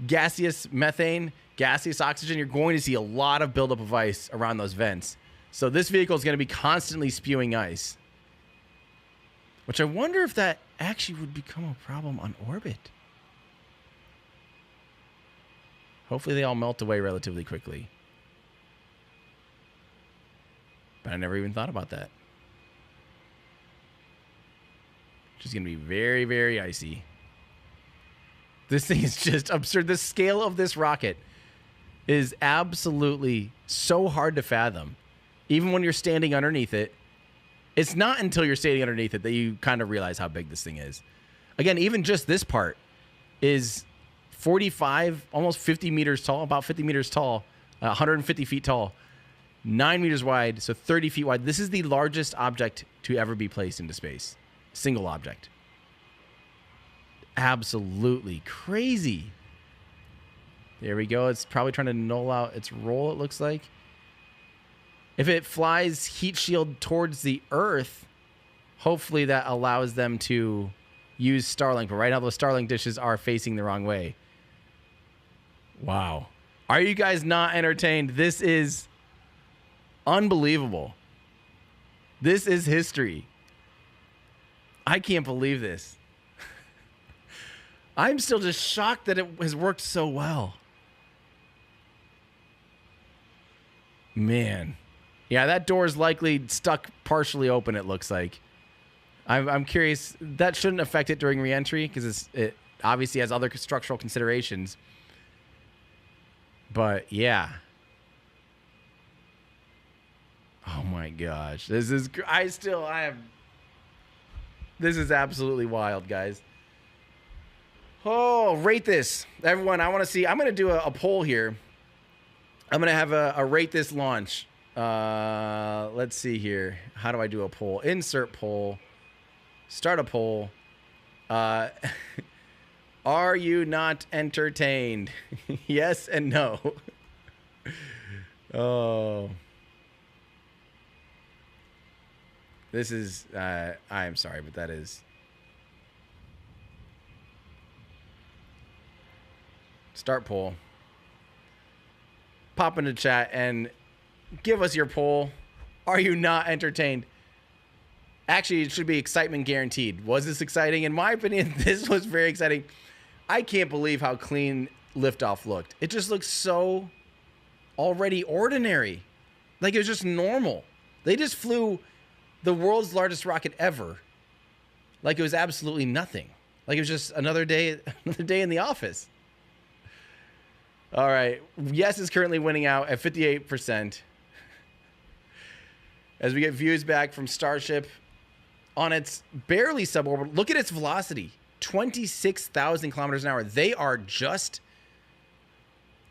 gaseous methane, gaseous oxygen, you're going to see a lot of buildup of ice around those vents. So this vehicle is going to be constantly spewing ice, which I wonder if that actually would become a problem on orbit. Hopefully they all melt away relatively quickly. But I never even thought about that. Which is going to be very, very icy. This thing is just absurd. The scale of this rocket is absolutely so hard to fathom. Even when you're standing underneath it, it's not until you're standing underneath it that you kind of realize how big this thing is. Again, even just this part is 45, almost 50 meters tall, about 50 meters tall, 150 feet tall, 9 meters wide, so 30 feet wide. This is the largest object to ever be placed into space. Single object. Absolutely crazy. There we go. It's probably trying to null out its roll, it looks like. If it flies heat shield towards the Earth, hopefully that allows them to use Starlink. But right now, those Starlink dishes are facing the wrong way. Wow. Are you guys not entertained? This is unbelievable. This is history. I can't believe this. I'm still just shocked that it has worked so well. Man. Yeah, that door is likely stuck partially open, it looks like. I'm curious. That shouldn't affect it during re-entry because it obviously has other structural considerations. But, yeah. Oh, my gosh. This is absolutely wild, guys. Oh, rate this. Everyone, I want to see. I'm going to do a poll here. I'm going to have a rate this launch. Let's see here. How do I do a poll? Insert poll. Start a poll. Are you not entertained? Yes and no. Oh. This is, I am sorry, but that is. Start poll. Pop into chat and give us your poll. Are you not entertained? Actually, it should be excitement guaranteed. Was this exciting? In my opinion, this was very exciting. I can't believe how clean liftoff looked. It just looks so already ordinary. Like it was just normal. They just flew the world's largest rocket ever. Like it was absolutely nothing. Like it was just another day in the office. All right. Yes is currently winning out at 58%. As we get views back from Starship on its barely suborbital. Look at its velocity. 26,000 kilometers an hour. They are just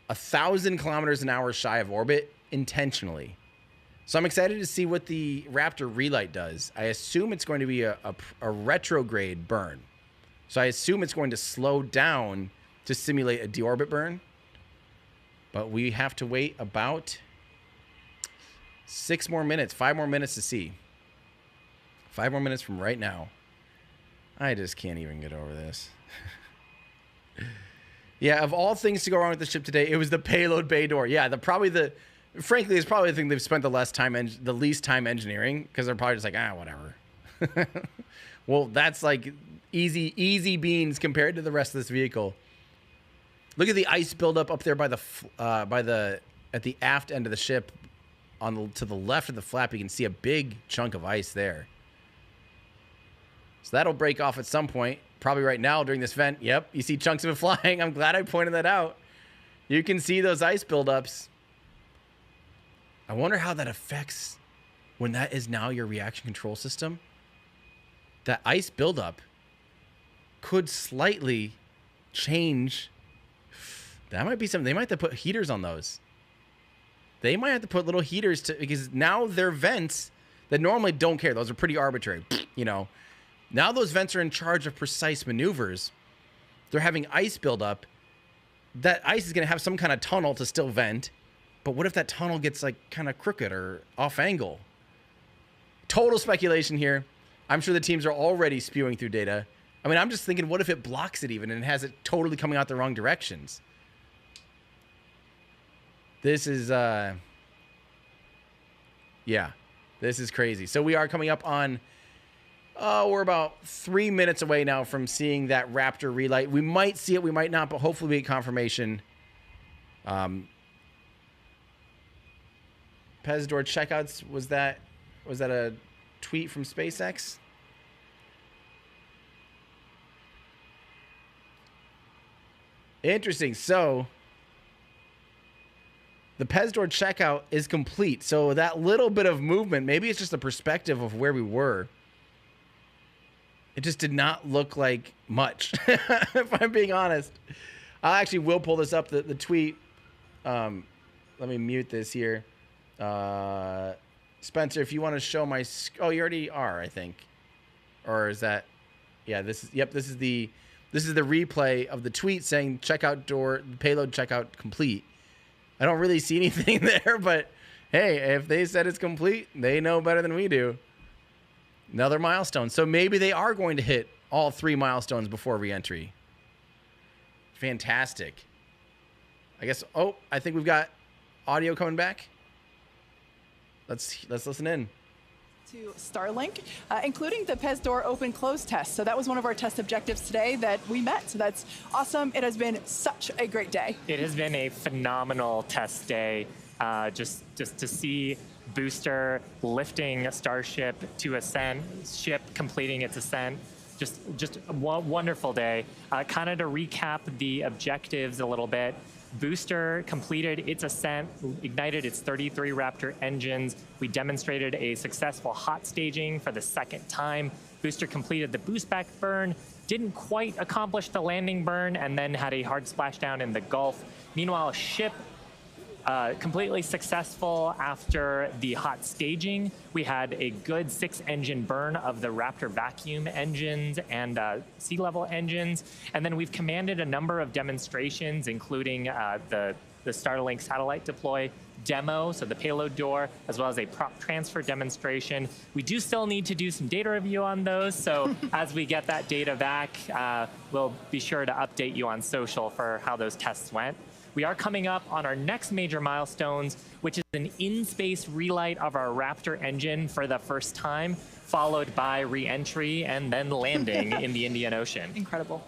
1,000 kilometers an hour shy of orbit intentionally. So I'm excited to see what the Raptor relight does. I assume it's going to be a retrograde burn. So I assume it's going to slow down to simulate a deorbit burn. But we have to wait about 6 more minutes, 5 more minutes to see. 5 more minutes from right now. I just can't even get over this. Yeah, of all things to go wrong with the ship today, it was the payload bay door. Yeah, frankly, it's probably the thing they've spent the least time engineering, because they're probably just like, whatever. Well, that's like easy beans compared to the rest of this vehicle. Look at the ice buildup up there at the aft end of the ship, to the left of the flap. You can see a big chunk of ice there. So that'll break off at some point, probably right now during this vent. Yep, you see chunks of it flying. I'm glad I pointed that out. You can see those ice buildups. I wonder how that affects when that is now your reaction control system. That ice buildup could slightly change. That might be something. They might have to put heaters on those. They might have to put little heaters because now their vents that normally don't care. Those are pretty arbitrary, you know. Now those vents are in charge of precise maneuvers. They're having ice build up. That ice is going to have some kind of tunnel to still vent. But what if that tunnel gets like kind of crooked or off angle? Total speculation here. I'm sure the teams are already spewing through data. I mean, I'm just thinking, what if it blocks it even and has it totally coming out the wrong directions? This is, yeah, this is crazy. So we are coming up on, we're about 3 minutes away now from seeing that Raptor relight. We might see it, we might not, but hopefully we get confirmation. Pez door checkouts, was that a tweet from SpaceX? Interesting. So the Pez door checkout is complete. So that little bit of movement, maybe it's just a perspective of where we were. It just did not look like much, if I'm being honest. I actually will pull this up, the tweet. Let me mute this here. Spencer, if you want to show my... Oh, you already are, I think. Or is that... Yeah, this is... Yep, this is the replay of the tweet saying checkout door, payload checkout complete. I don't really see anything there, but hey, if they said it's complete, they know better than we do. Another milestone. So maybe they are going to hit all 3 milestones before re-entry. Fantastic. I guess, I think we've got audio coming back. Let's listen in. To Starlink, including the Pez door open-close test. So that was one of our test objectives today that we met. So that's awesome. It has been such a great day. It has been a phenomenal test day. Just to see booster lifting a Starship to ascent, ship completing its ascent. Just a wonderful day. Kind of to recap the objectives a little bit. Booster completed its ascent, ignited its 33 Raptor engines. We demonstrated a successful hot staging for the second time. Booster completed the boost back burn, didn't quite accomplish the landing burn, and then had a hard splashdown in the Gulf. Meanwhile, ship completely successful after the hot staging. We had a good 6-engine burn of the Raptor vacuum engines and sea level engines. And then we've commanded a number of demonstrations, including the Starlink satellite deploy demo, so the payload door, as well as a prop transfer demonstration. We do still need to do some data review on those, so as we get that data back, we'll be sure to update you on social for how those tests went. We are coming up on our next major milestones, which is an in-space relight of our Raptor engine for the first time, followed by re-entry and then landing in the Indian Ocean. Incredible.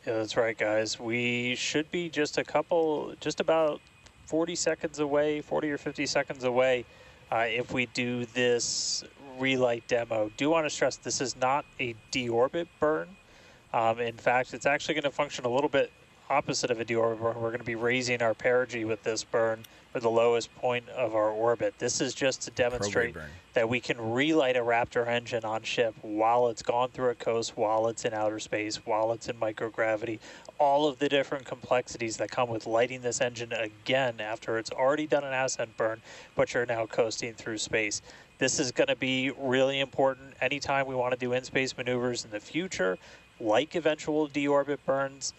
Yeah, that's right, guys. We should be just about 40 seconds away, 40 or 50 seconds away if we do this relight demo. Do want to stress this is not a deorbit burn. In fact, it's actually going to function a little bit opposite of a deorbit burn. We're going to be raising our perigee with this burn for the lowest point of our orbit. This is just to demonstrate that we can relight a Raptor engine on ship while it's gone through a coast, while it's in outer space, while it's in microgravity. All of the different complexities that come with lighting this engine again after it's already done an ascent burn, but you're now coasting through space. This is going to be really important anytime we want to do in-space maneuvers in the future, like eventual deorbit burns,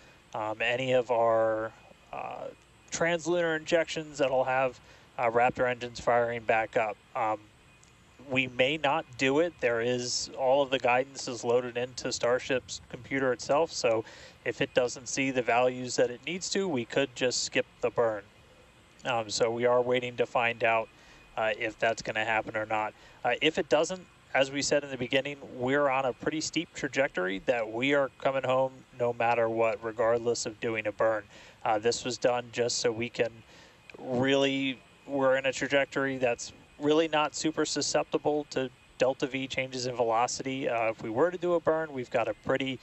any of our translunar injections that'll have Raptor engines firing back up. We may not do it. There is, all of the guidance is loaded into Starship's computer itself, so if it doesn't see the values that it needs to, we could just skip the burn. So we are waiting to find out if that's going to happen or not. If it doesn't, as we said in the beginning, we're on a pretty steep trajectory that we are coming home no matter what, regardless of doing a burn. This was done just so we can really, we're in a trajectory that's really not super susceptible to delta V changes in velocity. If we were to do a burn, we've got a pretty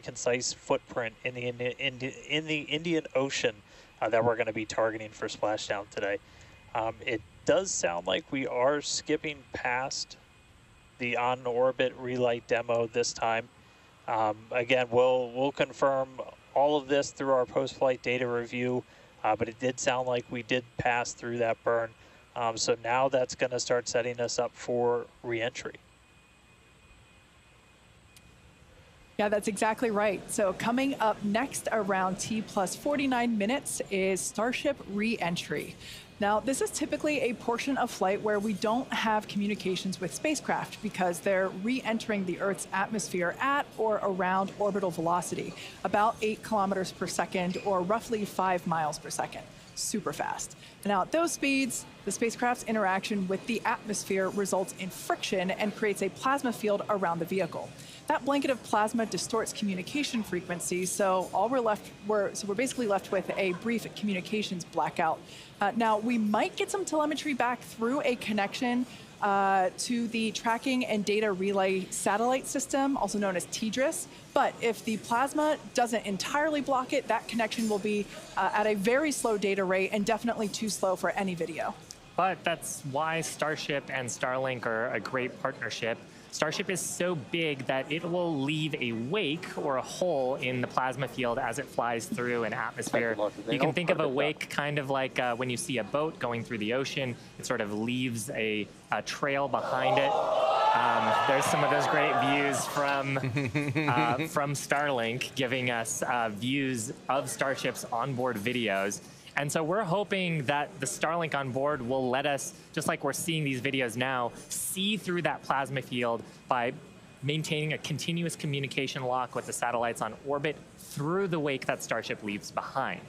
concise footprint in the Indian Ocean that we're going to be targeting for splashdown today. It does sound like we are skipping past the on-orbit relight demo this time. Again, we'll confirm all of this through our post-flight data review, but it did sound like we did pass through that burn. So now that's going to start setting us up for re-entry. Yeah, that's exactly right. So coming up next around T plus 49 minutes is Starship re-entry. Now, this is typically a portion of flight where we don't have communications with spacecraft because they're re-entering the Earth's atmosphere at or around orbital velocity, about 8 kilometers per second or roughly 5 miles per second. Super fast. Now, at those speeds, the spacecraft's interaction with the atmosphere results in friction and creates a plasma field around the vehicle. That blanket of plasma distorts communication frequencies, so we're basically left with a brief communications blackout. Now, we might get some telemetry back through a connection to the Tracking and Data Relay Satellite System, also known as TDRS. But if the plasma doesn't entirely block it, that connection will be at a very slow data rate and definitely too slow for any video. But that's why Starship and Starlink are a great partnership. Starship is so big that it will leave a wake or a hole in the plasma field as it flies through an atmosphere. You can think of a wake kind of like when you see a boat going through the ocean. It sort of leaves a trail behind it. There's some of those great views from Starlink giving us views of Starship's onboard videos. And so we're hoping that the Starlink on board will let us, just like we're seeing these videos now, see through that plasma field by maintaining a continuous communication lock with the satellites on orbit through the wake that Starship leaves behind.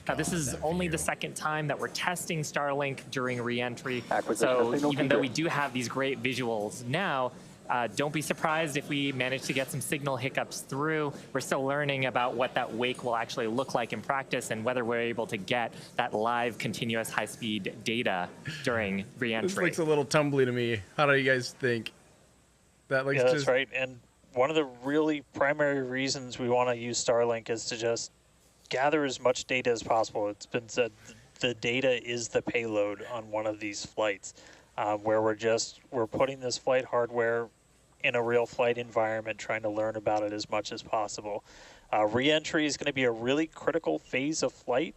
Now, this is only the second time that we're testing Starlink during re-entry. So even though we do have these great visuals now, don't be surprised if we manage to get some signal hiccups through. We're still learning about what that wake will actually look like in practice and whether we're able to get that live, continuous, high-speed data during re-entry. This looks a little tumbly to me. How do you guys think? That looks that's right. And one of the really primary reasons we want to use Starlink is to just gather as much data as possible. It's been said the data is the payload on one of these flights, where we're putting this flight hardware in a real flight environment, trying to learn about it as much as possible. Re-entry is going to be a really critical phase of flight.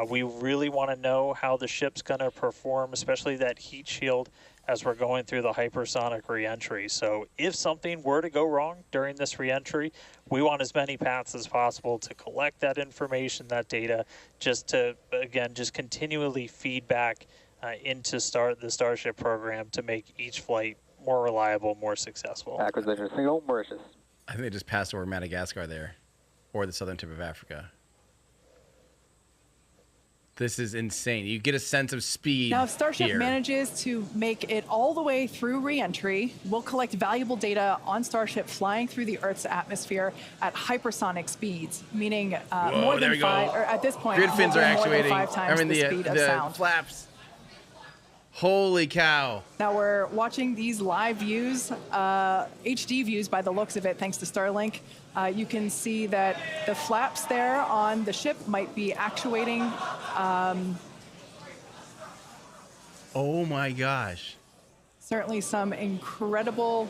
We really want to know how the ship's going to perform, especially that heat shield, as we're going through the hypersonic re-entry. So if something were to go wrong during this re-entry, we want as many paths as possible to collect that information, that data, just to, again, just continually feed back into the Starship program to make each flight more reliable, more successful. Acquisition signal, Mauritius. I think they just passed over Madagascar there, or the southern tip of Africa. This is insane. You get a sense of speed. Now, if Starship here manages to make it all the way through re-entry, we'll collect valuable data on Starship flying through the Earth's atmosphere at hypersonic speeds, meaning more than five, or at this point, grid fins are actuating. 5 times the speed of sound. Flaps. Holy cow. Now we're watching these live views, HD views by the looks of it, thanks to Starlink. You can see that the flaps there on the ship might be actuating. Oh my gosh. Certainly some incredible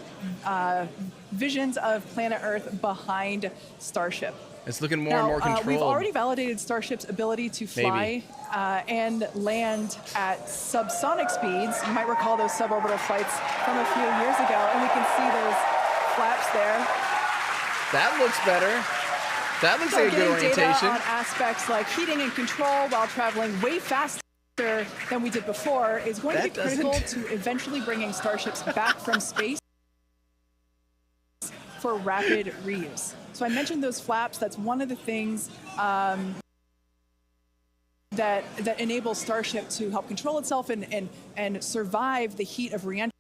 visions of planet Earth behind Starship. It's looking more and more controlled. We've already validated Starship's ability to fly and land at subsonic speeds. You might recall those suborbital flights from a few years ago, and we can see those flaps there. That looks better. That looks like a good getting data orientation. on aspects like heating and control while traveling way faster than we did before is going to be critical to eventually bringing starships back from space for rapid reuse. So I mentioned those flaps. That's one of the things that enables Starship to help control itself and survive the heat of reentry,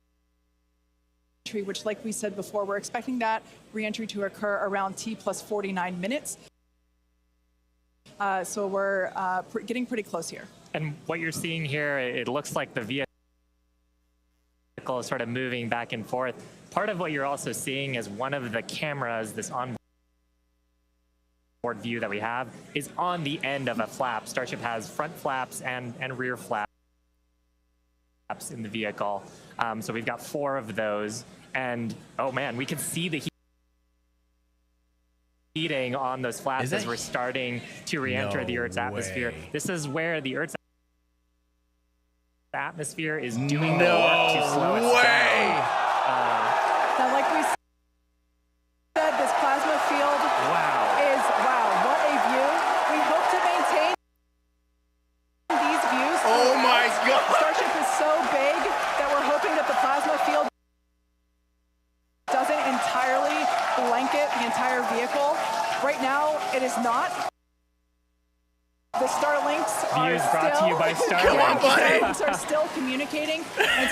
which, like we said before, we're expecting that reentry to occur around T plus 49 minutes. So we're getting pretty close here. And what you're seeing here, it looks like the vehicle is sort of moving back and forth. Part of what you're also seeing is one of the cameras, this onboard view that we have, is on the end of a flap. Starship has front flaps and rear flaps in the vehicle. So we've got 4 of those. And, oh man, we can see the heating on those flaps as we're starting to re-enter the Earth's atmosphere. This is where the Earth's atmosphere is doing the work to slow us down. Now, like we said, this plasma field is, what a view. We hope to maintain these views. Oh my God. Starship is so big that we're hoping that the plasma field doesn't entirely blanket the entire vehicle. Right now, it is not. The Starlinks Views brought to you by Starlink. Starlinks are still communicating and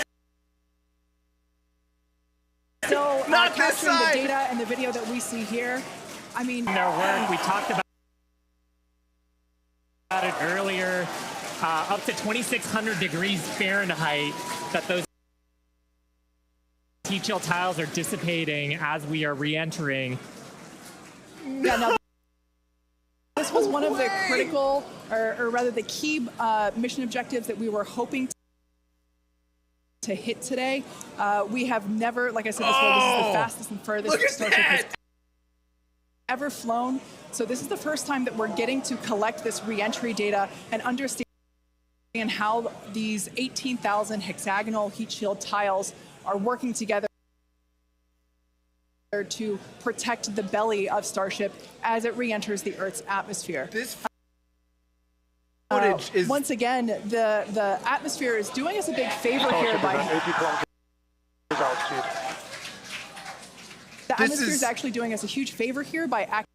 still capturing the data and the video that we see here. I mean, their work, we talked about it earlier, up to 2,600 degrees Fahrenheit that those heat chill tiles are dissipating as we are re-entering. Yeah, now, this was one of the critical, or rather the key mission objectives that we were hoping to hit today. We have never, like I said before, this is the fastest and furthest Starship has ever flown. So this is the first time that we're getting to collect this re-entry data and understand how these 18,000 hexagonal heat shield tiles are working together to protect the belly of Starship as it re-enters the Earth's atmosphere. This footage is... Once again, the atmosphere is doing us a big favor here by... The atmosphere is actually doing us a huge favor here by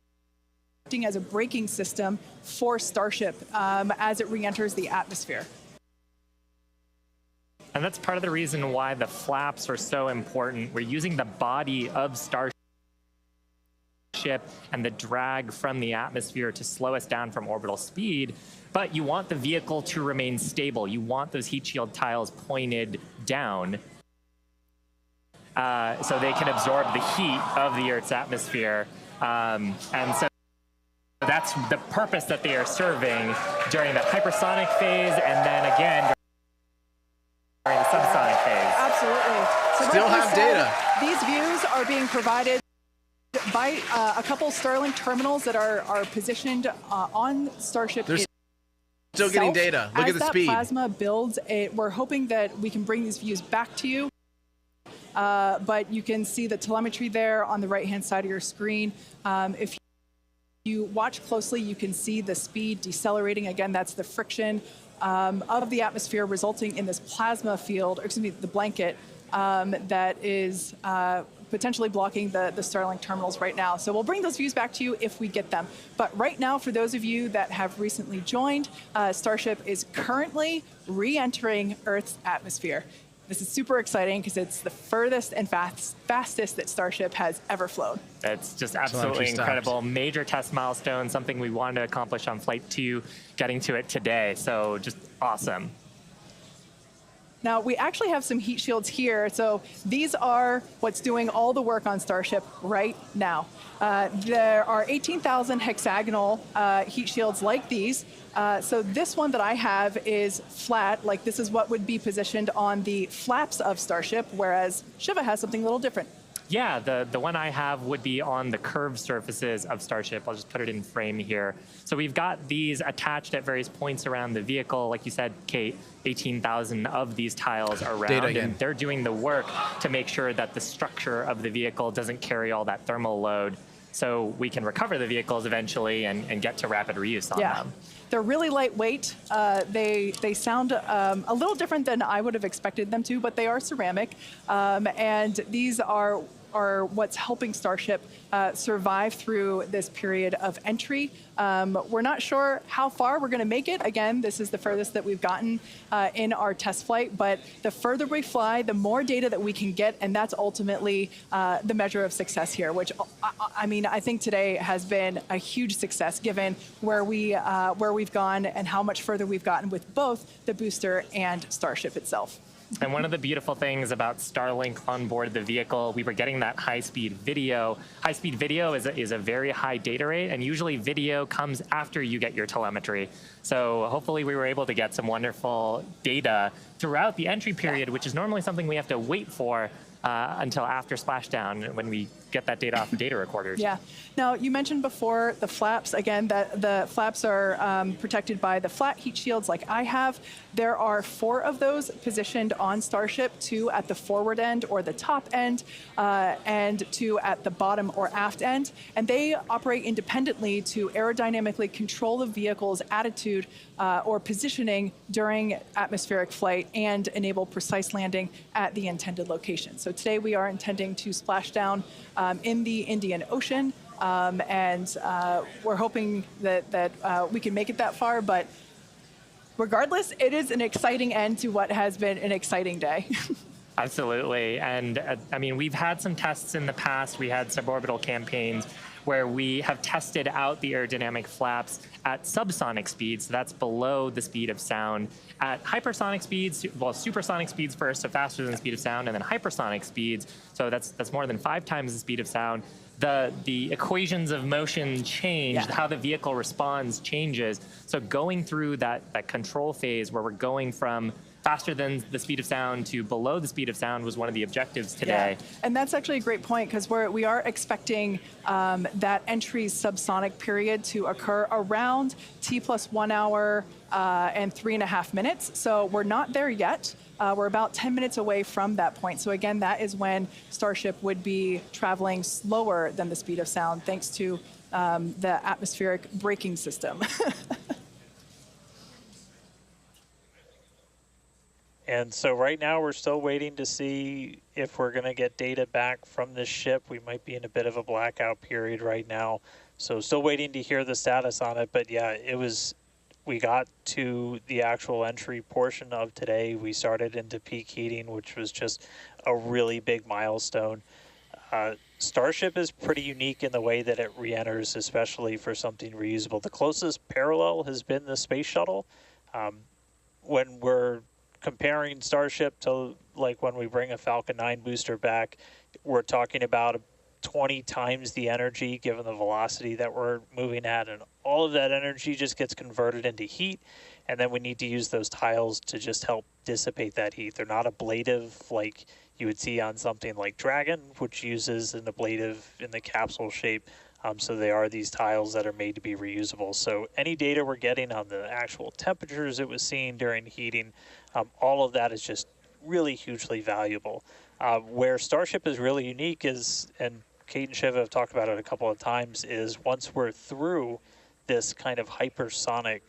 acting as a braking system for Starship as it re-enters the atmosphere. And that's part of the reason why the flaps are so important. We're using the body of Starship and the drag from the atmosphere to slow us down from orbital speed, but you want the vehicle to remain stable. You want those heat shield tiles pointed down so they can absorb the heat of the Earth's atmosphere. And so that's the purpose that they are serving during the hypersonic phase and then again during the subsonic phase. Absolutely. So Still have data. These views are being provided by a couple Starlink terminals that are positioned on Starship. They're still getting data. Look at the speed. As that plasma builds, we're hoping that we can bring these views back to you. But you can see the telemetry there on the right-hand side of your screen. If you watch closely, you can see the speed decelerating. Again, that's the friction of the atmosphere resulting in this plasma field, or excuse me, the blanket that is potentially blocking the Starlink terminals right now. So we'll bring those views back to you if we get them. But right now, for those of you that have recently joined, Starship is currently re-entering Earth's atmosphere. This is super exciting because it's the furthest and fastest that Starship has ever flown. It's just absolutely incredible. Major test milestone, something we wanted to accomplish on Flight 2, getting to it today. So just awesome. Now, we actually have some heat shields here. So these are what's doing all the work on Starship right now. There are 18,000 hexagonal heat shields like these. So this one that I have is flat, like this is what would be positioned on the flaps of Starship, whereas Shiva has something a little different. Yeah, the one I have would be on the curved surfaces of Starship. I'll just put it in frame here. So we've got these attached at various points around the vehicle. Like you said, Kate, 18,000 of these tiles around, and they're doing the work to make sure that the structure of the vehicle doesn't carry all that thermal load. so we can recover the vehicles eventually and get to rapid reuse on them. They're really lightweight. They sound a little different than I would have expected them to, but they are ceramic. And these are what's helping Starship survive through this period of entry. We're not sure how far we're going to make it. Again, this is the furthest that we've gotten in our test flight, but the further we fly, the more data that we can get, and that's ultimately the measure of success here, which I mean, I think today has been a huge success given where we've gone and how much further we've gotten with both the booster and Starship itself. And one of the beautiful things about Starlink on board the vehicle, we were getting that high-speed video. High-speed video is a very high data rate, and usually video comes after you get your telemetry. So hopefully we were able to get some wonderful data throughout the entry period, which is normally something we have to wait for until after splashdown when we get that data off the data recorders. Yeah. Now, you mentioned before the flaps. Again, that the flaps are protected by the flat heat shields like I have. There are 4 of those positioned on Starship, 2 at the forward end or the top end, and 2 at the bottom or aft end. And they operate independently to aerodynamically control the vehicle's attitude or positioning during atmospheric flight and enable precise landing at the intended location. So today we are intending to splash down in the Indian Ocean, and we're hoping that we can make it that far, but regardless, it is an exciting end to what has been an exciting day. Absolutely. And I mean, we've had some tests in the past. We had suborbital campaigns where we have tested out the aerodynamic flaps at subsonic speeds. So that's below the speed of sound. At hypersonic speeds, well, supersonic speeds first, so faster than the speed of sound, and then hypersonic speeds. So that's more than 5 times the speed of sound. The equations of motion change, how the vehicle responds changes. So going through that control phase where we're going from faster than the speed of sound to below the speed of sound was one of the objectives today. Yeah. And that's actually a great point because we are expecting that entry subsonic period to occur around T plus 1 hour and 3.5 minutes. So we're not there yet. We're about 10 minutes away from that point. So again, that is when Starship would be traveling slower than the speed of sound thanks to the atmospheric braking system. And so right now we're still waiting to see if we're going to get data back from this ship. We might be in a bit of a blackout period right now. So still waiting to hear the status on it. But yeah, we got to the actual entry portion of today. We started into peak heating, which was just a really big milestone. Starship is pretty unique in the way that it re-enters, especially for something reusable. The closest parallel has been the space shuttle. When we're comparing Starship to like when we bring a Falcon 9 booster back, we're talking about 20 times the energy given the velocity that we're moving at, and all of that energy just gets converted into heat, and then we need to use those tiles to just help dissipate that heat. They're not ablative like you would see on something like Dragon, which uses an ablative in the capsule shape. So they are these tiles that are made to be reusable. So any data we're getting on the actual temperatures it was seeing during heating, all of that is just really hugely valuable. Where Starship is really unique is, and Kate and Shiva have talked about it a couple of times, is once we're through this kind of hypersonic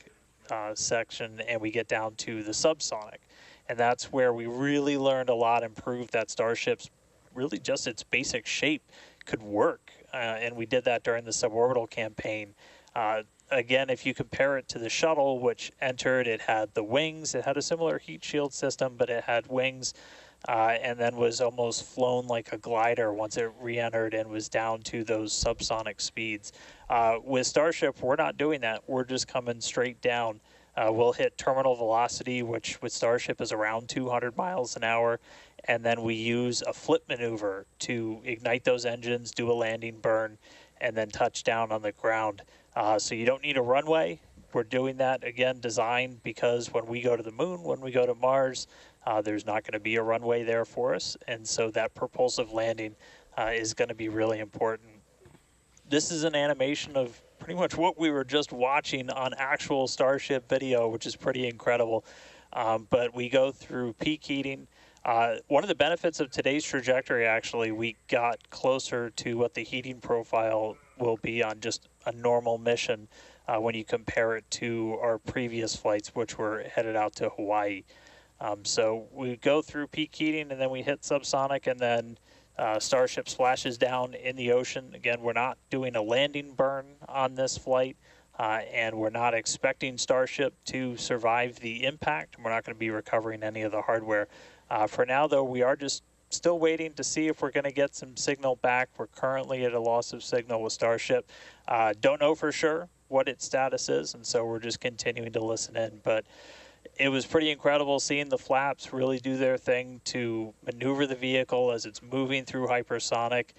section and we get down to the subsonic. And that's where we really learned a lot and proved that Starship's really just its basic shape could work. And we did that during the suborbital campaign. Again, if you compare it to the shuttle, which entered, it had the wings. It had a similar heat shield system, but it had wings, and then was almost flown like a glider once it re-entered and was down to those subsonic speeds. With Starship, we're not doing that. We're just coming straight down. We'll hit terminal velocity, which with Starship is around 200 miles an hour, and then we use a flip maneuver to ignite those engines, do a landing burn, and then touch down on the ground. So you don't need a runway. We're doing that, again, designed because when we go to the moon, when we go to Mars, there's not going to be a runway there for us, and so that propulsive landing is going to be really important. This is an animation of pretty much what we were just watching on actual Starship video, which is pretty incredible. But we go through peak heating. One of the benefits of today's trajectory, actually, we got closer to what the heating profile will be on just a normal mission when you compare it to our previous flights, which were headed out to Hawaii. So we go through peak heating, and then we hit subsonic, and then Starship splashes down in the ocean. Again, we're not doing a landing burn on this flight, and we're not expecting Starship to survive the impact. We're not going to be recovering any of the hardware. For now, though, we are just still waiting to see if we're going to get some signal back. We're currently at a loss of signal with Starship. Don't know for sure what its status is, and so we're just continuing to listen in. But it was pretty incredible seeing the flaps really do their thing to maneuver the vehicle as it's moving through hypersonic.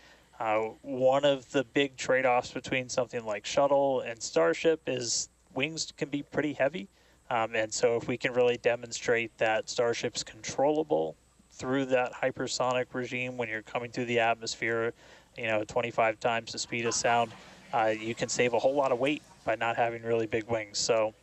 One of the big trade-offs between something like Shuttle and Starship is wings can be pretty heavy. And so if we can really demonstrate that Starship's controllable through that hypersonic regime when you're coming through the atmosphere, 25 times the speed of sound, you can save a whole lot of weight by not having really big wings. So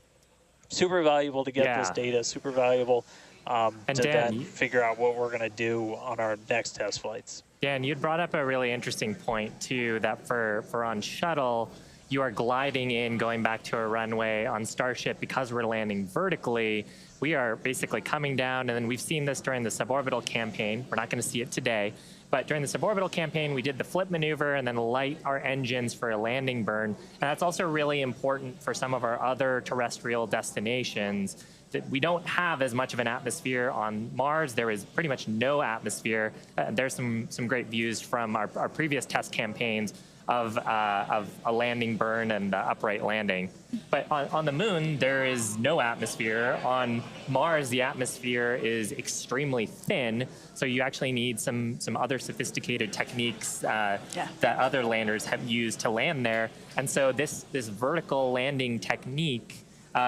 super valuable to get this data, super valuable to then figure out what we're going to do on our next test flights. Dan, you'd brought up a really interesting point, too, that for on Shuttle, you are gliding in, going back to a runway. On Starship, because we're landing vertically, we are basically coming down, and then we've seen this during the suborbital campaign. We're not going to see it today, but during the suborbital campaign, we did the flip maneuver and then light our engines for a landing burn. And that's also really important for some of our other terrestrial destinations, that we don't have as much of an atmosphere on Mars. There is pretty much no atmosphere. There's some great views from our previous test campaigns of a landing burn and upright landing. But on the moon, there is no atmosphere. On Mars, the atmosphere is extremely thin, so you actually need some other sophisticated techniques that other landers have used to land there. And so this vertical landing technique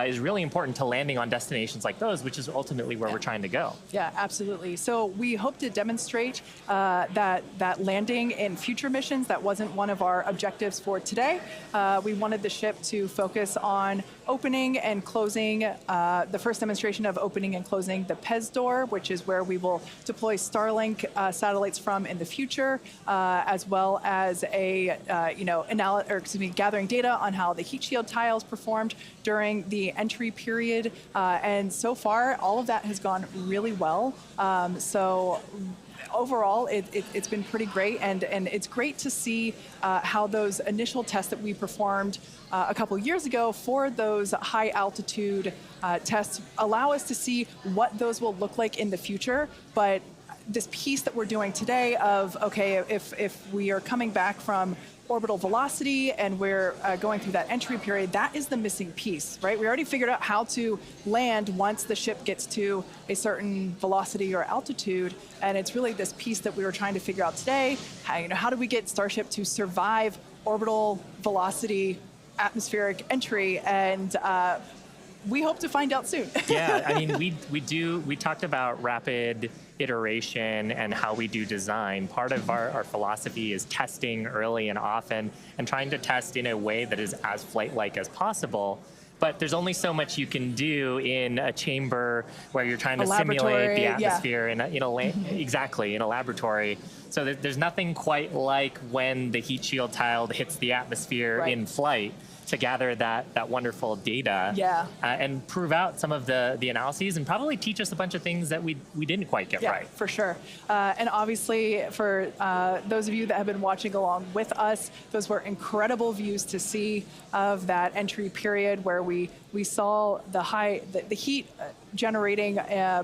is really important to landing on destinations like those, which is ultimately where we're trying to go. Yeah, absolutely. So we hope to demonstrate that landing in future missions. That wasn't one of our objectives for today. We wanted the ship to focus on opening and closing, the first demonstration of opening and closing the PEZ door, which is where we will deploy Starlink satellites from in the future, as well as gathering data on how the heat shield tiles performed during the entry period. And so far, all of that has gone really well. So overall, it's been pretty great, and it's great to see how those initial tests that we performed a couple years ago for those high altitude tests allow us to see what those will look like in the future. But this piece that we're doing today of, okay, if we are coming back from orbital velocity and we're going through that entry period, that is the missing piece, right? We already figured out how to land once the ship gets to a certain velocity or altitude, and it's really this piece that we were trying to figure out today. How do we get Starship to survive orbital velocity, atmospheric entry, and we hope to find out soon. Yeah, I mean, we talked about rapid iteration and how we do design. Part of our philosophy is testing early and often and trying to test in a way that is as flight-like as possible. But there's only so much you can do in a chamber where you're trying to simulate the atmosphere in a laboratory. So there's nothing quite like when the heat shield tile hits the atmosphere in flight to gather that wonderful data and prove out some of the analyses and probably teach us a bunch of things that we didn't quite get right. For sure. And obviously, for those of you that have been watching along with us, those were incredible views to see of that entry period where we saw the heat generating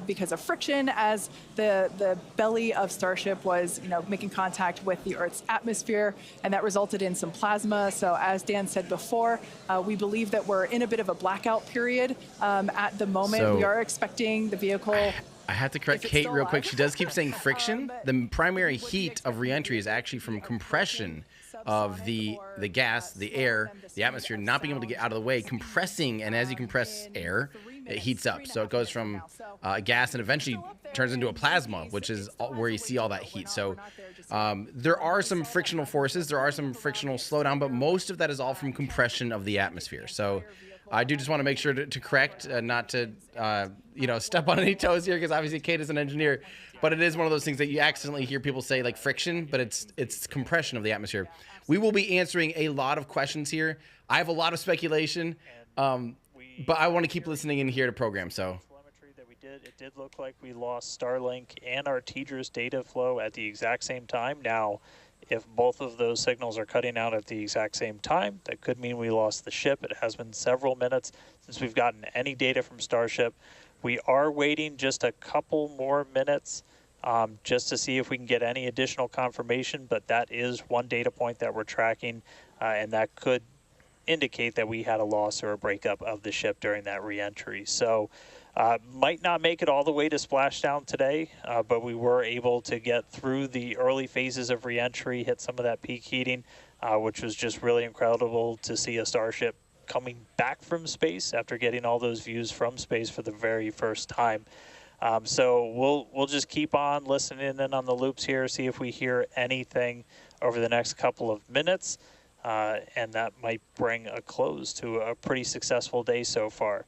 because of friction as the belly of Starship was making contact with the Earth's atmosphere, and that resulted in some plasma. So as Dan said before, we believe that we're in a bit of a blackout period at the moment. So we are expecting the vehicle. I have to correct Kate real quick. She does keep saying friction. The primary heat of reentry is actually from compression of the gas, the air, the atmosphere not being able to get out of the way, compressing, and as you compress air, it heats up. So it goes from gas and eventually turns into a plasma, which is where you see all that heat. So there are some frictional forces, there are some frictional slowdown, but most of that is all from compression of the atmosphere. So I do just want to make sure to correct, not to, step on any toes here, because obviously Kate is an engineer, but it is one of those things that you accidentally hear people say, like friction, but it's compression of the atmosphere. We will be answering a lot of questions here. I have a lot of speculation, but I want to keep listening in here to program, so. That we did, it did look like we lost Starlink and our TDRS data flow at the exact same time. Now, if both of those signals are cutting out at the exact same time, that could mean we lost the ship. It has been several minutes since we've gotten any data from Starship. We are waiting just a couple more minutes just to see if we can get any additional confirmation, but that is one data point that we're tracking, and that could indicate that we had a loss or a breakup of the ship during that reentry. So might not make it all the way to splashdown today, but we were able to get through the early phases of reentry, hit some of that peak heating, which was just really incredible to see a Starship coming back from space after getting all those views from space for the very first time. So we'll just keep on listening in on the loops here, see if we hear anything over the next couple of minutes, and that might bring a close to a pretty successful day so far.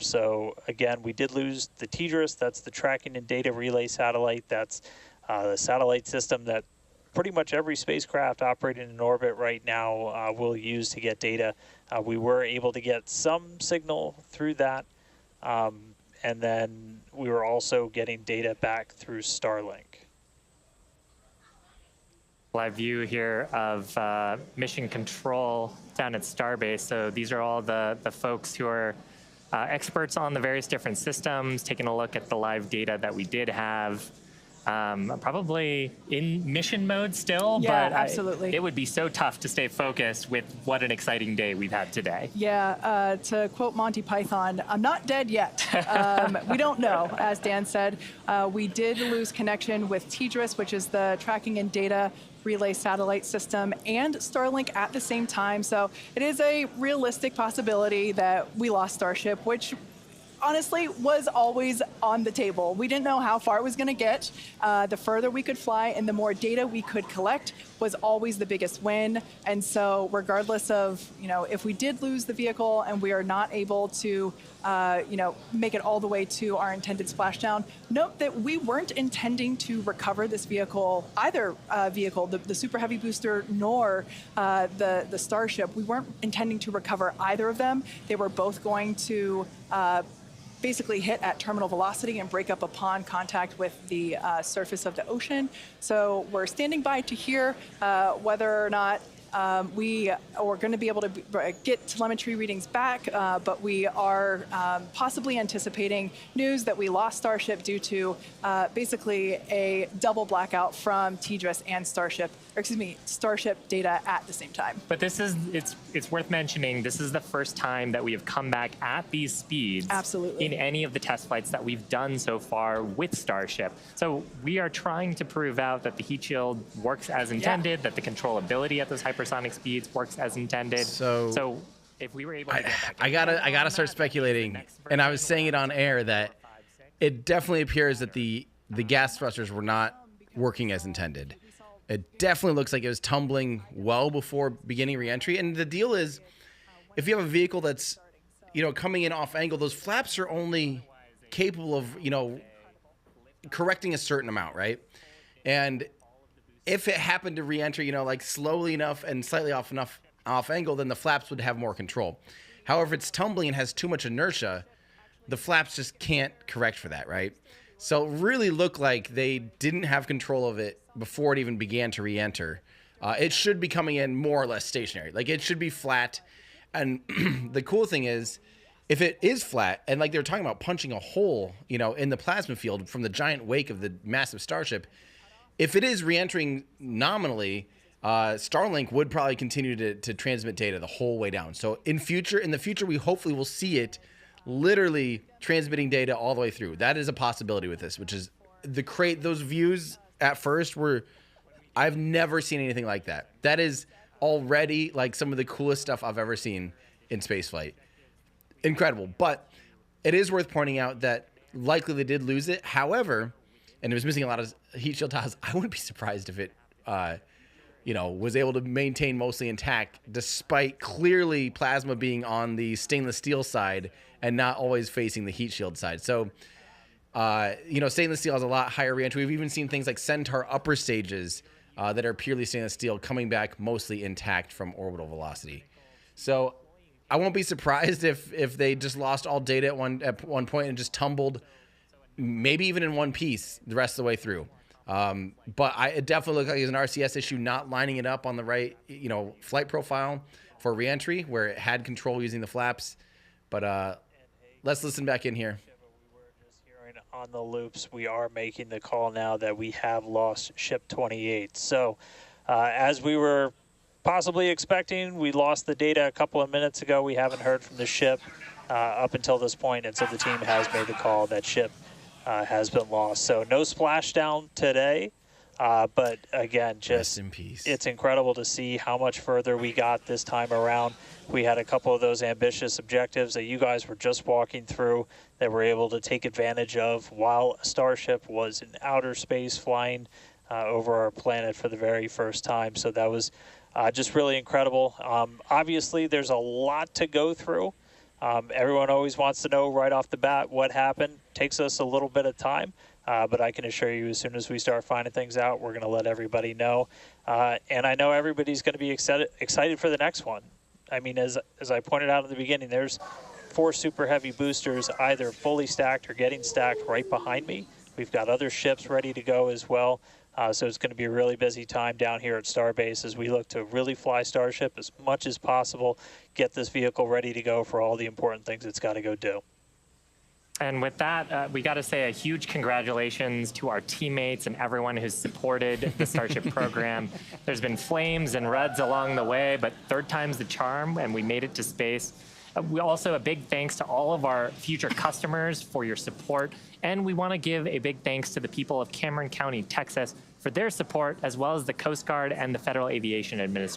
So again, we did lose the TDRS. That's the tracking and data relay satellite. That's the satellite system that pretty much every spacecraft operating in orbit right now will use to get data. We were able to get some signal through that, and then we were also getting data back through Starlink. Live view here of mission control down at Starbase. So these are all the folks who are experts on the various different systems, taking a look at the live data that we did have. Probably in mission mode still, Yeah, but absolutely. It would be so tough to stay focused with what an exciting day we've had today. Yeah, to quote Monty Python, I'm not dead yet. We don't know, as Dan said. We did lose connection with TDRS, which is the tracking and data relay satellite system, and Starlink at the same time. So it is a realistic possibility that we lost Starship, which honestly was always on the table. We didn't know how far it was going to get. The further we could fly and the more data we could collect was always the biggest win. And so regardless of, if we did lose the vehicle and we are not able to, make it all the way to our intended splashdown, note that we weren't intending to recover this vehicle, either vehicle, the Super Heavy booster nor the Starship. We weren't intending to recover either of them. They were both going to basically hit at terminal velocity and break up upon contact with the surface of the ocean. So we're standing by to hear whether or not we are going to be able to get telemetry readings back, but we are possibly anticipating news that we lost Starship due to basically a double blackout from TDRS and Starship data at the same time. But it's worth mentioning, this is the first time that we have come back at these speeds Absolutely. in any of the test flights that we've done so far with Starship. So we are trying to prove out that the heat shield works as intended, that the controllability at those hypersonic speeds works as intended. So if we were able to get back, I gotta start speculating, and I was saying it on air that it definitely appears that the gas thrusters were not working as intended. It definitely looks like it was tumbling well before beginning reentry. And the deal is, if you have a vehicle that's, coming in off angle, those flaps are only capable of, correcting a certain amount, right? And if it happened to reenter, like slowly enough and slightly off angle, then the flaps would have more control. However, if it's tumbling and has too much inertia, the flaps just can't correct for that, right? So it really looked like they didn't have control of it before it even began to re-enter. It should be coming in more or less stationary. Like, it should be flat. And the cool thing is, if it is flat, and like they were talking about punching a hole, in the plasma field from the giant wake of the massive Starship, if it is re-entering nominally, Starlink would probably continue to transmit data the whole way down. So in the future, we hopefully will see it literally transmitting data all the way through. That is a possibility with this, which is those views at first I've never seen anything like that. That is already like some of the coolest stuff I've ever seen in spaceflight. Incredible. But it is worth pointing out that likely they did lose it. However, and it was missing a lot of heat shield tiles, I wouldn't be surprised if it was able to maintain mostly intact despite clearly plasma being on the stainless steel side and not always facing the heat shield side. So, stainless steel has a lot higher reentry. We've even seen things like Centaur upper stages that are purely stainless steel coming back mostly intact from orbital velocity. So I won't be surprised if they just lost all data at one point and just tumbled, maybe even in one piece the rest of the way through. But it definitely looked like it was an RCS issue, not lining it up on the right, flight profile for reentry where it had control using the flaps. But let's listen back in here. On the loops, we are making the call now that we have lost ship 28. So as we were possibly expecting, we lost the data a couple of minutes ago. We haven't heard from the ship up until this point, and so the team has made the call that ship has been lost. So no splashdown today, but again, just rest in peace. It's incredible to see how much further we got this time around. We had a couple of those ambitious objectives that you guys were just walking through that we're able to take advantage of while Starship was in outer space flying over our planet for the very first time. So that was just really incredible. Obviously, there's a lot to go through. Everyone always wants to know right off the bat what happened. Takes us a little bit of time, but I can assure you as soon as we start finding things out, we're going to let everybody know. And I know everybody's going to be excited for the next one. I mean, as I pointed out in the beginning, there's 4 super heavy boosters either fully stacked or getting stacked right behind me. We've got other ships ready to go as well. So it's going to be a really busy time down here at Starbase as we look to really fly Starship as much as possible, get this vehicle ready to go for all the important things it's got to go do. And with that, we got to say a huge congratulations to our teammates and everyone who's supported the Starship program. There's been flames and reds along the way, but third time's the charm, and we made it to space. We also a big thanks to all of our future customers for your support. And we want to give a big thanks to the people of Cameron County, Texas, for their support, as well as the Coast Guard and the Federal Aviation Administration.